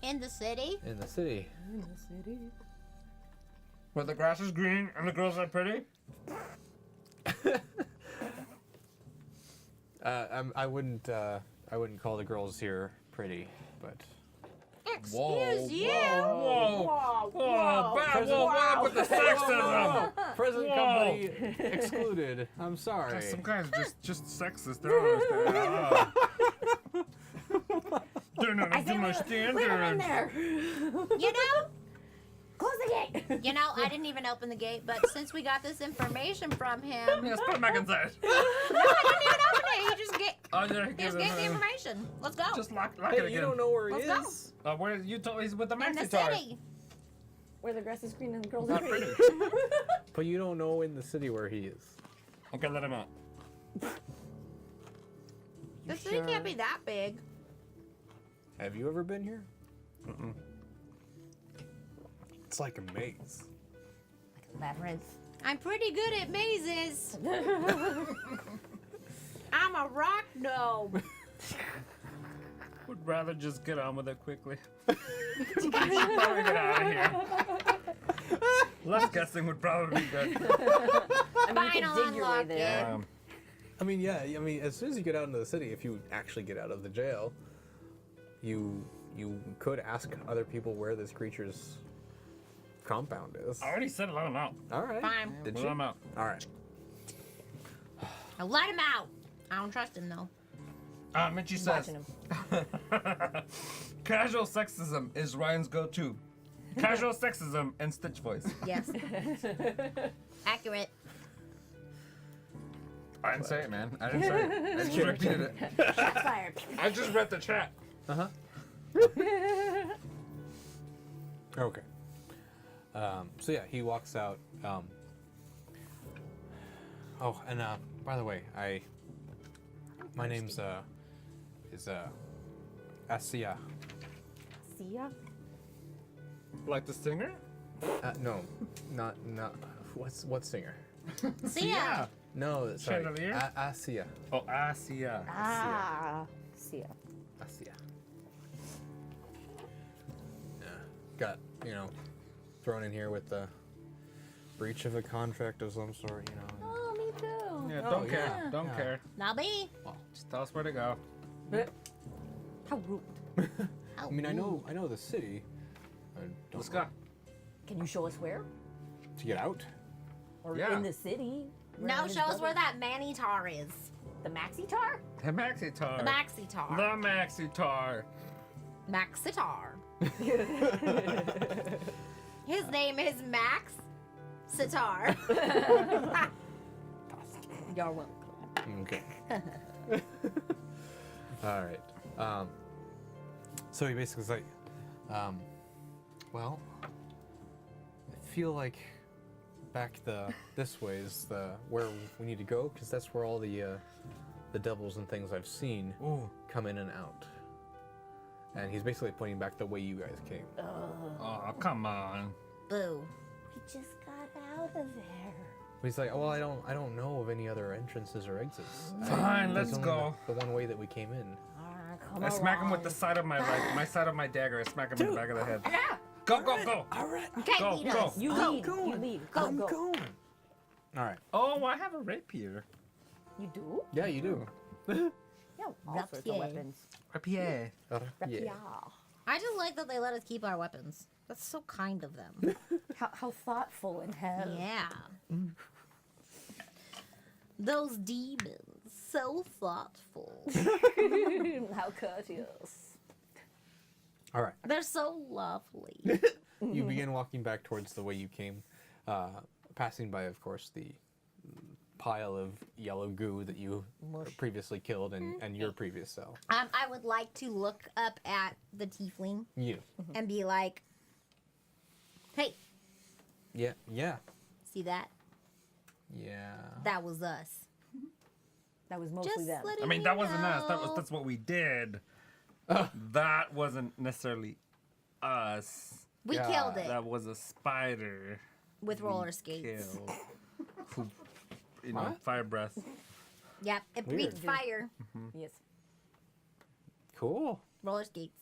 Speaker 4: In the city?
Speaker 1: In the city.
Speaker 2: Where the grass is green and the girls are pretty.
Speaker 1: I wouldn't call the girls here pretty, but
Speaker 4: Excuse you.
Speaker 2: Whoa, bad whoa, with the sexism.
Speaker 1: present
Speaker 2: Whoa.
Speaker 1: company excluded. I'm sorry.
Speaker 2: Some guys just sexist. They don't understand. They're not up to my standards.
Speaker 6: Leave him in there.
Speaker 4: You know?
Speaker 6: Close the gate.
Speaker 4: You know, I didn't even open the gate, but since we got this information from him.
Speaker 2: Yes, put him back inside.
Speaker 4: No, I didn't even open it. He just
Speaker 2: Oh, yeah,
Speaker 4: he just gave the information. Let's go.
Speaker 2: Just lock it
Speaker 1: Hey,
Speaker 2: again.
Speaker 1: you don't know where he
Speaker 4: Let's go.
Speaker 1: is.
Speaker 2: Where you told he's with the
Speaker 4: In the
Speaker 2: maxi toy.
Speaker 4: city.
Speaker 6: Where the grass is green and the girls are
Speaker 2: Not
Speaker 6: pretty.
Speaker 2: pretty.
Speaker 1: But you don't know in the city where he is.
Speaker 2: Okay, let him out.
Speaker 4: The city can't be that big.
Speaker 1: Have you ever been here?
Speaker 2: Mm-mm.
Speaker 1: It's like a maze.
Speaker 6: Labyrinth.
Speaker 4: I'm pretty good at mazes. I'm a rock gnome.
Speaker 2: Would rather just get on with it quickly. We should probably get out of here. Less guessing would probably be good.
Speaker 6: I mean, you
Speaker 4: Fine,
Speaker 6: can
Speaker 4: I'll
Speaker 6: dig your way
Speaker 4: unlock
Speaker 6: there.
Speaker 4: it.
Speaker 1: I mean, yeah. I mean, as soon as you get out into the city, if you actually get out of the jail, you could ask other people where this creature's compound is.
Speaker 2: I already said let him out.
Speaker 1: All right.
Speaker 4: Fine.
Speaker 1: Did
Speaker 2: Let
Speaker 1: you?
Speaker 2: him out.
Speaker 1: All right.
Speaker 4: Now let him out. I don't trust him though.
Speaker 2: Mitchie says,
Speaker 6: Watching him.
Speaker 2: casual sexism is Ryan's go-to. Casual sexism and Stitch voice.
Speaker 4: Yes. Accurate.
Speaker 2: I didn't say it, man. I didn't say it. I just repeated it.
Speaker 6: Shots fired.
Speaker 2: I just read the chat.
Speaker 1: Uh-huh. Okay. So yeah, he walks out. Oh, and by the way, my name's is Asia.
Speaker 6: See ya.
Speaker 2: Like the singer?
Speaker 1: No, not what singer?
Speaker 4: See ya.
Speaker 1: No, sorry.
Speaker 2: Chandelier?
Speaker 1: Asia.
Speaker 2: Oh, Asia.
Speaker 6: Ah. See ya.
Speaker 1: Asia. Yeah. Got, thrown in here with the breach of a contract of some sort,
Speaker 6: Oh, me too.
Speaker 2: Yeah,
Speaker 1: Oh,
Speaker 2: don't care.
Speaker 1: yeah.
Speaker 2: Don't
Speaker 1: Yeah.
Speaker 2: care.
Speaker 4: Not me.
Speaker 2: Just tell us where to go.
Speaker 6: How rude.
Speaker 1: I mean, I know the city. I don't
Speaker 2: Let's
Speaker 1: know.
Speaker 2: go.
Speaker 6: Can you show us where?
Speaker 1: To get out?
Speaker 6: Or
Speaker 2: Yeah.
Speaker 6: in the city?
Speaker 4: No, show us where that Manitar is.
Speaker 6: The Maxi Tar?
Speaker 2: The Maxi Tar.
Speaker 4: The Maxitar.
Speaker 2: The Maxi Tar.
Speaker 4: Maxitar. His name is Max Sitar.
Speaker 6: You're welcome.
Speaker 1: Okay. All right. So he basically is like, well, I feel like back this way is where we need to go, because that's where all the devils and things I've seen
Speaker 2: Ooh.
Speaker 1: come in and out. And he's basically pointing back the way you guys came.
Speaker 2: Oh, come on.
Speaker 4: Boo.
Speaker 6: We just got out of there.
Speaker 1: He's like, oh, well, I don't know of any other entrances or exits.
Speaker 2: Fine,
Speaker 1: There's
Speaker 2: let's
Speaker 1: only
Speaker 2: go.
Speaker 1: The one way that we came in.
Speaker 6: Come
Speaker 2: I smack him with
Speaker 6: along.
Speaker 2: the side of my side of my dagger. I smack him in the back of the head. Go, go, go.
Speaker 1: All right.
Speaker 4: Okay,
Speaker 2: Go,
Speaker 4: lead
Speaker 2: go.
Speaker 4: us.
Speaker 6: You
Speaker 1: I'm
Speaker 6: lead.
Speaker 1: going.
Speaker 6: You lead. Go,
Speaker 1: I'm
Speaker 6: go.
Speaker 1: going. All right.
Speaker 2: Oh, I have a rapier.
Speaker 6: You do?
Speaker 1: Yeah, you do.
Speaker 6: Yeah, all sorts of
Speaker 4: Rapier.
Speaker 6: weapons.
Speaker 2: Rapier.
Speaker 6: Rapier.
Speaker 4: I just like that they let us keep our weapons. That's so kind of them.
Speaker 6: How thoughtful and hell.
Speaker 4: Yeah. Those demons, so thoughtful.
Speaker 6: How courteous.
Speaker 1: All right.
Speaker 4: They're so lovely.
Speaker 1: You begin walking back towards the way you came, passing by, of course, the pile of yellow goo that you previously killed and your previous cell.
Speaker 4: I would like to look up at the tiefling
Speaker 1: You.
Speaker 4: and be like, hey,
Speaker 1: Yeah. Yeah.
Speaker 4: See that?
Speaker 1: Yeah.
Speaker 4: That was us.
Speaker 6: That was mostly
Speaker 4: Just
Speaker 6: them.
Speaker 4: letting
Speaker 2: I mean,
Speaker 4: you
Speaker 2: that wasn't us.
Speaker 4: know.
Speaker 2: That's what we did. That wasn't necessarily us.
Speaker 4: We
Speaker 1: Yeah,
Speaker 4: killed it
Speaker 2: That was a spider.
Speaker 4: with roller skates.
Speaker 2: Kill. Who,
Speaker 1: What?
Speaker 2: fire breath.
Speaker 4: Yep, it
Speaker 1: Weird.
Speaker 4: breathed fire.
Speaker 6: Yes.
Speaker 1: Cool.
Speaker 4: Roller skates.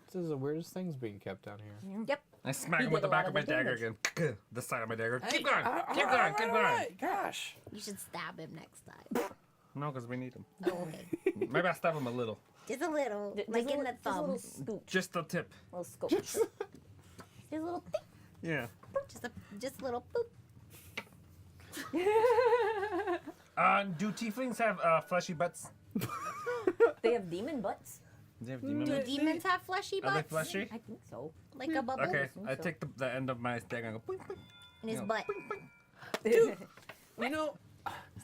Speaker 1: This is the weirdest things being kept down here.
Speaker 4: Yep.
Speaker 2: I smack
Speaker 6: You
Speaker 2: him with
Speaker 6: did
Speaker 2: the
Speaker 6: a lot
Speaker 2: back of
Speaker 6: of
Speaker 2: my
Speaker 6: the
Speaker 2: dagger
Speaker 6: damage.
Speaker 2: again. The side of my dagger. Keep going. Keep going. Keep going.
Speaker 1: Gosh.
Speaker 4: You should stab him next time.
Speaker 2: No, because we need him.
Speaker 4: Oh, okay.
Speaker 2: Maybe I stab him a little.
Speaker 4: Just a little,
Speaker 6: Just
Speaker 4: like
Speaker 6: a
Speaker 4: in
Speaker 6: little-
Speaker 4: the thumb.
Speaker 6: Just a little scoop.
Speaker 2: Just the tip.
Speaker 6: Little scoop. Just a little tick.
Speaker 2: Yeah.
Speaker 4: Just a little boop.
Speaker 2: Do tieflings have fleshy butts?
Speaker 6: They have demon butts.
Speaker 2: Do they have
Speaker 4: Do
Speaker 2: demon
Speaker 4: demons have fleshy
Speaker 2: Are they
Speaker 4: butts?
Speaker 2: fleshy?
Speaker 6: I think so.
Speaker 4: Like a bubble
Speaker 2: Okay,
Speaker 6: think
Speaker 2: I
Speaker 6: so.
Speaker 2: take the end of my dagger and go boing, boing.
Speaker 4: in his
Speaker 2: Yeah.
Speaker 4: butt.
Speaker 1: You know,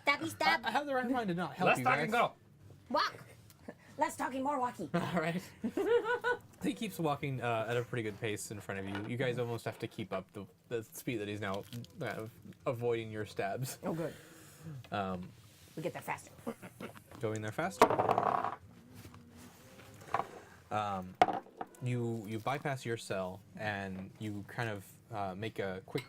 Speaker 4: Stabby stab.
Speaker 1: I have the right mind to not help
Speaker 2: Let's
Speaker 1: you
Speaker 2: talk
Speaker 1: guys.
Speaker 2: and go.
Speaker 4: Walk.
Speaker 6: Less talking, more walkie.
Speaker 1: All right. He keeps walking at a pretty good pace in front of you. You guys almost have to keep up the speed that he's now avoiding your stabs.
Speaker 6: Oh, good.
Speaker 1: Um,
Speaker 6: We get there faster.
Speaker 1: going there faster. You bypass your cell and you kind of make a quick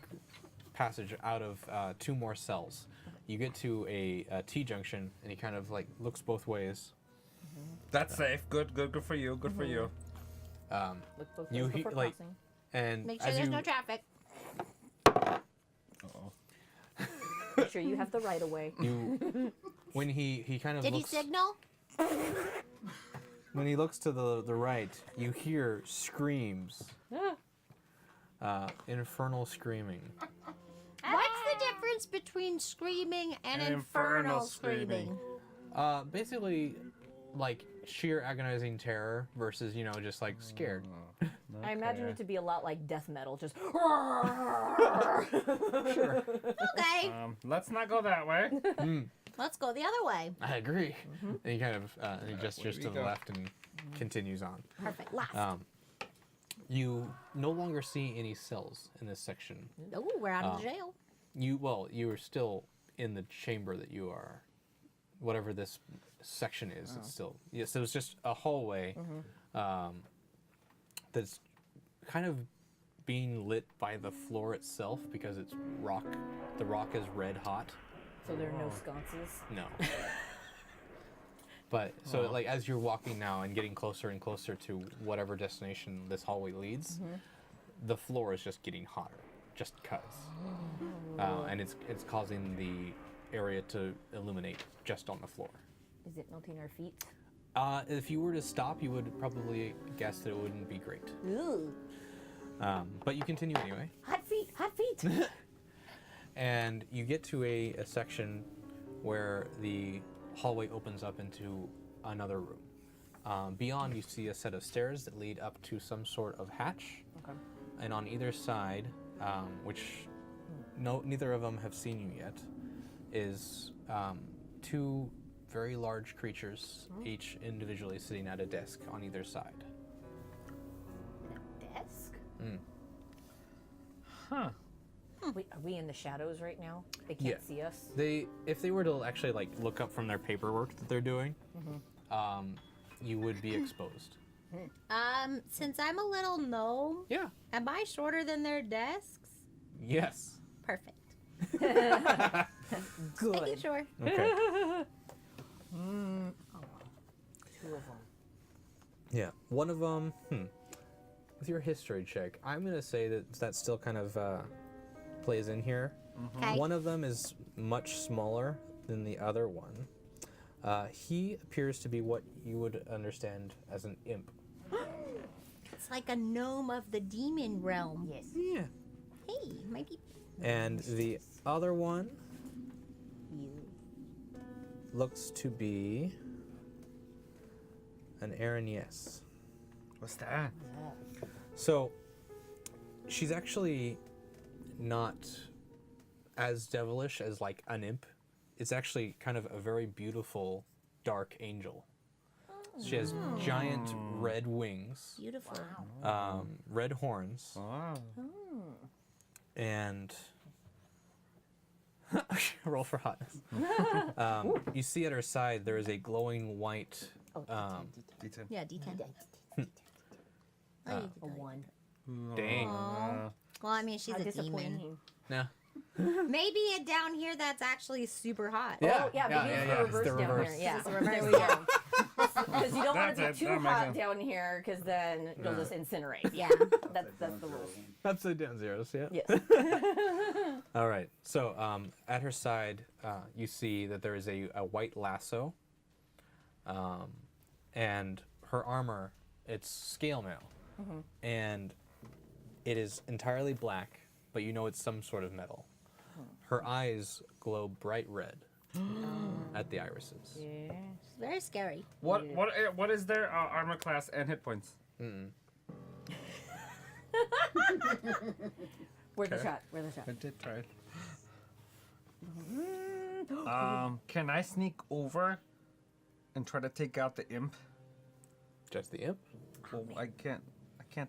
Speaker 1: passage out of 2 more cells. You get to a T junction and he kind of like looks both ways.
Speaker 2: That's safe. Good for you. Good for you.
Speaker 6: Look both
Speaker 1: You
Speaker 6: ways
Speaker 1: he-
Speaker 6: before
Speaker 1: like-
Speaker 6: crossing.
Speaker 1: And
Speaker 4: Make sure
Speaker 1: as
Speaker 4: there's
Speaker 1: you
Speaker 4: no traffic.
Speaker 2: Uh-oh.
Speaker 6: Make sure you have the right of way.
Speaker 1: you when he kind of
Speaker 4: Did he
Speaker 1: looks
Speaker 4: signal?
Speaker 1: when he looks to the right, you hear screams. Infernal screaming.
Speaker 4: What's the difference between screaming and
Speaker 2: And
Speaker 4: infernal
Speaker 2: infernal
Speaker 4: screaming?
Speaker 1: Basically, like sheer agonizing terror versus just like scared.
Speaker 6: I imagine it to be a lot like death metal, just.
Speaker 4: Okay,
Speaker 2: Let's not go that way.
Speaker 4: let's go the other way.
Speaker 1: I agree. And he kind of and he gestures
Speaker 2: we
Speaker 1: to the
Speaker 2: go.
Speaker 1: left and continues on.
Speaker 4: Perfect. Last.
Speaker 1: You no longer see any cells in this section.
Speaker 4: Oh, we're out of the jail.
Speaker 1: You are still in the chamber that you are, whatever this section is. It's still yes. It was just a hallway that's kind of being lit by the floor itself because it's rock. The rock is red hot.
Speaker 6: So there are no sconces.
Speaker 1: No. But so like as you're walking now and getting closer and closer to whatever destination this hallway leads, the floor is just getting hotter, just cuz, and it's causing the area to illuminate just on the floor.
Speaker 6: Is it melting our feet?
Speaker 1: If you were to stop, you would probably guess that it wouldn't be great.
Speaker 6: Ooh.
Speaker 1: But you continue anyway,
Speaker 6: Hot feet, hot feet.
Speaker 1: and you get to a section where the hallway opens up into another room. Beyond, you see a set of stairs that lead up to some sort of hatch.
Speaker 6: Okay.
Speaker 1: And on either side, which neither of them have seen you yet, is 2 very large creatures, each individually sitting at a desk on either side.
Speaker 6: Desk?
Speaker 2: Huh.
Speaker 6: Wait, are we in the shadows right now? They can't
Speaker 1: Yeah.
Speaker 6: see us?
Speaker 1: If they were to actually like look up from their paperwork that they're doing, you would be exposed.
Speaker 4: Since I'm a little gnome,
Speaker 1: Yeah.
Speaker 4: am I shorter than their desks?
Speaker 1: Yes.
Speaker 4: Perfect.
Speaker 6: Good.
Speaker 4: Making sure.
Speaker 1: Okay.
Speaker 6: 2 of them.
Speaker 1: Yeah. One of them. With your history check, I'm gonna say that still kind of plays in here.
Speaker 4: Okay.
Speaker 1: One of them is much smaller than the other one. He appears to be what you would understand as an imp.
Speaker 4: It's like a gnome of the demon realm.
Speaker 6: Yes.
Speaker 1: Yeah.
Speaker 4: Hey, maybe.
Speaker 1: And the other one
Speaker 6: You.
Speaker 1: looks to be an Aragnese.
Speaker 2: What's that?
Speaker 1: So, she's actually not as devilish as like an imp. It's actually kind of a very beautiful dark angel. She has giant red wings,
Speaker 4: Beautiful.
Speaker 1: red horns,
Speaker 2: Oh.
Speaker 1: And roll for hotness. You see at her side there is a glowing white.
Speaker 2: D10.
Speaker 4: Yeah, D10.
Speaker 1: Uh,
Speaker 6: A 1.
Speaker 1: Dang.
Speaker 4: Aw. Well, I mean, she's
Speaker 6: How
Speaker 4: a demon.
Speaker 6: disappointing.
Speaker 1: Nah.
Speaker 4: Maybe it down here that's actually super hot.
Speaker 1: Yeah.
Speaker 6: Oh, yeah, but here's the
Speaker 1: It's
Speaker 6: reverse
Speaker 1: the
Speaker 6: down
Speaker 1: reverse.
Speaker 6: here. Yeah,
Speaker 4: It's the reverse.
Speaker 6: there we go. Because you don't want
Speaker 2: That's
Speaker 6: to be
Speaker 2: it.
Speaker 6: too
Speaker 2: That makes
Speaker 6: hot
Speaker 2: sense.
Speaker 6: down here, because then you'll just incinerate.
Speaker 4: Yeah.
Speaker 6: That's the rules.
Speaker 1: Upside down zeros, yeah.
Speaker 6: Yes.
Speaker 1: All right. So at her side, you see that there is a white lasso, and her armor, it's scale mail, and it is entirely black, but you know it's some sort of metal. Her eyes glow bright red at the irises.
Speaker 6: Yeah.
Speaker 4: It's very scary.
Speaker 2: What is their armor class and hit points?
Speaker 6: Where's the
Speaker 2: Okay.
Speaker 6: shot? Where's the shot?
Speaker 2: I did try. Can I sneak over and try to take out the imp?
Speaker 1: Just the imp?
Speaker 2: Well, I can't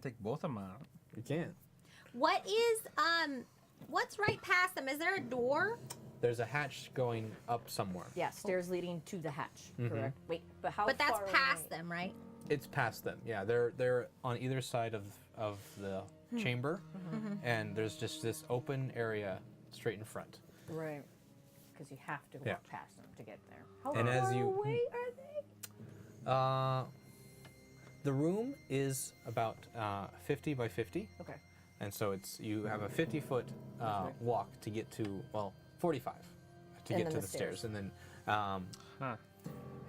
Speaker 2: take both of them out.
Speaker 1: You can't.
Speaker 4: What is what's right past them? Is there a door?
Speaker 1: There's a hatch going up somewhere.
Speaker 6: Yeah, stairs leading to the hatch.
Speaker 1: Mhm.
Speaker 6: Correct. Wait, but how
Speaker 4: But that's
Speaker 6: far
Speaker 4: past
Speaker 6: away?
Speaker 4: them, right?
Speaker 1: It's past them. Yeah, they're on either side of the chamber, and there's just this open area straight in front.
Speaker 6: Right. Because you have to
Speaker 1: Yeah.
Speaker 6: walk past them to get there. How
Speaker 1: And
Speaker 6: far
Speaker 1: as you-
Speaker 6: away are they?
Speaker 1: The room is about 50 by 50,
Speaker 6: Okay.
Speaker 1: and so you have a 50-foot walk to get to 45 to
Speaker 6: And
Speaker 1: get
Speaker 6: then
Speaker 1: to
Speaker 6: the
Speaker 1: the stairs,
Speaker 6: stairs.
Speaker 1: and then
Speaker 2: Huh.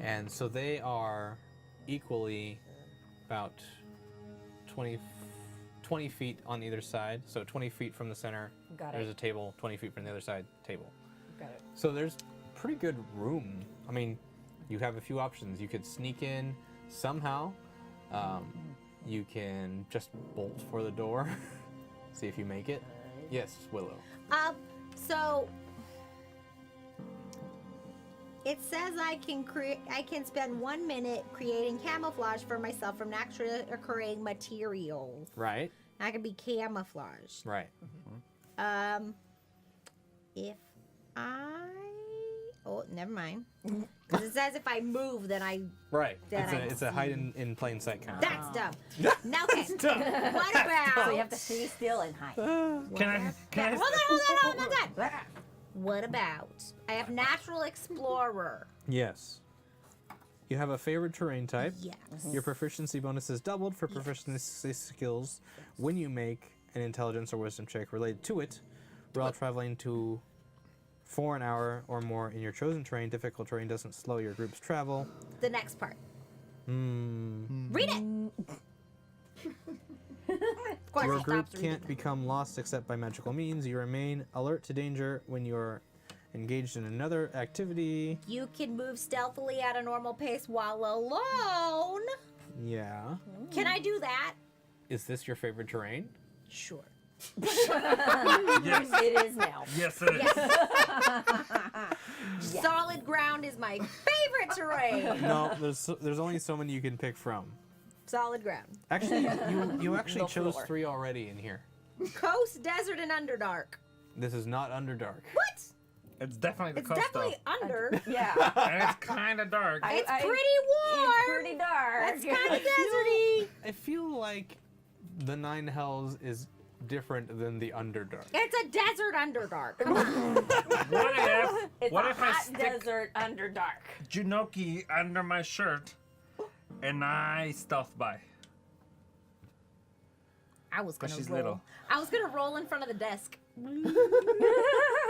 Speaker 1: and so they are equally about 20 feet on either side. So 20 feet from the center,
Speaker 6: Got
Speaker 1: there's
Speaker 6: it.
Speaker 1: a table. 20 feet from the other side, table.
Speaker 6: Got it.
Speaker 1: So there's pretty good room. I mean, you have a few options. You could sneak in somehow. You can just bolt for the door. See if you make it. Yes, Willow.
Speaker 4: So it says I can spend 1 minute creating camouflage for myself from naturally occurring materials.
Speaker 1: Right.
Speaker 4: I can be camouflaged.
Speaker 1: Right.
Speaker 4: If never mind. 'Cause it says if I move, then I.
Speaker 1: Right.
Speaker 4: That I
Speaker 1: It's a hide in plain sight kind of.
Speaker 4: That's dumb. Now, okay. What about?
Speaker 6: So you have to stay still and hide.
Speaker 2: Can I?
Speaker 4: Hold on, not done. What about? I have natural explorer.
Speaker 1: Yes. You have a favored terrain type.
Speaker 4: Yes.
Speaker 1: Your proficiency bonus is doubled for proficiency skills when you make an intelligence or wisdom check related to it while traveling for an hour or more in your chosen terrain. Difficult terrain doesn't slow your group's travel.
Speaker 4: The next part.
Speaker 1: Hmm.
Speaker 4: Read it. Of course,
Speaker 1: Your
Speaker 4: he
Speaker 1: group
Speaker 4: stops reading.
Speaker 1: can't become lost except by magical means. You remain alert to danger when you're engaged in another activity.
Speaker 4: You can move stealthily at a normal pace while alone.
Speaker 1: Yeah.
Speaker 4: Can I do that?
Speaker 1: Is this your favorite terrain?
Speaker 4: Sure.
Speaker 2: Yes.
Speaker 6: It is now.
Speaker 2: Yes, it is.
Speaker 6: Yeah.
Speaker 4: Solid ground is my favorite terrain.
Speaker 1: No, there's only so many you can pick from.
Speaker 4: Solid ground.
Speaker 1: Actually, you actually
Speaker 6: No
Speaker 1: chose
Speaker 6: floor.
Speaker 1: 3 already in here.
Speaker 4: Coast, desert, and underdark.
Speaker 1: This is not Underdark.
Speaker 4: What?
Speaker 2: It's definitely the
Speaker 4: It's
Speaker 2: coast
Speaker 4: definitely under.
Speaker 6: Yeah.
Speaker 2: though. And it's kind of dark.
Speaker 4: It's
Speaker 6: I-
Speaker 4: pretty warm.
Speaker 6: It's pretty dark.
Speaker 4: It's kind of deserty.
Speaker 1: I feel like the Nine Hells is different than the Underdark.
Speaker 4: It's a desert underdark. Come on.
Speaker 2: What if?
Speaker 6: It's
Speaker 2: What
Speaker 6: a
Speaker 2: if I
Speaker 6: hot
Speaker 2: stick
Speaker 6: desert under dark.
Speaker 2: Junoki under my shirt and I stealth by?
Speaker 4: I was gonna
Speaker 2: she's
Speaker 4: roll.
Speaker 2: little.
Speaker 4: I was gonna roll in front of the desk.
Speaker 2: Can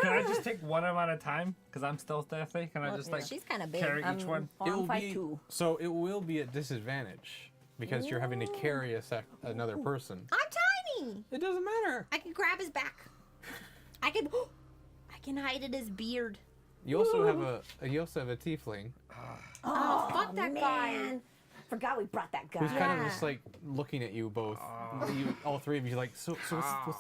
Speaker 2: I just take one of them at a time? Because I'm stealthy. Can I just like
Speaker 4: She's kind of big.
Speaker 2: carry each one?
Speaker 6: On 5'2".
Speaker 1: So it will be at disadvantage because you're having to carry another person.
Speaker 4: I'm tiny.
Speaker 1: It doesn't matter.
Speaker 4: I can grab his back. I can hide in his beard.
Speaker 1: You also have a tiefling
Speaker 4: Oh, fuck that guy.
Speaker 6: Man. Forgot we brought that guy.
Speaker 1: who's kind of
Speaker 4: Yeah.
Speaker 1: just like looking at you both. You, all three of you, like, so what's the plan?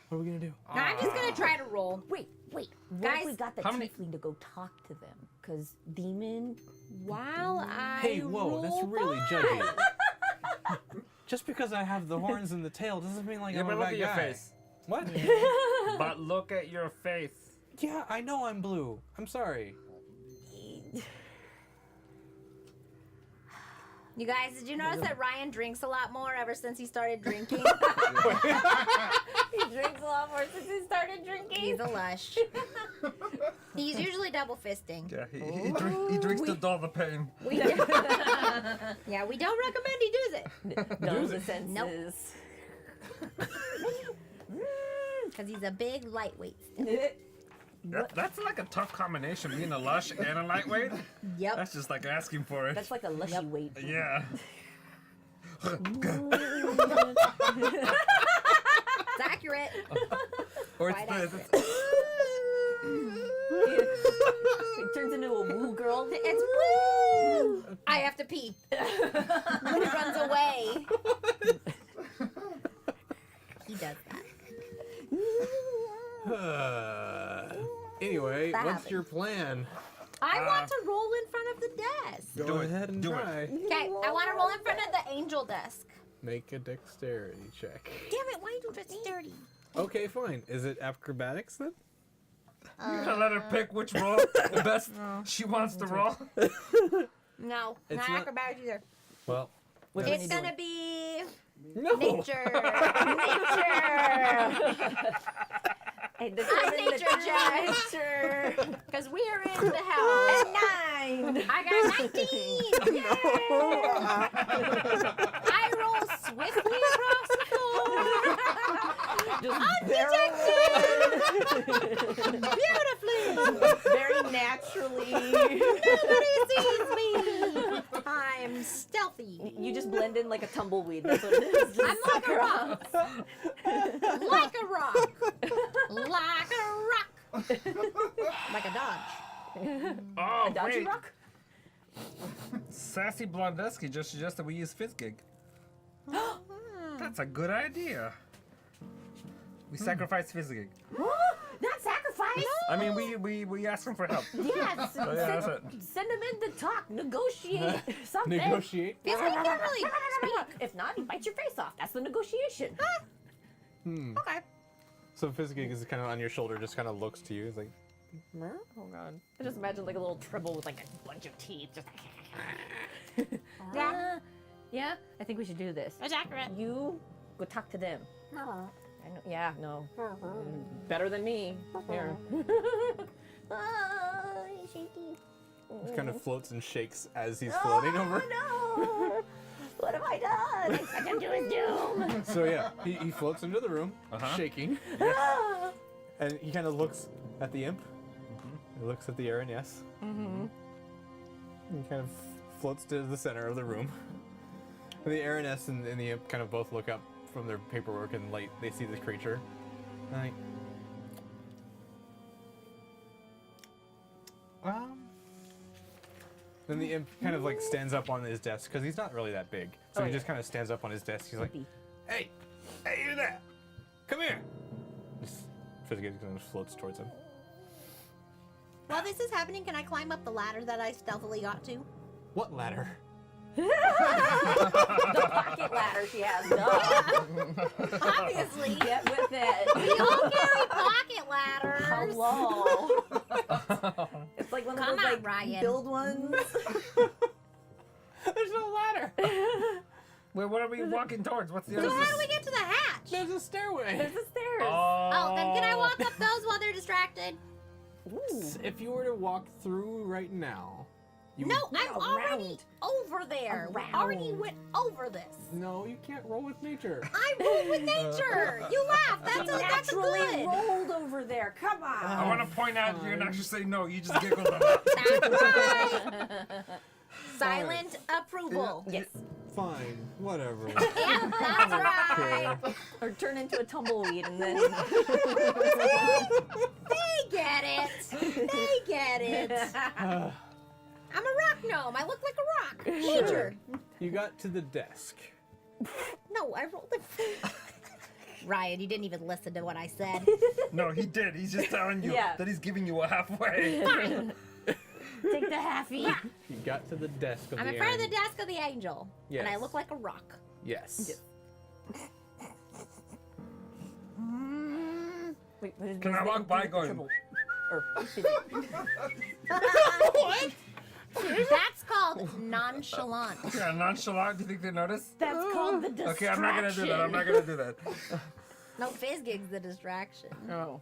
Speaker 1: What are we gonna do?
Speaker 4: No, I'm just gonna try to roll.
Speaker 6: Wait. What
Speaker 4: Guys,
Speaker 6: if we got the
Speaker 2: how many-
Speaker 6: tiefling to go talk to them? Because demon...
Speaker 4: While I
Speaker 1: Hey, whoa, that's
Speaker 4: roll
Speaker 1: really
Speaker 4: by.
Speaker 1: judgy. Just because I have the horns and the tail doesn't mean like
Speaker 2: Yeah,
Speaker 1: I'm
Speaker 2: but
Speaker 1: a
Speaker 2: look
Speaker 1: bad
Speaker 2: at your
Speaker 1: guy.
Speaker 2: face.
Speaker 1: What?
Speaker 2: But look at your face.
Speaker 1: Yeah, I know I'm blue. I'm sorry.
Speaker 4: You guys, did you notice that Ryan drinks a lot more ever since he started drinking?
Speaker 6: He drinks a lot more since he started drinking.
Speaker 4: He's a lush. He's usually double fisting.
Speaker 2: Yeah, he drinks to dull the pain.
Speaker 4: We do. Yeah, we don't recommend he does it.
Speaker 6: Knows the senses.
Speaker 4: Because he's a big lightweight.
Speaker 2: That's like a tough combination, being a lush and a lightweight.
Speaker 4: Yep.
Speaker 2: That's just like asking for it.
Speaker 6: That's like a lushy weight.
Speaker 2: Yeah.
Speaker 4: It's accurate.
Speaker 2: Or
Speaker 4: Quite
Speaker 2: it's
Speaker 4: accurate.
Speaker 6: It turns into a woo girl.
Speaker 4: It's woo! I have to pee. He runs away. He does that.
Speaker 1: Anyway,
Speaker 4: That
Speaker 1: what's
Speaker 4: happened.
Speaker 1: your plan?
Speaker 4: I want to roll in front of the desk.
Speaker 1: Go
Speaker 2: Do it.
Speaker 1: ahead and
Speaker 2: Do it.
Speaker 1: try.
Speaker 4: Okay, I want to roll in front of the angel desk.
Speaker 1: Make a dexterity check.
Speaker 4: Damn it, why you do this dirty?
Speaker 1: Okay, fine. Is it acrobatics then?
Speaker 2: You're gonna let her pick which roll the best she wants to roll.
Speaker 4: No,
Speaker 1: It's
Speaker 4: not
Speaker 1: not-
Speaker 4: acrobatics either.
Speaker 1: Well,
Speaker 6: Which
Speaker 1: that's-
Speaker 4: It's
Speaker 6: one
Speaker 4: gonna be
Speaker 1: no.
Speaker 4: nature.
Speaker 6: Hey,
Speaker 4: I'm nature judge.
Speaker 6: Nature.
Speaker 4: Because we are in the house.
Speaker 6: 9.
Speaker 4: I got 19. I roll swiftly across the floor.
Speaker 6: Just
Speaker 4: Beautifully.
Speaker 6: very naturally.
Speaker 4: Nobody sees me. I'm stealthy.
Speaker 6: You just blend in like a tumbleweed. That's what it is.
Speaker 4: I'm like a rock. Like a rock. Like a rock. Like a dodge.
Speaker 2: Oh,
Speaker 6: A dodgy
Speaker 2: wait.
Speaker 6: rock?
Speaker 2: Sassy Blondesky just suggested we use Fizzgig. That's a good idea. We sacrifice Fizzgig.
Speaker 6: Not sacrifice.
Speaker 2: I mean, we ask him for help.
Speaker 6: Yes.
Speaker 2: Oh, yeah, that's it.
Speaker 6: Send him in to talk. Negotiate something.
Speaker 1: Negotiate.
Speaker 4: Feels like you can't really speak.
Speaker 6: If not, he bites your face off. That's the negotiation.
Speaker 4: Okay.
Speaker 1: So Fizzgig is kind of on your shoulder, just kind of looks to you. He's like,
Speaker 6: Oh god. I just imagine like a little tribble with like a bunch of teeth. Just
Speaker 4: Yeah.
Speaker 6: yeah, I think we should do this.
Speaker 4: That's accurate.
Speaker 6: You go talk to them. I know, yeah, no. Better than me. Here.
Speaker 1: he kind of floats and shakes as he's floating over.
Speaker 6: No! What have I done? I sent him to his doom.
Speaker 1: So yeah, he floats into the room,
Speaker 2: Uh-huh.
Speaker 1: shaking, and he kind of looks at the imp. He looks at the Aaron, yes. Mm-hmm. He kind of floats to the center of the room. And the Aaroness and the imp kind of both look up from their paperwork and they see the creature. And like, then the imp kind of like stands up on his desk because he's not really that big. So
Speaker 6: Oh,
Speaker 1: he
Speaker 6: yeah.
Speaker 1: just kind of stands up on his desk. He's like,
Speaker 6: Hippie.
Speaker 1: "Hey, hey, you there? Come here." Just physically kind of floats towards him.
Speaker 4: While this is happening, can I climb up the ladder that I stealthily got to?
Speaker 1: What ladder?
Speaker 6: The pocket ladder she has. Duh.
Speaker 4: Obviously.
Speaker 6: Get with it.
Speaker 4: We all carry pocket ladders.
Speaker 6: Hello. It's like one of
Speaker 4: Come
Speaker 6: those
Speaker 4: on,
Speaker 6: like
Speaker 4: Ryan.
Speaker 6: build ones.
Speaker 1: There's no ladder.
Speaker 2: Wait, what are we walking towards? What's the
Speaker 4: So
Speaker 2: other?
Speaker 4: how do we get to the hatch?
Speaker 1: There's a stairway.
Speaker 6: There's the stairs.
Speaker 4: Oh, then can I walk up those while they're distracted?
Speaker 6: Ooh.
Speaker 1: If you were to walk through right now, you
Speaker 4: No,
Speaker 1: would...
Speaker 4: I'm already over there. We already
Speaker 6: Around.
Speaker 4: went over this.
Speaker 1: No, you can't roll with nature.
Speaker 4: I roll with nature. You laugh. That's a
Speaker 6: Naturally
Speaker 4: good.
Speaker 6: rolled over there. Come on.
Speaker 2: I want to point out you're not just saying no. You just giggled a lot.
Speaker 4: That's right. Silent approval.
Speaker 6: Yes.
Speaker 1: Fine, whatever.
Speaker 4: Yeah, that's right.
Speaker 6: Or turn into a tumbleweed and then.
Speaker 4: They get it. They get it. I'm a rock gnome. I look like a rock. Nature.
Speaker 1: You got to the desk.
Speaker 4: No, I rolled it. Ryan, you didn't even listen to what I said.
Speaker 2: No, he did. He's just telling you
Speaker 6: Yeah.
Speaker 2: that he's giving you a halfway.
Speaker 6: Take the halfie.
Speaker 1: You got to the desk of
Speaker 4: I'm
Speaker 1: the
Speaker 4: in front of the
Speaker 1: Aaron.
Speaker 4: desk of the angel. And I
Speaker 1: Yes.
Speaker 4: look like a rock.
Speaker 1: Yes.
Speaker 6: Wait, what is
Speaker 2: Can
Speaker 6: what
Speaker 2: I
Speaker 6: is the
Speaker 2: walk
Speaker 6: imp
Speaker 2: by
Speaker 6: do?
Speaker 2: going-
Speaker 6: Triple. Or
Speaker 4: That's called nonchalant.
Speaker 2: Yeah, nonchalant. Do you think they notice?
Speaker 6: That's called the distraction.
Speaker 2: Okay, I'm not gonna do that. I'm not gonna do that.
Speaker 4: No, Fizzgig's the distraction.
Speaker 6: Oh.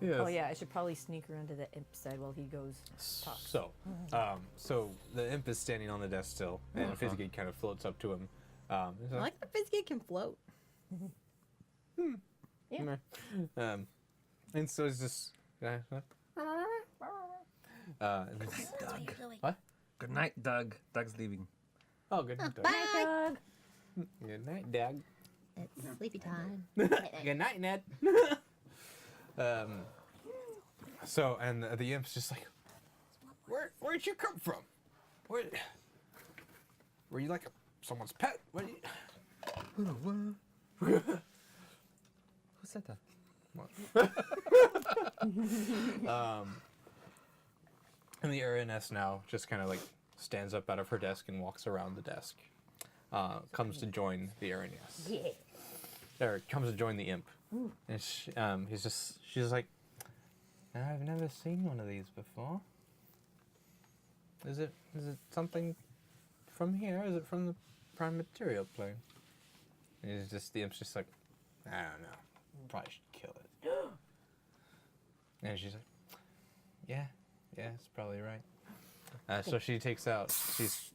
Speaker 1: Yes.
Speaker 6: Oh yeah, I should probably sneak around to the imp side while he goes. Talks.
Speaker 1: So the imp is standing on the desk still, and Fizzgig kind of floats up to him. He's
Speaker 4: I like that Fizzgig can float.
Speaker 6: Yeah.
Speaker 1: And so it's just. And it's,
Speaker 2: Doug.
Speaker 1: what?
Speaker 2: Good night, Doug. Doug's leaving.
Speaker 1: Oh, good night, Doug.
Speaker 4: Bye.
Speaker 6: Doug.
Speaker 1: Good night, Doug.
Speaker 4: It's sleepy time.
Speaker 1: Good night, Ned. So, and the imp's just like, where'd you come from? Where, were you like someone's pet? What?
Speaker 2: Who said that?
Speaker 1: And the Uranus now just kind of like stands up out of her desk and walks around the desk. Comes to join the Uranus.
Speaker 6: Yeah.
Speaker 1: Or comes to join the imp. And she's like, I've never seen one of these before. Is it something from here? Is it from the prime material plane? And the imp's just like, I don't know. Probably should kill it. And she's like, yeah, it's probably right. So she takes out,
Speaker 4: Excuse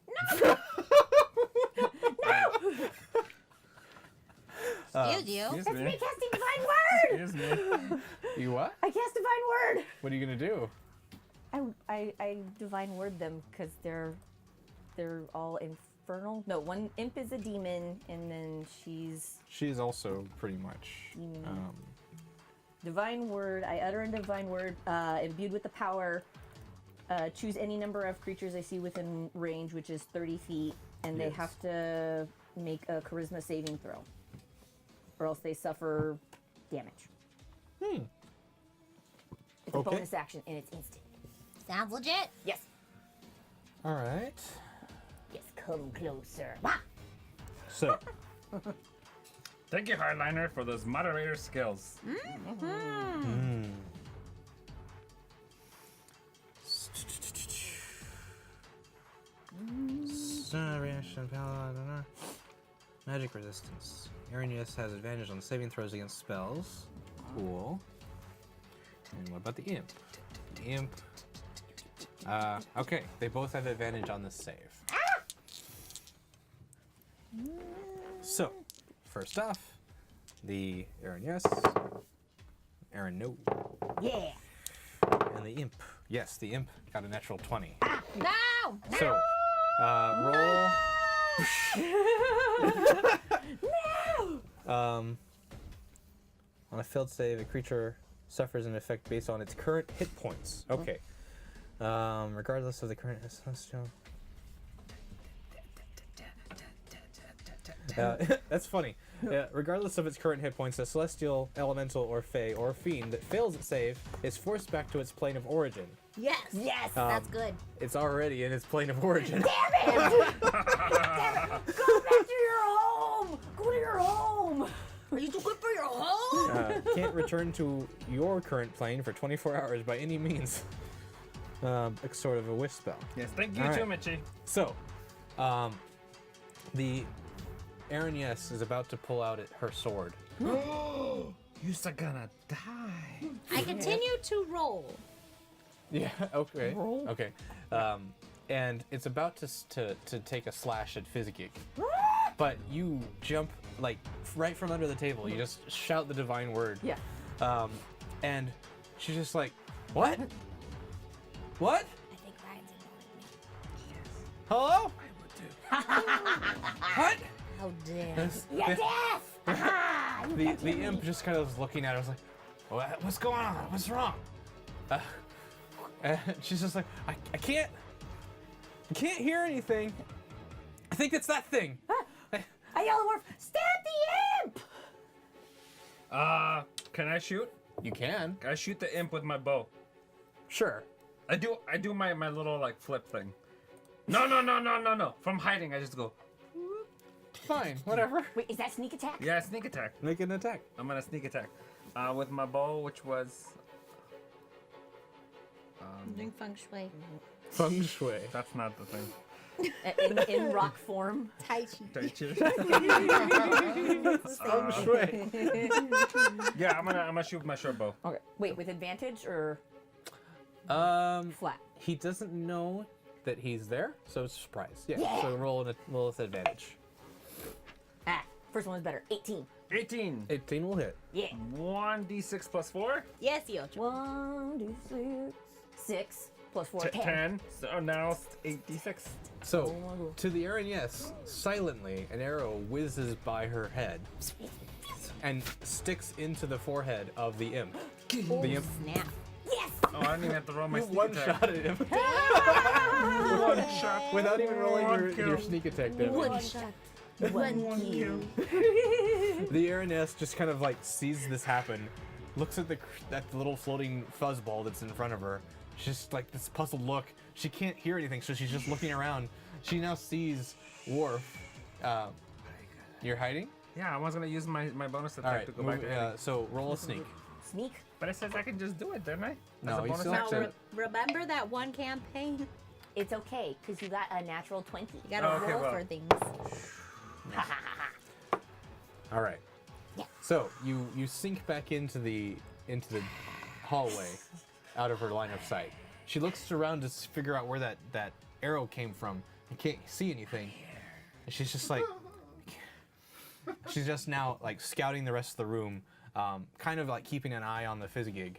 Speaker 4: you.
Speaker 2: Excuse
Speaker 6: That's me
Speaker 2: me.
Speaker 6: casting divine word.
Speaker 2: Excuse me.
Speaker 1: you what?
Speaker 6: I cast divine word.
Speaker 1: What are you gonna do?
Speaker 6: I divine word them because they're all infernal. No, one imp is a demon, and then
Speaker 1: She's also pretty much.
Speaker 6: divine word. I utter a divine word, imbued with the power. Choose any number of creatures I see within range, which is 30 feet, and they
Speaker 1: Yes.
Speaker 6: have to make a charisma saving throw, or else they suffer damage. It's a
Speaker 1: Okay.
Speaker 6: bonus action, and it's instant.
Speaker 4: Sounds legit.
Speaker 6: Yes.
Speaker 1: All right.
Speaker 6: Yes, come closer.
Speaker 1: So.
Speaker 2: Thank you, Hardliner, for those moderator skills.
Speaker 1: Reaction, magic resistance. Arrhenius has advantage on saving throws against spells. Cool. And what about the imp? The imp. Okay, they both have advantage on the save. So, first off, the Arrhenius. Aaron, no.
Speaker 6: Yeah.
Speaker 1: And the imp. Yes, the imp got a natural 20.
Speaker 4: No!
Speaker 1: So, roll. On a failed save, a creature suffers an effect based on its current hit points. Okay. Regardless of the current celestial. That's funny. Regardless of its current hit points, a celestial, elemental, or fey, or fiend that fails its save is forced back to its plane of origin.
Speaker 4: Yes.
Speaker 6: Yes.
Speaker 4: That's good.
Speaker 1: It's already in its plane of origin.
Speaker 6: Damn it! Go back to your home. Go to your home.
Speaker 4: Are you too good for your home?
Speaker 1: Can't return to your current plane for 24 hours by any means. It's sort of a wish spell.
Speaker 2: Yes, thank you
Speaker 1: All
Speaker 2: too,
Speaker 1: right.
Speaker 2: Mitchie.
Speaker 1: So, the Arrhenius is about to pull out her sword.
Speaker 2: You're gonna die.
Speaker 4: I continue to roll.
Speaker 1: Yeah. Okay. Okay. And it's about to take a slash at Fizzgig, but you jump like right from under the table. You just shout the divine word.
Speaker 6: Yeah.
Speaker 1: And she's just like, "What? What?
Speaker 4: I think Ryan's ignoring me.
Speaker 1: Hello? What?"
Speaker 4: How dare.
Speaker 6: You're deaf.
Speaker 1: The imp just kind of was looking at her. I was like, What's going on? What's wrong? And she's just like, I can't hear anything. I think it's that thing.
Speaker 6: I yell at Warf, stab the imp.
Speaker 2: Can I shoot?
Speaker 1: You can.
Speaker 2: I shoot the imp with my bow.
Speaker 1: Sure.
Speaker 2: I do my little like flip thing. No. From hiding, I just go.
Speaker 1: Fine. Whatever.
Speaker 6: Wait, is that sneak attack?
Speaker 2: Yeah, sneak attack.
Speaker 1: Make an attack.
Speaker 2: I'm gonna sneak attack. with my bow, which was.
Speaker 4: I'm doing feng shui.
Speaker 1: Feng shui.
Speaker 2: That's not the thing.
Speaker 6: In rock form.
Speaker 4: Tai chi.
Speaker 1: Feng shui.
Speaker 2: Yeah, I'm gonna shoot with my short bow.
Speaker 6: Okay. Wait, with advantage or flat?
Speaker 1: He doesn't know that he's there, so it's a surprise. Yeah.
Speaker 6: Yeah.
Speaker 1: So roll with advantage.
Speaker 6: Ah, first one was better. 18.
Speaker 2: 18.
Speaker 1: 18 will hit.
Speaker 6: Yeah.
Speaker 2: 1d6 plus 4.
Speaker 4: Yes, Yocho.
Speaker 6: 1, 2, 6. 6 plus 4, 10.
Speaker 2: 10. So now it's 8d6.
Speaker 1: So, to the Aaron, yes, silently, an arrow whizzes by her head and sticks into the forehead of the imp. The imp
Speaker 4: Snap.
Speaker 6: Yes!
Speaker 2: Oh, I didn't even have to roll my sneak
Speaker 1: one
Speaker 2: attack.
Speaker 1: shot at him
Speaker 2: One shot.
Speaker 1: without even rolling
Speaker 2: One
Speaker 1: your
Speaker 2: kill.
Speaker 1: sneak attack damage.
Speaker 4: One shot. One kill.
Speaker 1: The Araness just kind of like sees this happen, looks at the little floating fuzzball that's in front of her. She's just like this puzzled look. She can't hear anything, so she's just looking around. She now sees Warf. You're hiding?
Speaker 2: Yeah, I was gonna use my bonus attack
Speaker 1: All right.
Speaker 2: to go back to hiding.
Speaker 1: So roll a sneak.
Speaker 6: Sneak.
Speaker 2: But it says I can just do it, didn't I?
Speaker 1: No,
Speaker 2: As a
Speaker 1: you
Speaker 2: bonus
Speaker 1: still
Speaker 2: action.
Speaker 1: have
Speaker 4: Now,
Speaker 1: to-
Speaker 4: remember that one campaign?
Speaker 6: It's okay, because you got a natural 20.
Speaker 4: You gotta
Speaker 2: Oh, okay,
Speaker 4: roll
Speaker 2: well.
Speaker 4: for things.
Speaker 1: All right.
Speaker 6: Yeah.
Speaker 1: So you sink back into the hallway, out of her line of sight. She looks around to figure out where that arrow came from. And can't see anything. And she's just like, she's just now like scouting the rest of the room, kind of like keeping an eye on the Fizzgig,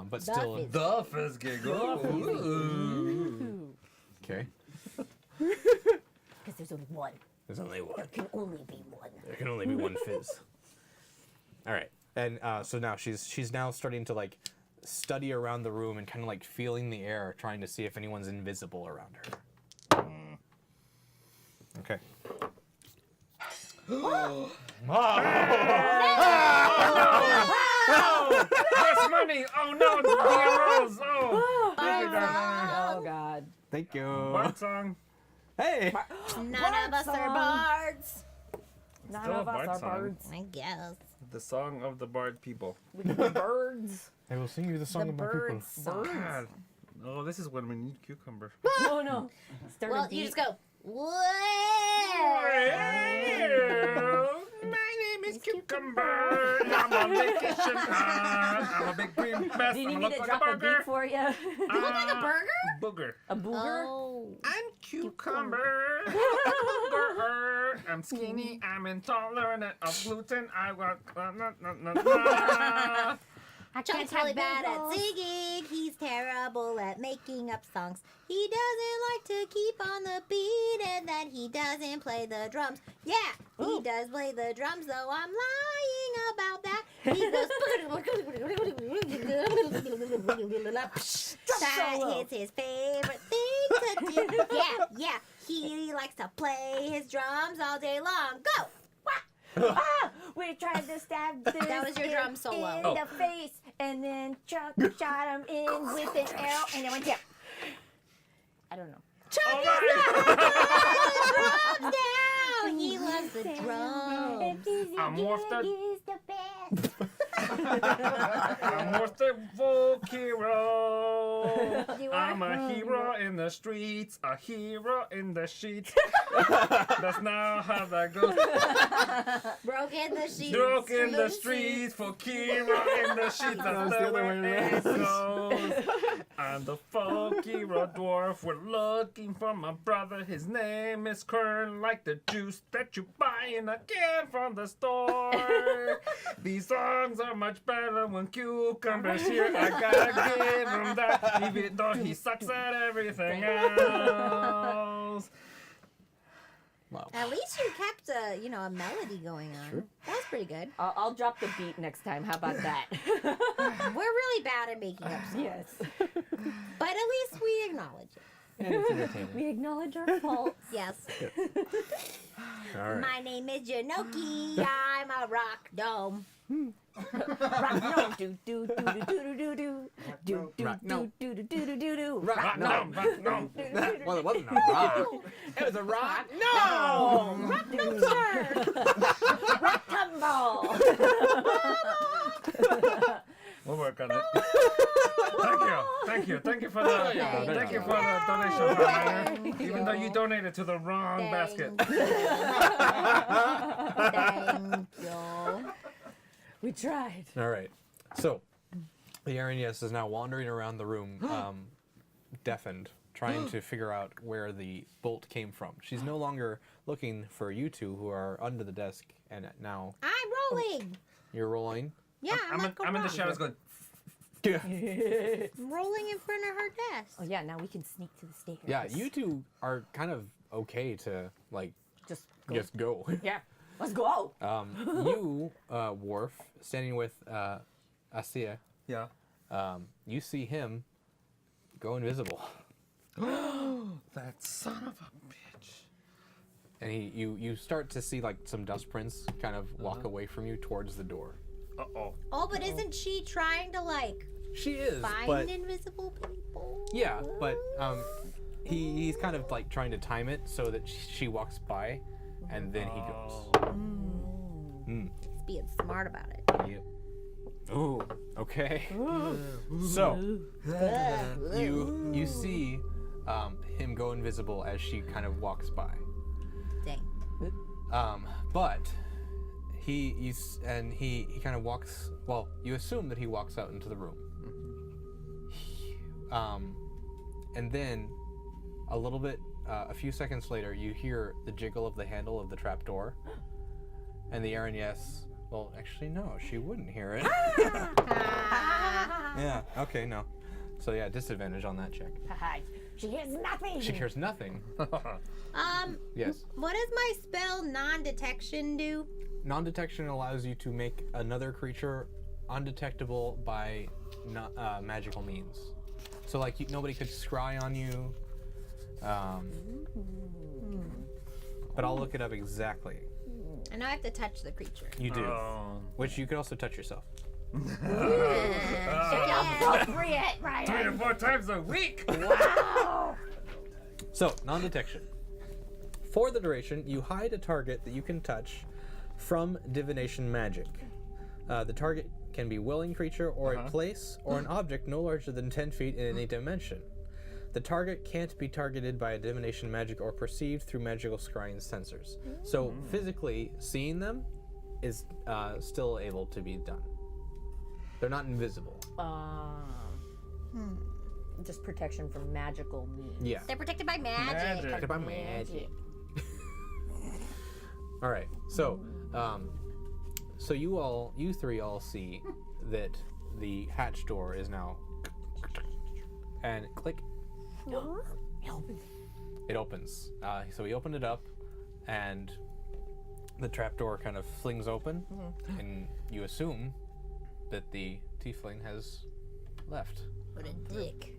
Speaker 1: but still.
Speaker 4: Fizz-
Speaker 2: The fizz giggle.
Speaker 1: Okay.
Speaker 6: Because there's only one.
Speaker 1: There's only one.
Speaker 6: There can only be one.
Speaker 1: There can only be one Fizz. All right, and so now she's now starting to like study around the room and kind of like feeling the air, trying to see if anyone's invisible around her. Okay.
Speaker 2: Yes, money. Oh no, the arrows. Oh.
Speaker 6: Oh, God.
Speaker 1: Thank you.
Speaker 2: Bard song.
Speaker 1: Hey.
Speaker 4: None of us are bards.
Speaker 6: None
Speaker 2: Still a
Speaker 6: of us
Speaker 2: bard
Speaker 6: are
Speaker 2: song.
Speaker 6: birds.
Speaker 4: I guess.
Speaker 2: The song of the bard people.
Speaker 6: We can be birds.
Speaker 1: I will sing you the song
Speaker 6: The
Speaker 1: of my people.
Speaker 6: birds. Birds.
Speaker 2: God. Oh, this is when we need cucumber.
Speaker 6: No, no. Start a
Speaker 4: Well,
Speaker 6: beat.
Speaker 4: you just go. Well.
Speaker 2: My name is Cucumber. I'm on vacation. I'm a big green mess.
Speaker 6: Do you
Speaker 2: I'm
Speaker 6: need me
Speaker 2: look
Speaker 6: to
Speaker 2: like
Speaker 6: drop
Speaker 2: a
Speaker 6: a beat
Speaker 2: burger.
Speaker 6: for you?
Speaker 4: You look like a burger?
Speaker 2: Booger.
Speaker 6: A booger?
Speaker 4: Oh.
Speaker 2: I'm cucumber. Booger. I'm skinny. I'm intolerant of gluten. I want.
Speaker 4: Chunk's really bad at singing. He's terrible at making up songs. He doesn't like to keep on the beat, and then he doesn't play the drums. Yeah, he does play the drums, though I'm lying about that. He goes. That is his favorite thing to do. Yeah. He likes to play his drums all day long. Go.
Speaker 6: Ah! We tried to stab this
Speaker 4: That was your drum solo.
Speaker 6: in the face, and then Chuck shot him in with an arrow, and it went down. I don't know.
Speaker 4: Chuck drums down. He loves the drums.
Speaker 2: I'm Warf the-
Speaker 6: Is the best.
Speaker 2: I'm worth the folk hero.
Speaker 4: You are?
Speaker 2: I'm a hero in the streets, a hero in the sheets. That's not how that goes.
Speaker 4: Broke in the sheets.
Speaker 2: Broke in the streets, folk hero in the sheets. That's the way it goes. I'm the folk hero dwarf. We're looking for my brother. His name is Kern, like the juice that you buy in a can from the store. These songs are much better when Cucumber's here. I gotta give him that, even though he sucks at everything else.
Speaker 1: Wow.
Speaker 4: At least you kept a melody going on.
Speaker 1: Sure.
Speaker 4: That was pretty good.
Speaker 6: I'll drop the beat next time. How about that?
Speaker 4: We're really bad at making up songs.
Speaker 6: Yes.
Speaker 4: But at least we acknowledge it.
Speaker 1: And it's entertaining.
Speaker 6: We acknowledge our faults.
Speaker 4: Yes.
Speaker 1: All right.
Speaker 4: My name is Janoki. I'm a rock dome.
Speaker 6: Rock no, do do do do do do do do do
Speaker 1: Rock no.
Speaker 6: do do do do do do.
Speaker 1: Rock no.
Speaker 2: No.
Speaker 1: Well, it wasn't a rock. It was a rock. No.
Speaker 6: Rock tumble.
Speaker 2: We'll work on it. Thank you for the donation, Miner. Even though you donated to the wrong basket.
Speaker 4: Thank you.
Speaker 6: We tried.
Speaker 1: All right. So, the Arañez is now wandering around the room, deafened, trying to figure out where the bolt came from. She's no longer looking for you two who are under the desk, and now
Speaker 4: I'm rolling.
Speaker 1: you're rolling.
Speaker 4: Yeah,
Speaker 2: I'm in the shadows going.
Speaker 4: I'm rolling in front of her desk.
Speaker 6: Oh yeah, now we can sneak to the stairs.
Speaker 1: Yeah, you two are kind of okay to like
Speaker 6: just go.
Speaker 1: just go.
Speaker 6: Yeah, let's go.
Speaker 1: You, Warf, standing with Asia,
Speaker 2: Yeah.
Speaker 1: you see him go invisible,
Speaker 2: That son of a bitch.
Speaker 1: and you start to see like some dust prints kind of walk away from you towards the door.
Speaker 2: Uh-oh.
Speaker 4: Oh, but isn't she trying to like
Speaker 1: She is,
Speaker 4: find
Speaker 1: but
Speaker 4: invisible people?
Speaker 1: yeah, but he's kind of like trying to time it so that she walks by, and then he goes.
Speaker 4: He's being smart about it.
Speaker 1: Yep. Ooh, okay. So you see him go invisible as she kind of walks by.
Speaker 4: Dang.
Speaker 1: But he kind of walks. Well, you assume that he walks out into the room. And then a little bit, a few seconds later, you hear the jiggle of the handle of the trapdoor, and the Arañez. Well, actually, no, she wouldn't hear it. Yeah. Okay. No. So yeah, disadvantage on that check.
Speaker 6: She hears nothing.
Speaker 1: She hears nothing. Yes.
Speaker 4: What does my spell non-detection do?
Speaker 1: Non-detection allows you to make another creature undetectable by magical means. So like nobody could scry on you. But I'll look it up exactly.
Speaker 4: And I have to touch the creature.
Speaker 1: You do.
Speaker 2: Oh.
Speaker 1: Which you could also touch yourself.
Speaker 6: Appropriate, right?
Speaker 2: 3 to 4 times a week.
Speaker 1: So, non-detection. For the duration, you hide a target that you can touch from divination magic. The target can be willing creature or a place or an object no larger than 10 feet in any dimension. The target can't be targeted by a divination magic or perceived through magical scrying sensors. So physically seeing them is still able to be done. They're not invisible.
Speaker 6: Just protection from magical means.
Speaker 1: Yeah.
Speaker 4: They're protected by magic.
Speaker 1: Protected by magic. All right. So, so you three all see that the hatch door is now, and click. It opens. So he opened it up, and the trapdoor kind of flings open, and you assume that the tiefling has left.
Speaker 4: What a dick.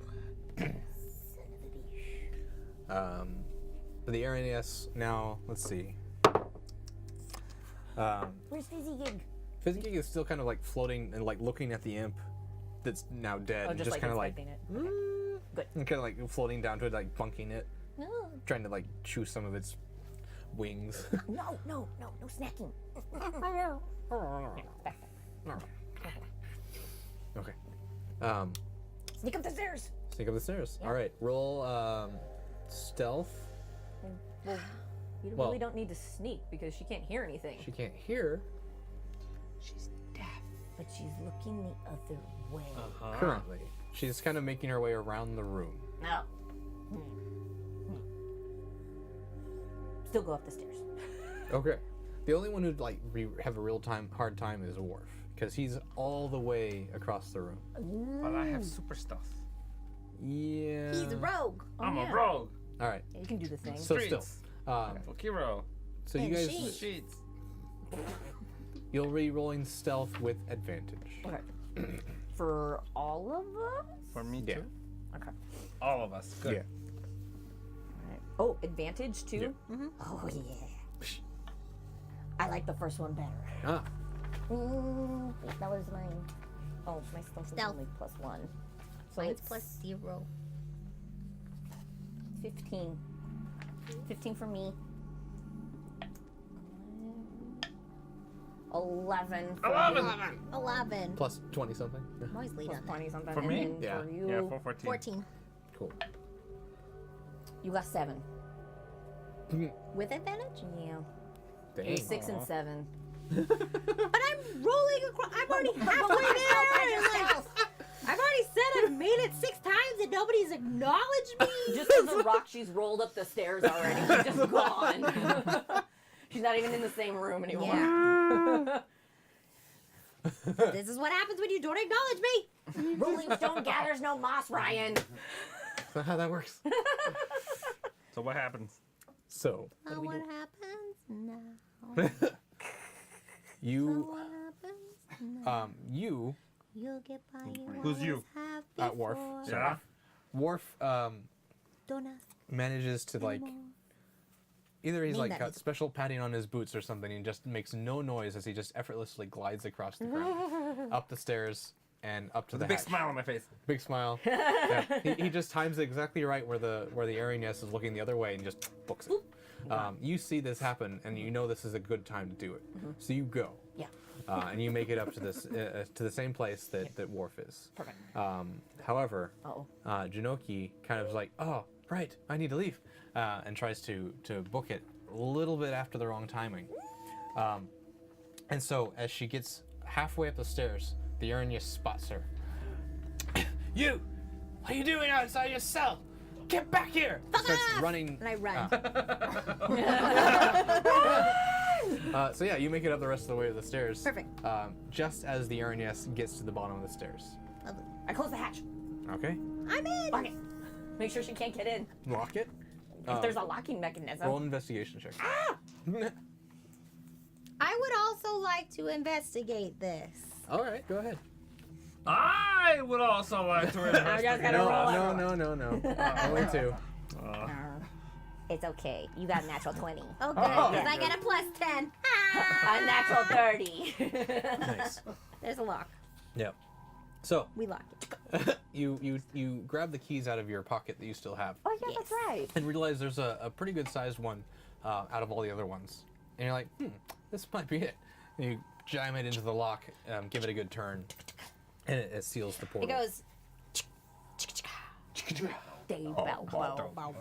Speaker 1: But the Arañez now, let's see.
Speaker 6: Where's Fizzy Gig?
Speaker 1: Fizzgig is still kind of like floating and like looking at the imp that's now dead.
Speaker 6: Oh,
Speaker 1: and
Speaker 6: just like
Speaker 1: kind of like,
Speaker 6: inspecting it. Good.
Speaker 1: and kind of like floating down to it, like bunking it,
Speaker 6: No,
Speaker 1: trying to like chew some of its wings.
Speaker 6: no snacking.
Speaker 1: Okay.
Speaker 6: Sneak up the stairs.
Speaker 1: Sneak up the stairs. All right. Roll stealth.
Speaker 6: Well, you
Speaker 1: Well-
Speaker 6: really don't need to sneak because she can't hear anything.
Speaker 1: She can't hear
Speaker 6: She's deaf, but she's looking the other way.
Speaker 1: currently. She's kind of making her way around the room.
Speaker 6: No. Still go up the stairs.
Speaker 1: Okay. The only one who'd like have a hard time is Warf, because he's all the way across the room.
Speaker 2: But I have super stuff.
Speaker 1: Yeah.
Speaker 4: He's a rogue.
Speaker 2: I'm
Speaker 6: yeah.
Speaker 2: a rogue.
Speaker 1: All right.
Speaker 6: Yeah, you can do the thing.
Speaker 1: So still,
Speaker 2: Streets.
Speaker 1: um,
Speaker 2: Fokiro.
Speaker 1: so you
Speaker 4: And
Speaker 1: guys,
Speaker 4: she-
Speaker 2: Sheets.
Speaker 1: you'll be rolling stealth with advantage.
Speaker 6: Okay. For all of us?
Speaker 2: For me
Speaker 1: Yeah.
Speaker 2: too.
Speaker 6: Okay.
Speaker 2: All of us. Good.
Speaker 1: Yeah.
Speaker 6: Alright. Oh, advantage too?
Speaker 1: Yeah.
Speaker 6: Oh, yeah. I like the first one better.
Speaker 1: Ah.
Speaker 6: That was mine. Oh, my stealth is
Speaker 4: Stealth.
Speaker 6: only +1. So
Speaker 4: Mine's
Speaker 6: it's
Speaker 4: plus 0.
Speaker 6: 15. 15 for me. 11 for
Speaker 2: 11.
Speaker 4: 11.
Speaker 1: Plus 20 something. Yeah.
Speaker 4: I'm always lead
Speaker 6: Plus
Speaker 4: on
Speaker 6: 20 something.
Speaker 2: For
Speaker 6: and
Speaker 2: me?
Speaker 6: then
Speaker 1: Yeah.
Speaker 6: For you,
Speaker 2: Yeah, 414.
Speaker 4: 14.
Speaker 1: Cool.
Speaker 6: you got 7.
Speaker 4: With advantage?
Speaker 6: Yeah.
Speaker 1: Dang.
Speaker 6: You're 6 and 7.
Speaker 4: But I'm rolling across. I'm already halfway there. Like, I've already said I've made it 6 times and nobody's acknowledged me.
Speaker 6: Just as a rock, she's rolled up the stairs already. She's just gone. She's not even in the same room anymore.
Speaker 4: Yeah. This is what happens when you don't acknowledge me.
Speaker 6: Rolling stone gathers no moss, Ryan.
Speaker 1: Is that how that works?
Speaker 2: So what happens?
Speaker 1: So,
Speaker 4: What happens now?
Speaker 1: you,
Speaker 4: What happens now?
Speaker 1: you,
Speaker 4: You'll get by.
Speaker 2: Who's you?
Speaker 1: Warf.
Speaker 2: Yeah.
Speaker 1: Worf,
Speaker 4: Don't ask
Speaker 1: manages to like,
Speaker 4: anymore.
Speaker 1: either he's
Speaker 4: Mean
Speaker 1: like
Speaker 4: that
Speaker 1: got
Speaker 4: is-
Speaker 1: special padding on his boots or something and just makes no noise as he just effortlessly glides across the ground, up the stairs and up to
Speaker 2: With
Speaker 1: the
Speaker 2: a big
Speaker 1: hatch.
Speaker 2: smile on my face.
Speaker 1: Big smile. Yeah. He just times it exactly right where the airy nest is looking the other way and just books it. You see this happen and you know this is a good time to do it. So you go.
Speaker 6: Yeah.
Speaker 1: And you make it up to this to the same place that Worf is.
Speaker 6: Perfect.
Speaker 1: However,
Speaker 6: Uh-oh.
Speaker 1: Jinoki kind of is like, oh, right, I need to leave, and tries to book it a little bit after the wrong timing. And so as she gets halfway up the stairs, the Uranius spots her. You! What are you doing outside your cell? Get back here! Starts running.
Speaker 4: And I run.
Speaker 1: So yeah, you make it up the rest of the way to the stairs.
Speaker 4: Perfect.
Speaker 1: Just as the Uranius gets to the bottom of the stairs.
Speaker 4: Lovely.
Speaker 6: I close the hatch.
Speaker 1: Okay.
Speaker 4: I'm in.
Speaker 6: Lock it. Make sure she can't get in.
Speaker 1: Lock it.
Speaker 6: If there's a locking mechanism.
Speaker 1: Roll an investigation check.
Speaker 4: I would also like to investigate this.
Speaker 1: All right, go ahead.
Speaker 2: I would also like to
Speaker 6: Now you guys
Speaker 2: investigate.
Speaker 6: gotta roll
Speaker 1: No. Only 2.
Speaker 4: It's okay. You got a natural 20. Oh, good.
Speaker 1: Oh.
Speaker 4: Because I get a plus 10.
Speaker 6: A natural 30.
Speaker 1: Nice.
Speaker 4: There's a lock.
Speaker 1: Yep. So
Speaker 4: We lock it.
Speaker 1: you grab the keys out of your pocket that you still have,
Speaker 6: Oh, yeah, that's right.
Speaker 1: and realize there's a pretty good sized one out of all the other ones, and you're like, this might be it. And you jam it into the lock, give it a good turn, and it seals the
Speaker 4: It
Speaker 1: portal.
Speaker 4: goes.
Speaker 6: Dave Bow.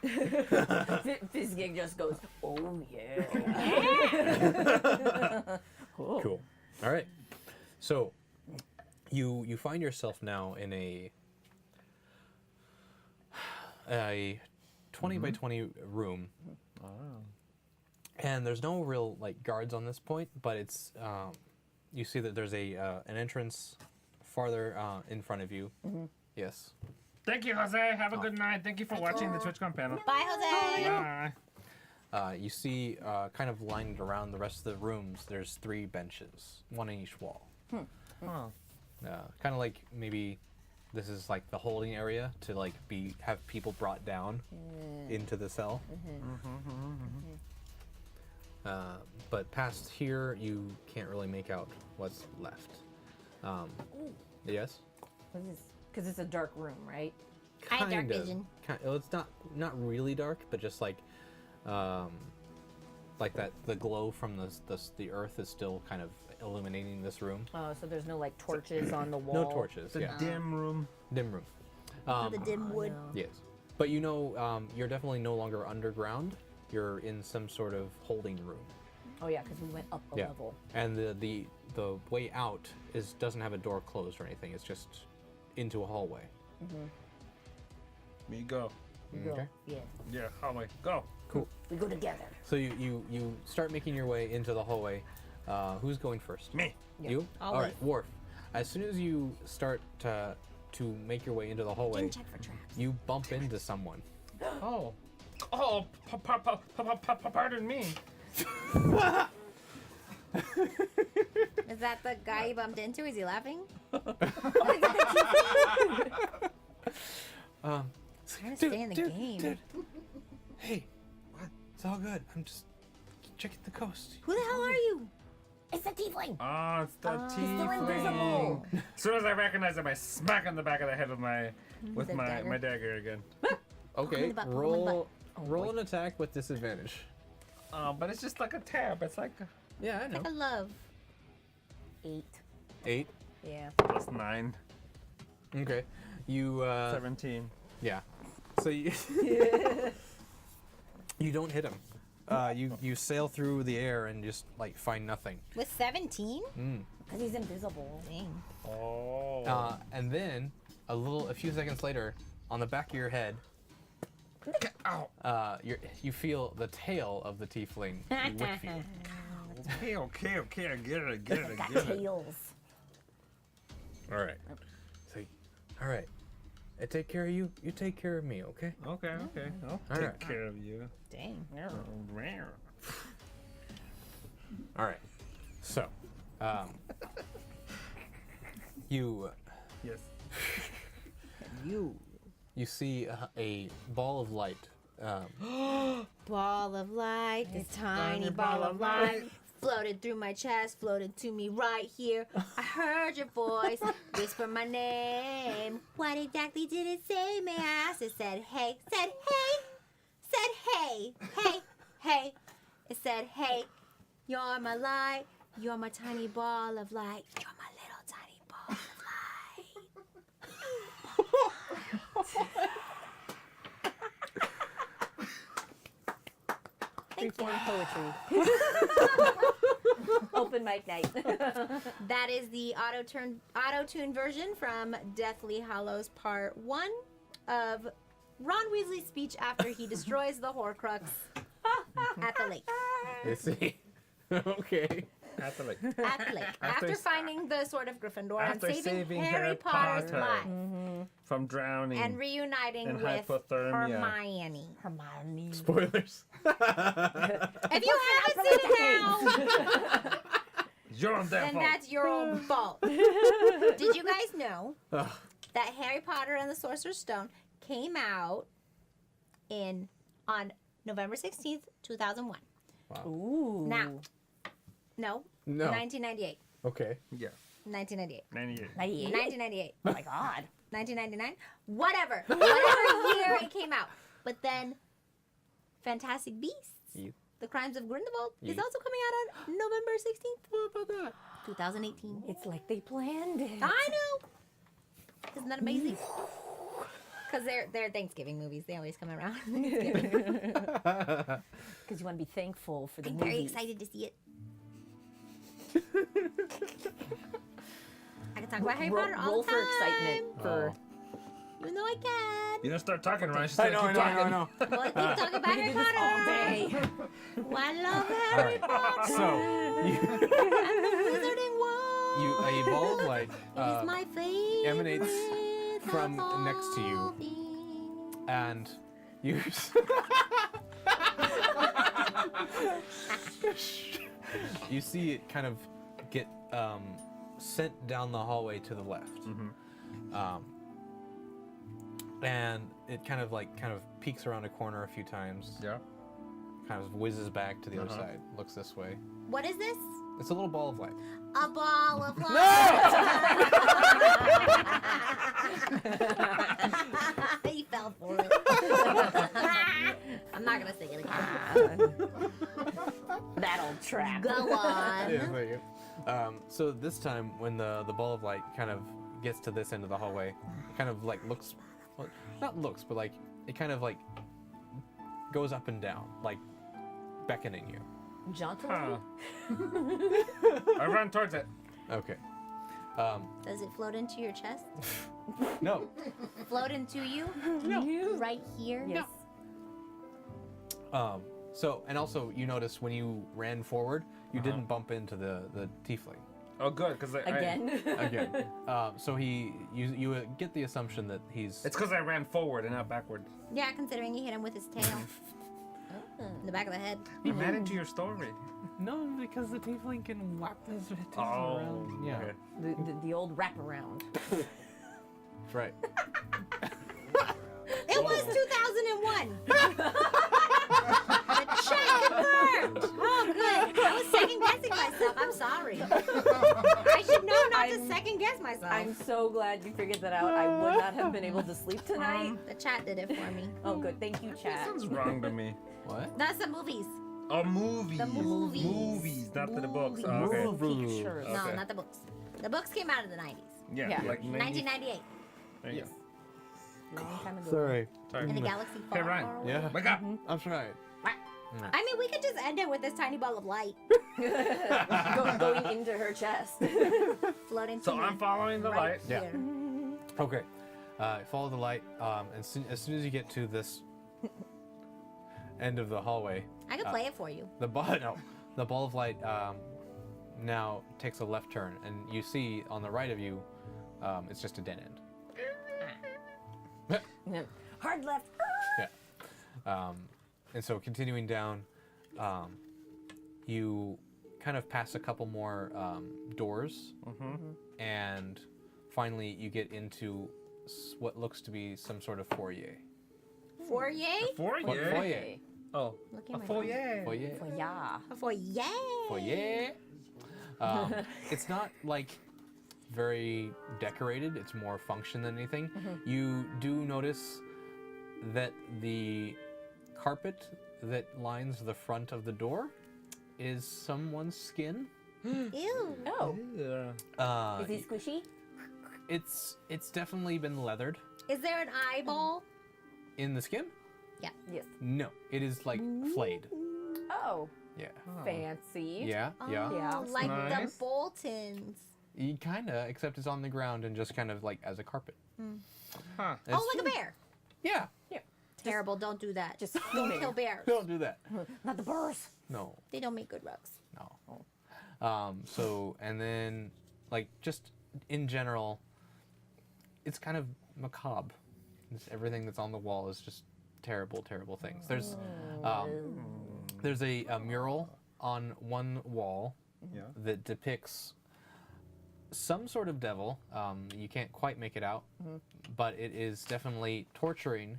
Speaker 6: Fizzgig just goes, oh, yeah.
Speaker 1: Cool. All right. So you find yourself now in a 20 by 20 room. And there's no real like guards on this point, but it's you see that there's an entrance farther in front of you. Yes.
Speaker 2: Thank you, Jose. Have a good night. Thank you for watching the TwitchCon panel.
Speaker 4: Bye, Jose.
Speaker 2: Bye.
Speaker 1: You see, kind of lined around the rest of the rooms, there's 3 benches, one in each wall.
Speaker 2: Oh.
Speaker 1: Kind of like maybe this is like the holding area to like have people brought down into the cell. But past here, you can't really make out what's left. Yes.
Speaker 6: Because it's a dark room, right?
Speaker 4: I have dark
Speaker 1: Kind of.
Speaker 4: vision.
Speaker 1: Well, it's not really dark, but just like that. The glow from the earth is still kind of illuminating this room.
Speaker 6: Oh, so there's no like torches on the wall.
Speaker 1: No torches.
Speaker 2: The
Speaker 1: Yeah.
Speaker 2: dim room.
Speaker 1: Dim room.
Speaker 4: The dim wood.
Speaker 1: Yes. But you know, you're definitely no longer underground. You're in some sort of holding room.
Speaker 6: Oh yeah, because we went up a level.
Speaker 1: And the way out doesn't have a door closed or anything. It's just into a hallway.
Speaker 2: Me go.
Speaker 6: We go.
Speaker 1: Okay.
Speaker 6: Yeah.
Speaker 2: Yeah, hallway. Go.
Speaker 1: Cool.
Speaker 6: We go together.
Speaker 1: So you start making your way into the hallway. Who's going first?
Speaker 2: Me.
Speaker 6: Yeah.
Speaker 1: You?
Speaker 4: Always.
Speaker 1: All right, Worf. As soon as you start to make your way into the hallway,
Speaker 4: Didn't check for traps.
Speaker 1: you bump into someone.
Speaker 2: Oh. Oh, pardon me.
Speaker 4: Is that the guy you bumped into? Is he laughing? Trying to stay in the game.
Speaker 1: Dude. Hey, what? It's all good. I'm just checking the coast.
Speaker 4: Who the hell are you?
Speaker 6: It's a tiefling.
Speaker 2: Oh, it's the
Speaker 6: still
Speaker 2: tiefling.
Speaker 6: invisible.
Speaker 2: As soon as I recognize him, I smack on the back of the head with my
Speaker 4: The dagger.
Speaker 2: my dagger again.
Speaker 1: Okay,
Speaker 4: the butt,
Speaker 1: roll
Speaker 6: Oh,
Speaker 1: roll
Speaker 6: boy.
Speaker 1: an attack with disadvantage.
Speaker 2: But it's just like a tab. It's like
Speaker 1: Yeah, I know.
Speaker 4: I love.
Speaker 6: 8.
Speaker 1: 8.
Speaker 6: Yeah.
Speaker 2: plus 9,
Speaker 1: Okay. You
Speaker 2: 17.
Speaker 1: yeah. So you you don't hit him. You sail through the air and just like find nothing.
Speaker 4: With 17?
Speaker 6: Because he's invisible.
Speaker 4: Dang.
Speaker 2: Oh.
Speaker 1: And then a few seconds later, on the back of your head,
Speaker 2: Ow.
Speaker 1: you feel the tail of the tiefling whip you.
Speaker 2: Okay. I get it.
Speaker 6: Got tails.
Speaker 1: All right. So, all right. I take care of you. You take care of me, okay?
Speaker 2: Okay. I'll
Speaker 1: All
Speaker 2: take
Speaker 1: right.
Speaker 2: care of you.
Speaker 4: Dang.
Speaker 1: All right. So, you
Speaker 2: Yes.
Speaker 1: you see a ball of light.
Speaker 4: Ball of light, this tiny ball of light. Floated through my chest, floated to me right here. I heard your voice, whisper my name. What exactly did it say, may I ask? It said, hey, said, hey, hey. It said, hey, you're my light, you're my tiny ball of light. You're my little tiny ball of light.
Speaker 6: Thank you. Poetry. Open mic night.
Speaker 4: That is the auto-tune version from Deathly Hallows Part 1 of Ron Weasley's speech after he destroys the Horcrux at the lake.
Speaker 1: I see. Okay.
Speaker 2: At the lake.
Speaker 4: At the lake. After
Speaker 2: s-
Speaker 4: finding the Sword of Gryffindor and
Speaker 2: after
Speaker 4: saving
Speaker 2: saving
Speaker 4: Harry
Speaker 2: Harry
Speaker 4: Potter's
Speaker 2: Potter.
Speaker 4: life.
Speaker 2: From drowning.
Speaker 4: And reuniting
Speaker 2: And
Speaker 4: with
Speaker 2: hypothermia.
Speaker 4: Hermione.
Speaker 6: Hermione.
Speaker 1: Spoilers.
Speaker 4: If you haven't seen it now,
Speaker 2: You're on that
Speaker 4: then
Speaker 2: fault.
Speaker 4: that's your own fault. Did you guys know
Speaker 1: Ugh.
Speaker 4: that Harry Potter and the Sorcerer's Stone came out on November 16th, 2001?
Speaker 6: Ooh.
Speaker 4: Now, no,
Speaker 1: No.
Speaker 4: 1998.
Speaker 1: Okay.
Speaker 2: Yeah.
Speaker 4: 1998.
Speaker 2: 98.
Speaker 6: 98?
Speaker 4: 1998.
Speaker 6: Oh my god.
Speaker 4: 1999. Whatever year it came out. But then, Fantastic Beasts:
Speaker 1: Yeah.
Speaker 4: The Crimes of Grindelwald is
Speaker 1: Yeah.
Speaker 4: also coming out on November 16th.
Speaker 1: What about that?
Speaker 4: 2018.
Speaker 6: It's like they planned it.
Speaker 4: I know. Isn't that amazing? Because they're Thanksgiving movies. They always come around.
Speaker 6: Because you want to be thankful for the
Speaker 4: I'm
Speaker 6: movie.
Speaker 4: very excited to see it. I can talk about Harry Potter all
Speaker 6: roll
Speaker 4: the time.
Speaker 6: for excitement. For
Speaker 4: Even though I can.
Speaker 2: You don't start talking, Ryan. She's
Speaker 1: I
Speaker 2: gonna
Speaker 1: know,
Speaker 2: keep
Speaker 1: I
Speaker 2: talking.
Speaker 1: know.
Speaker 4: Well, I keep talking about Harry
Speaker 6: this
Speaker 4: Potter.
Speaker 6: all day.
Speaker 4: Oh, I love Harry Potter.
Speaker 1: So,
Speaker 4: and the Wizarding World.
Speaker 1: a ball of light
Speaker 4: It is my favorite.
Speaker 1: emanates from
Speaker 4: of
Speaker 1: next to you.
Speaker 4: all things.
Speaker 1: and you you see it kind of get sent down the hallway to the left. And it kind of peeks around a corner a few times,
Speaker 2: Yeah.
Speaker 1: kind of whizzes back to the other side, looks this way.
Speaker 4: What is this?
Speaker 1: It's a little ball of light.
Speaker 4: A ball of light. He fell for it. I'm not gonna sing it again.
Speaker 6: That old trap.
Speaker 4: Go on.
Speaker 1: Yeah, there you go. So this time, when the ball of light kind of gets to this end of the hallway, it kind of looks, well, not looks, but it kind of goes up and down, beckoning you.
Speaker 6: Jauntily?
Speaker 2: Huh. I run towards it.
Speaker 1: Okay.
Speaker 4: Does it float into your chest?
Speaker 1: No.
Speaker 4: Float into you? Right here?
Speaker 6: Yes.
Speaker 1: So, and also you notice when you ran forward, you didn't bump into the tiefling.
Speaker 2: Oh, good, because
Speaker 6: Again?
Speaker 1: Again. So you get the assumption that he's.
Speaker 2: It's because I ran forward and not backward.
Speaker 4: Yeah, considering you hit him with his tail. In the back of the head.
Speaker 2: I'm adding to your story.
Speaker 1: No, because the tiefling can whap his tail
Speaker 2: Oh,
Speaker 1: around. Yeah.
Speaker 2: okay.
Speaker 6: The old wraparound.
Speaker 1: That's right.
Speaker 4: It was 2001. The check confirmed. Oh, good. I was second guessing myself. I'm sorry. I should know not to second guess myself.
Speaker 6: I'm so glad you figured that out. I would not have been able to sleep tonight.
Speaker 4: The chat did it for me.
Speaker 6: Oh, good. Thank you, chat.
Speaker 2: Something's wrong to me.
Speaker 1: What?
Speaker 4: That's the movies.
Speaker 2: Oh, movies.
Speaker 4: The movies.
Speaker 2: Movies, not the books. Oh, okay.
Speaker 6: Pictures.
Speaker 4: No,
Speaker 2: Okay.
Speaker 4: not the books. The books came out in the 90s.
Speaker 2: Yeah,
Speaker 6: Yeah.
Speaker 2: like
Speaker 4: 1998.
Speaker 2: There you
Speaker 6: Yes. Long time ago.
Speaker 1: Sorry.
Speaker 2: go. Sorry.
Speaker 4: In a galaxy far,
Speaker 2: Hey, Ryan.
Speaker 4: far away.
Speaker 1: Yeah.
Speaker 2: Wake up.
Speaker 1: I'm sorry.
Speaker 4: I mean, we could just end it with this tiny ball of light
Speaker 6: Going into her chest.
Speaker 4: floating
Speaker 2: So
Speaker 4: to
Speaker 2: I'm
Speaker 4: me
Speaker 2: following the
Speaker 4: right
Speaker 2: light.
Speaker 1: Yeah.
Speaker 4: here.
Speaker 1: Okay. Follow the light. And as soon as you get to this end of the hallway,
Speaker 4: I could play it for you.
Speaker 1: the ball of light now takes a left turn, and you see on the right of you, it's just a dead end.
Speaker 6: Hard left.
Speaker 1: Yeah. And so continuing down, you kind of pass a couple more doors, and finally you get into what looks to be some sort of foyer.
Speaker 4: Foyer?
Speaker 2: Foyer.
Speaker 1: Foyer.
Speaker 2: Oh,
Speaker 4: Look
Speaker 2: a
Speaker 4: at my
Speaker 2: foyer.
Speaker 1: Foyer.
Speaker 6: Well, yeah.
Speaker 4: A foyer.
Speaker 1: Foyer. It's not like very decorated. It's more function than anything. You do notice that the carpet that lines the front of the door is someone's skin.
Speaker 4: Ew.
Speaker 6: Oh.
Speaker 2: Yeah.
Speaker 6: Is he squishy?
Speaker 1: It's definitely been leathered.
Speaker 4: Is there an eyeball?
Speaker 1: In the skin?
Speaker 6: Yes.
Speaker 1: No, it is like flayed.
Speaker 6: Oh.
Speaker 1: Yeah.
Speaker 6: Fancy.
Speaker 1: Yeah. Yeah.
Speaker 6: Yeah.
Speaker 4: Oh, like
Speaker 2: Nice.
Speaker 4: the Boltons.
Speaker 1: Kinda, except it's on the ground and just kind of like as a carpet.
Speaker 2: Huh.
Speaker 1: It's-
Speaker 4: Oh, like a bear.
Speaker 1: Yeah.
Speaker 4: Terrible. Don't do that.
Speaker 6: Just
Speaker 4: don't
Speaker 6: fuming.
Speaker 4: kill bears.
Speaker 1: Don't do that.
Speaker 6: Not the burrs.
Speaker 1: No.
Speaker 4: They don't make good rugs.
Speaker 1: No. So, and then, like, just in general, it's kind of macabre. Everything that's on the wall is just terrible, terrible things. There's a mural on one wall
Speaker 2: Yeah.
Speaker 1: that depicts some sort of devil. You can't quite make it out, but it is definitely torturing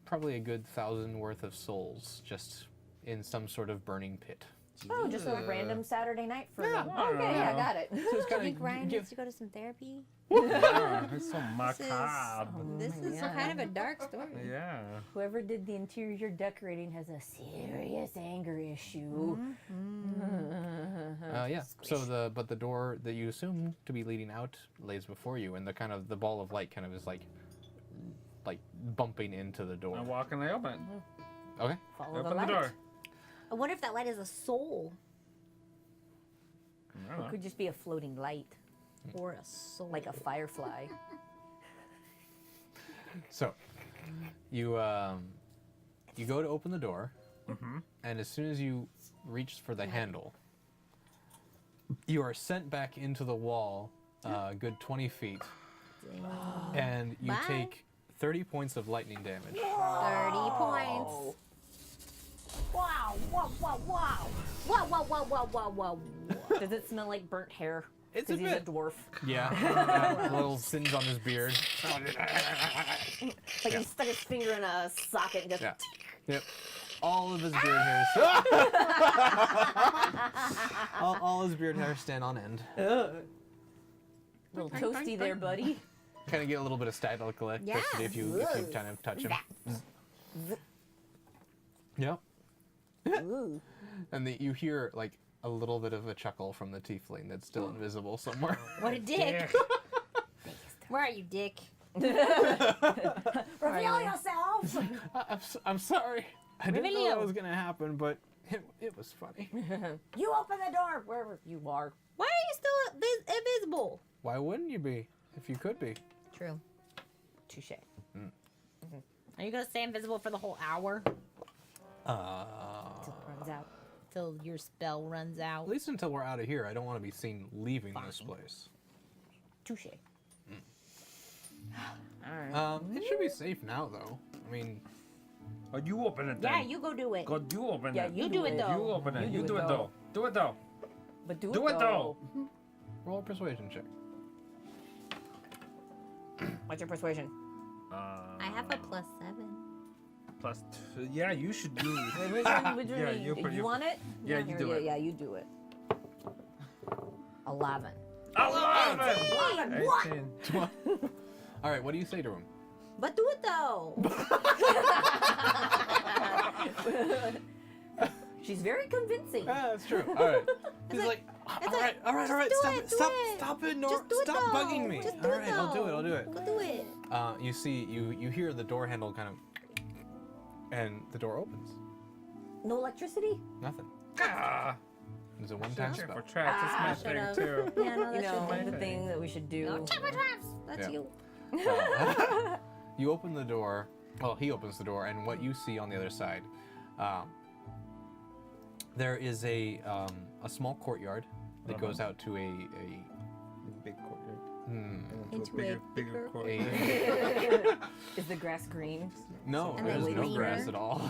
Speaker 1: probably a good 1,000 worth of souls just in some sort of burning pit.
Speaker 6: Oh, just a random Saturday night for
Speaker 1: Yeah.
Speaker 6: them. Okay, I got it.
Speaker 1: So it's
Speaker 4: I
Speaker 1: kind
Speaker 4: think Ryan
Speaker 1: of
Speaker 4: needs to go to some therapy.
Speaker 2: Yeah, it's so
Speaker 4: This is,
Speaker 2: macabre.
Speaker 4: this is
Speaker 6: yeah.
Speaker 4: kind of a dark story.
Speaker 2: Yeah.
Speaker 6: Whoever did the interior decorating has a serious anger issue.
Speaker 1: yeah. So the door that you assume to be leading out lays before you, and the ball of light kind of is like bumping into the door.
Speaker 2: I walk and I open it.
Speaker 1: Okay.
Speaker 6: Follow
Speaker 2: Open
Speaker 6: the light.
Speaker 2: door.
Speaker 4: I wonder if that light is a soul
Speaker 2: I don't
Speaker 6: It
Speaker 2: know.
Speaker 6: could just be a floating light,
Speaker 4: or a soul.
Speaker 6: like a firefly.
Speaker 1: So you go to open the door, and as soon as you reach for the handle, you are sent back into the wall a good 20 feet, and you
Speaker 4: Bye.
Speaker 1: take 30 points of lightning damage.
Speaker 4: 30 points.
Speaker 6: Wow, wow, wow, wow.
Speaker 4: Whoa, whoa, whoa, whoa, whoa, whoa.
Speaker 6: Does it smell like burnt hair?
Speaker 1: It's a
Speaker 6: Because he's a
Speaker 1: bit.
Speaker 6: dwarf.
Speaker 1: Yeah. A little singe on his beard.
Speaker 6: Like he stuck his finger in a socket and just.
Speaker 1: Yeah. Yep. All of his beard hairs. all his beard hairs stand on end.
Speaker 6: Little toasty there, buddy.
Speaker 1: Kind of get a little bit of static electricity if you kind of touch him. Yep.
Speaker 6: Ooh.
Speaker 1: And you hear like a little bit of a chuckle from the tiefling that's still invisible somewhere.
Speaker 4: What a dick. Where are you, dick?
Speaker 6: Reveal yourself!
Speaker 1: I'm sorry. I didn't know that
Speaker 4: Revelio.
Speaker 1: was gonna happen, but it was funny.
Speaker 6: You open the door wherever you are.
Speaker 4: Why are you still invisible?
Speaker 1: Why wouldn't you be if you could be?
Speaker 4: True.
Speaker 6: Touche.
Speaker 4: Are you gonna stay invisible for the whole hour
Speaker 6: Till it runs out.
Speaker 4: till your spell runs out?
Speaker 1: At least until we're out of here. I don't want to be seen leaving this place.
Speaker 6: Touche. Alright.
Speaker 1: It should be safe now, though. I mean,
Speaker 2: Oh, you open it then.
Speaker 4: Yeah, you go do it.
Speaker 2: Go, you open
Speaker 6: Yeah,
Speaker 2: it.
Speaker 4: You do it though.
Speaker 2: You open it.
Speaker 6: You
Speaker 2: You
Speaker 6: do
Speaker 2: do
Speaker 6: it
Speaker 2: it
Speaker 6: though.
Speaker 2: though. Do it though.
Speaker 6: But do
Speaker 2: Do it though.
Speaker 1: roll a persuasion check.
Speaker 6: What's your persuasion?
Speaker 4: I have a +7.
Speaker 2: Plus two. Yeah, you should do.
Speaker 6: Which one
Speaker 2: Yeah, you put
Speaker 6: you
Speaker 2: your-
Speaker 6: want it?
Speaker 2: Yeah, you
Speaker 6: here,
Speaker 2: do
Speaker 6: yeah,
Speaker 2: it.
Speaker 6: Yeah, you do it. 11.
Speaker 2: 11!
Speaker 6: What?
Speaker 2: 18.
Speaker 1: All right, what do you say to him?
Speaker 4: But do it though.
Speaker 6: She's very convincing.
Speaker 1: That's true. All right. He's like, all right. Stop it, Nor.
Speaker 4: Just do it,
Speaker 1: Stop
Speaker 4: though.
Speaker 1: bugging me.
Speaker 4: Just do
Speaker 1: All
Speaker 4: it,
Speaker 1: right, I'll do it.
Speaker 4: Go do it.
Speaker 1: You see, you hear the door handle kind of, and the door opens.
Speaker 6: No electricity?
Speaker 1: Nothing.
Speaker 2: Ah,
Speaker 1: It's a one-time
Speaker 2: check
Speaker 1: spell.
Speaker 2: for traps. That's my thing
Speaker 4: should've.
Speaker 2: too.
Speaker 4: Yeah, no,
Speaker 6: You
Speaker 4: that
Speaker 6: know,
Speaker 4: should
Speaker 6: the
Speaker 2: be.
Speaker 6: thing that we should do.
Speaker 4: No, check my traps. That's
Speaker 1: Yeah.
Speaker 4: you.
Speaker 1: You open the door. Well, he opens the door, and what you see on the other side, there is a small courtyard that goes out to a
Speaker 2: Big courtyard.
Speaker 4: Into
Speaker 2: bigger,
Speaker 4: a
Speaker 2: bigger
Speaker 4: bigger-
Speaker 2: courtyard.
Speaker 6: Is the grass green?
Speaker 1: no,
Speaker 4: And
Speaker 1: there's
Speaker 4: then
Speaker 1: no
Speaker 4: greener.
Speaker 1: grass at all.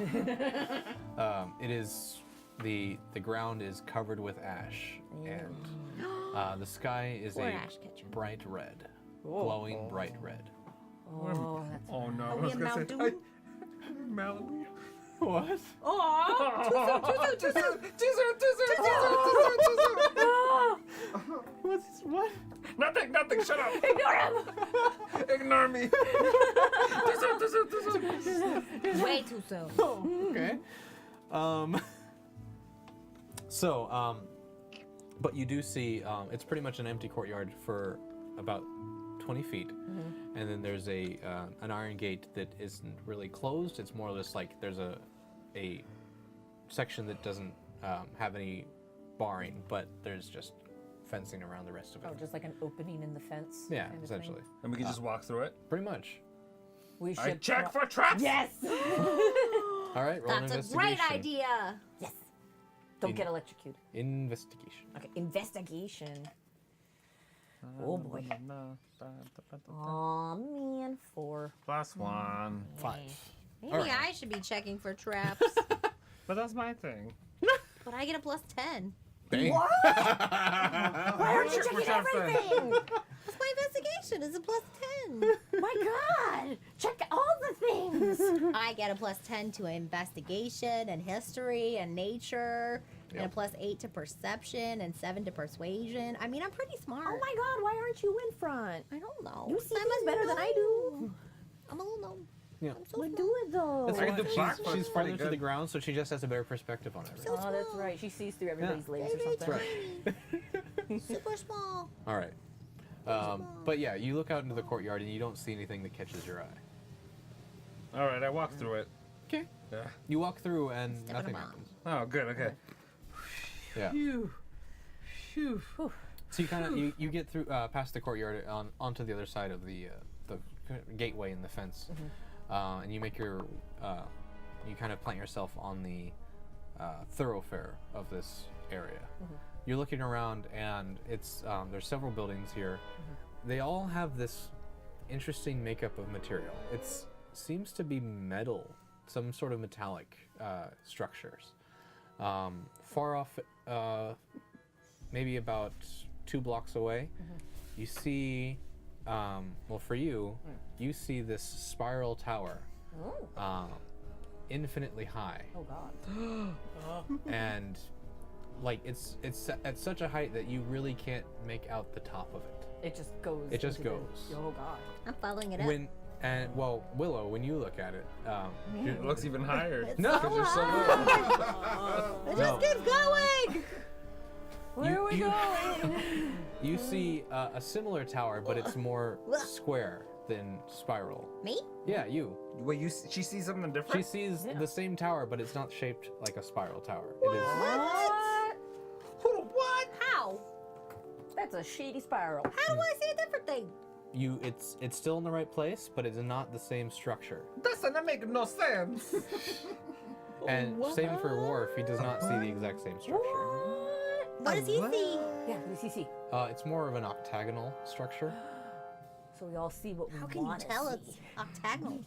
Speaker 1: It is the ground is covered with ash, and the sky is
Speaker 4: Poor
Speaker 1: a
Speaker 4: ash catcher.
Speaker 1: bright red, glowing bright red.
Speaker 6: Oh, that's.
Speaker 2: Oh no!
Speaker 4: Are
Speaker 2: I
Speaker 4: we
Speaker 2: was
Speaker 4: in
Speaker 2: gonna
Speaker 4: Mount
Speaker 2: say
Speaker 4: Doom?
Speaker 2: Malibu.
Speaker 1: What?
Speaker 6: Oh,
Speaker 2: Too soon.
Speaker 1: What?
Speaker 2: Nothing. Shut up.
Speaker 6: ignore him!
Speaker 2: Ignore me. Too soon.
Speaker 4: Way too soon.
Speaker 1: Okay. But you do see, it's pretty much an empty courtyard for about 20 feet. And then there's an iron gate that isn't really closed. It's more or less like there's a section that doesn't have any barring, but there's just fencing around the rest of it.
Speaker 6: Oh, just like an opening in the fence.
Speaker 1: Yeah,
Speaker 6: kind of
Speaker 1: essentially.
Speaker 6: thing.
Speaker 2: And we can just walk through it.
Speaker 1: Pretty much.
Speaker 6: We should
Speaker 2: I check for traps.
Speaker 6: Yes!
Speaker 1: All right, roll an
Speaker 4: That's a
Speaker 1: investigation.
Speaker 4: great idea.
Speaker 6: Yes! Don't
Speaker 1: In-
Speaker 6: get electrocuted.
Speaker 1: Investigation.
Speaker 6: Okay, investigation. Oh boy. Aw, man. 4.
Speaker 2: +1.
Speaker 1: 5.
Speaker 4: Maybe
Speaker 1: Alright.
Speaker 4: I should be checking for traps,
Speaker 2: But that's my thing.
Speaker 4: but I get a +10.
Speaker 1: Bang.
Speaker 6: What?
Speaker 2: Why
Speaker 6: aren't you checking everything?
Speaker 4: That's my investigation. It's a +10.
Speaker 6: My God! Check all the things!
Speaker 4: I get a +10 to investigation and history and nature, and a
Speaker 1: Yep.
Speaker 4: +8 to perception and 7 to persuasion. I mean, I'm pretty smart.
Speaker 6: Oh my God, why aren't you in front?
Speaker 4: I don't know.
Speaker 6: You see
Speaker 4: I'm
Speaker 6: things
Speaker 4: a
Speaker 6: better than I do.
Speaker 4: gnome. I'm a little gnome.
Speaker 1: Yeah.
Speaker 4: I'm so
Speaker 6: We
Speaker 4: smart.
Speaker 6: do it though.
Speaker 1: That's
Speaker 2: I can
Speaker 1: why
Speaker 2: do backflips
Speaker 1: she's
Speaker 2: pretty
Speaker 1: farther to
Speaker 2: good.
Speaker 1: the ground, so she just has a better perspective on everything.
Speaker 4: So
Speaker 6: Oh, that's
Speaker 4: small.
Speaker 6: right. She sees through everybody's legs or
Speaker 4: Very
Speaker 6: something.
Speaker 1: right.
Speaker 4: Super small.
Speaker 1: All right. But yeah, you look out into the courtyard and you don't see anything that catches your eye.
Speaker 2: All right, I walk through it.
Speaker 1: Okay.
Speaker 2: Yeah.
Speaker 1: You walk through and
Speaker 4: Step on a
Speaker 1: nothing
Speaker 4: bomb.
Speaker 1: happens.
Speaker 2: Oh, good. Okay.
Speaker 1: Yeah.
Speaker 2: Phew. Phew.
Speaker 1: So you kind of you get through past the courtyard onto the other side of the gateway in the fence, and you make your you kind of plant yourself on the thoroughfare of this area. You're looking around, and it's there's several buildings here. They all have this interesting makeup of material. It seems to be metal, some sort of metallic structures. Far off, maybe about 2 blocks away, you see, well, for you, you see this spiral tower, infinitely high,
Speaker 6: Oh God.
Speaker 1: and like it's at such a height that you really can't make out the top of it.
Speaker 6: It just goes.
Speaker 1: It just
Speaker 6: into the-
Speaker 1: goes.
Speaker 6: Oh God.
Speaker 4: I'm following it up.
Speaker 1: Well, Willow, when you look at it,
Speaker 2: It looks even higher.
Speaker 1: No.
Speaker 2: Because you're so little.
Speaker 4: It
Speaker 1: No.
Speaker 4: just keeps going.
Speaker 6: Where are we
Speaker 1: you-
Speaker 6: going?
Speaker 1: you see a similar tower, but it's more square than spiral.
Speaker 4: Me?
Speaker 1: Yeah, you.
Speaker 2: Wait, she sees something
Speaker 1: She
Speaker 2: different?
Speaker 1: sees the same tower, but it's not shaped like a spiral tower. It is.
Speaker 6: What?
Speaker 2: What?
Speaker 4: How?
Speaker 6: That's a shady spiral.
Speaker 4: How do I see a different thing?
Speaker 1: It's still in the right place, but it's not the same structure.
Speaker 2: Doesn't make no sense.
Speaker 1: And same for Warf, he does not see the exact same structure.
Speaker 4: What does he see?
Speaker 6: Yeah, what does he see?
Speaker 1: It's more of an octagonal structure.
Speaker 6: So we all see what we
Speaker 4: How can you
Speaker 6: want
Speaker 4: tell
Speaker 6: to
Speaker 4: it's
Speaker 6: see.
Speaker 4: octagonal?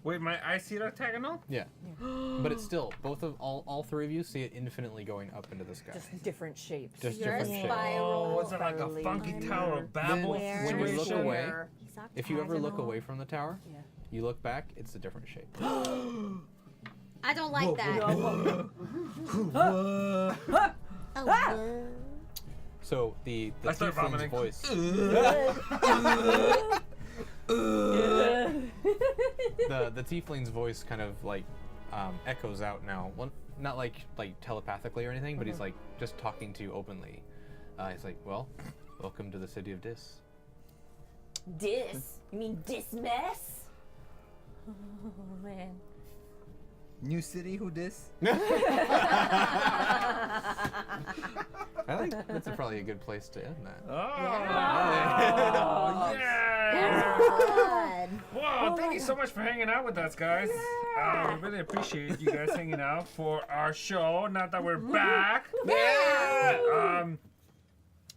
Speaker 2: Wait, my eyes see octagonal?
Speaker 1: Yeah. But it's still all 3 of you see it infinitely going up into the sky.
Speaker 6: Just different shapes.
Speaker 1: Just
Speaker 4: You're a
Speaker 1: different shapes.
Speaker 4: spiral.
Speaker 2: Oh, what's it like a funky Tower of Babel
Speaker 1: Then when you look
Speaker 2: situation?
Speaker 1: away,
Speaker 4: He's
Speaker 1: if you ever look
Speaker 4: octagonal.
Speaker 1: away from the tower,
Speaker 6: Yeah.
Speaker 1: you look back, it's a different shape.
Speaker 4: I don't like that. Oh,
Speaker 6: Ah!
Speaker 1: So the
Speaker 2: I start
Speaker 1: tiefling's
Speaker 2: vomiting.
Speaker 1: voice, the tiefling's voice kind of like echoes out now. not like telepathically or anything, but he's like just talking to you openly. He's like, well, welcome to the city of Dis.
Speaker 6: Dis? You mean dismiss? Oh man.
Speaker 2: New city, who dis?
Speaker 1: I think that's probably a good place to end that.
Speaker 2: Oh,
Speaker 6: Yeah.
Speaker 2: yeah!
Speaker 4: Good.
Speaker 2: Wow, thank you so much for hanging out with us, guys. We really appreciate you guys hanging out for our show. Now that we're back.
Speaker 1: Yeah!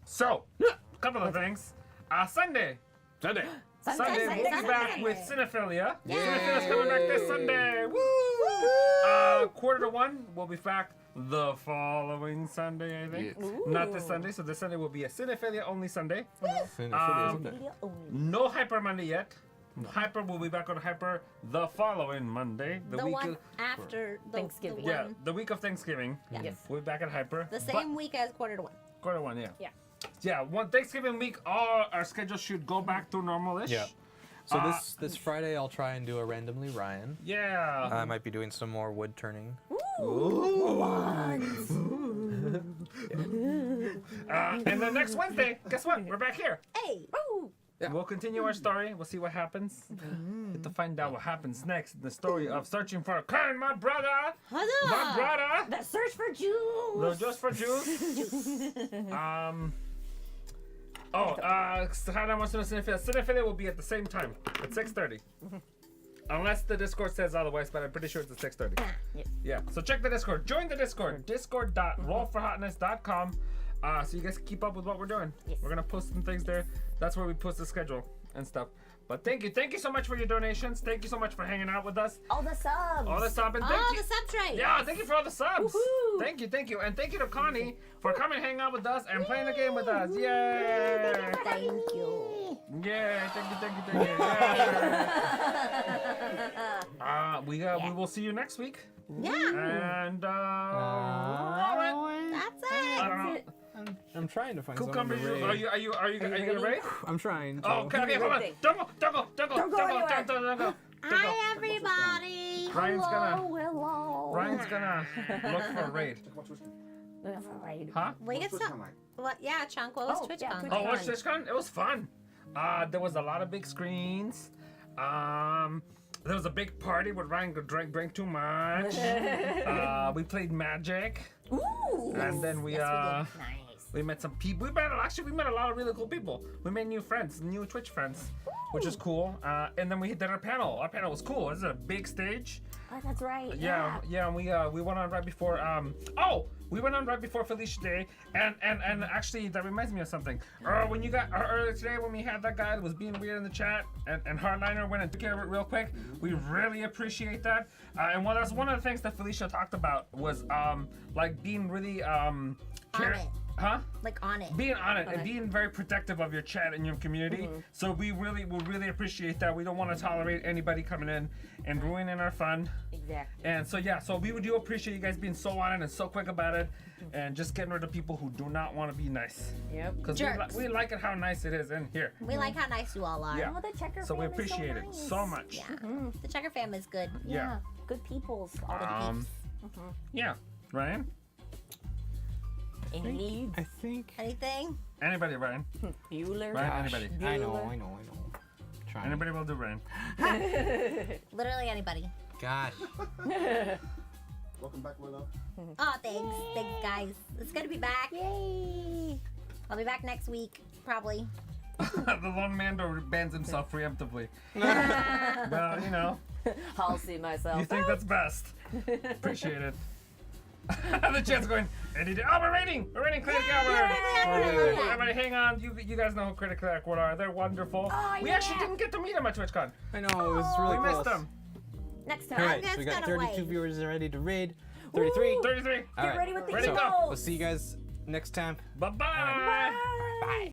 Speaker 2: So, a couple of things. Sunday,
Speaker 6: Sunday.
Speaker 2: we'll be back
Speaker 4: Sunday.
Speaker 2: with Cinephilia.
Speaker 4: Yay.
Speaker 2: Cinephilia's coming back this Sunday. Woo! 1:45, we'll be back the following Sunday, I think.
Speaker 1: Yes.
Speaker 2: Not this Sunday, so this Sunday will be a Cinephilia only Sunday.
Speaker 1: Cinephilia, isn't it?
Speaker 6: Media only.
Speaker 2: No Hyper Monday yet. Hyper will be back on Hyper the following Monday.
Speaker 4: The one after the
Speaker 6: Thanksgiving.
Speaker 4: The,
Speaker 2: Yeah,
Speaker 4: one,
Speaker 2: the week of Thanksgiving.
Speaker 6: Yes.
Speaker 2: We'll be back at Hyper.
Speaker 4: the same week as quarter 1.
Speaker 2: Quarter 1, yeah.
Speaker 6: Yeah.
Speaker 2: Yeah, one Thanksgiving week, all our schedules should go back to normal-ish.
Speaker 1: Yeah. So this Friday, I'll try and do a randomly Ryan.
Speaker 2: Yeah.
Speaker 1: I might be doing some more wood turning.
Speaker 2: And then next Wednesday, guess what? We're back here.
Speaker 4: Hey!
Speaker 6: Woo!
Speaker 1: Yeah.
Speaker 2: We'll continue our story. We'll see what happens. Get to find out what happens next in the story of searching for Kern, my brother. My
Speaker 4: Huzzah!
Speaker 2: brother.
Speaker 6: The search for Jews.
Speaker 2: No, just for Jews. Hannah wants to know Cinephilia. Cinephilia will be at the same time at 6:30. Unless the Discord says otherwise, but I'm pretty sure it's at 6:30.
Speaker 6: Yes.
Speaker 2: Yeah, so check the Discord. Join the Discord. Discord.rollforhotness.com. So you guys can keep up with what we're doing.
Speaker 6: Yes.
Speaker 2: We're gonna post some things there. That's where we post the schedule and stuff. But thank you so much for your donations. Thank you so much for hanging out with us.
Speaker 6: All the subs.
Speaker 2: All the sub and thank
Speaker 4: Oh,
Speaker 2: you.
Speaker 4: the substrate!
Speaker 2: Yeah, thank you for all the subs.
Speaker 6: Woohoo.
Speaker 2: Thank you, and thank you to Connie for coming and hanging out with us and playing the game with us. Yay!
Speaker 4: Thank you.
Speaker 2: Yeah, thank you. Yeah. We will see you next week.
Speaker 4: Yeah,
Speaker 2: And all right.
Speaker 4: that's
Speaker 2: I
Speaker 4: it.
Speaker 2: don't know.
Speaker 1: I'm trying to find
Speaker 2: Cucumber,
Speaker 1: something to raid.
Speaker 2: are you gonna raid?
Speaker 1: I'm trying to.
Speaker 2: Oh, okay, hold on. Don't go.
Speaker 4: Hi, everybody.
Speaker 2: Ryan's gonna
Speaker 6: Willow.
Speaker 2: look for a raid.
Speaker 6: Right.
Speaker 2: Huh?
Speaker 4: We get some. What? Yeah, Chunk. What was
Speaker 6: Oh, yeah,
Speaker 4: TwitchCon?
Speaker 6: Twitch-
Speaker 2: Oh, what's TwitchCon? It was fun. There was a lot of big screens. There was a big party where Ryan drank too much. We played Magic.
Speaker 6: Ooh.
Speaker 2: And then we
Speaker 4: Nice.
Speaker 2: we met some people. We met a lot of really cool people. We made new friends, new Twitch friends, which is cool. And then we did our panel. Our panel was cool. This is a big stage.
Speaker 6: Oh, that's right.
Speaker 2: Yeah. And we went on right before. We went on right before Felicia Day, and actually that reminds me of something. When you got earlier today when we had that guy that was being weird in the chat, and Hardliner went and took care of it real quick. We really appreciate that. And that's one of the things that Felicia talked about was like being really
Speaker 4: it.
Speaker 2: Huh?
Speaker 4: Like on it.
Speaker 2: Being on it and being very protective of your chat and your community. So we really appreciate that. We don't want to tolerate anybody coming in and ruining our fun.
Speaker 6: Exactly.
Speaker 2: And so we do appreciate you guys being so on it and so quick about it, and just getting rid of people who do not want to be nice.
Speaker 6: Yep.
Speaker 2: Because
Speaker 4: Jerks.
Speaker 2: we like it how nice it is in here.
Speaker 4: We like how nice you all are.
Speaker 2: Yeah.
Speaker 6: Oh, the checker
Speaker 2: So we
Speaker 6: fam is
Speaker 2: appreciate it
Speaker 6: nice.
Speaker 2: so much.
Speaker 4: Yeah. The Checker fam is good.
Speaker 2: Yeah.
Speaker 6: Good peoples. All the
Speaker 2: Yeah. Ryan?
Speaker 6: Any leads?
Speaker 1: I think.
Speaker 4: Anything?
Speaker 2: Anybody, Ryan?
Speaker 6: Bueller.
Speaker 2: Ryan, anybody?
Speaker 1: I know. Trying.
Speaker 2: Anybody will do Ryan.
Speaker 4: Literally anybody.
Speaker 1: Gosh.
Speaker 5: Welcome back, Willow.
Speaker 4: Oh, thanks. Thanks, guys. It's good to be back.
Speaker 6: Yay.
Speaker 4: I'll be back next week, probably.
Speaker 2: The Lone Mando bans himself preemptively. Well, you know,
Speaker 6: I'll see myself.
Speaker 2: you think that's best. Appreciate it. The chat's going, we're rating Critical Awkward. Everybody hang on, you guys know who Critical Awkward are. They're wonderful.
Speaker 6: Oh,
Speaker 2: We actually didn't get to meet them at TwitchCon.
Speaker 1: I know, it was really
Speaker 2: We
Speaker 1: close.
Speaker 2: missed them.
Speaker 6: Next time.
Speaker 1: Alright,
Speaker 4: That's
Speaker 1: so we got
Speaker 4: gonna
Speaker 1: 32
Speaker 4: wait.
Speaker 1: viewers ready to raid. 33.
Speaker 2: 33.
Speaker 1: All right.
Speaker 6: ready with the
Speaker 2: Ready to go.
Speaker 6: heroes.
Speaker 1: We'll see you guys next time.
Speaker 2: Bye-bye.
Speaker 6: Bye.
Speaker 1: Bye.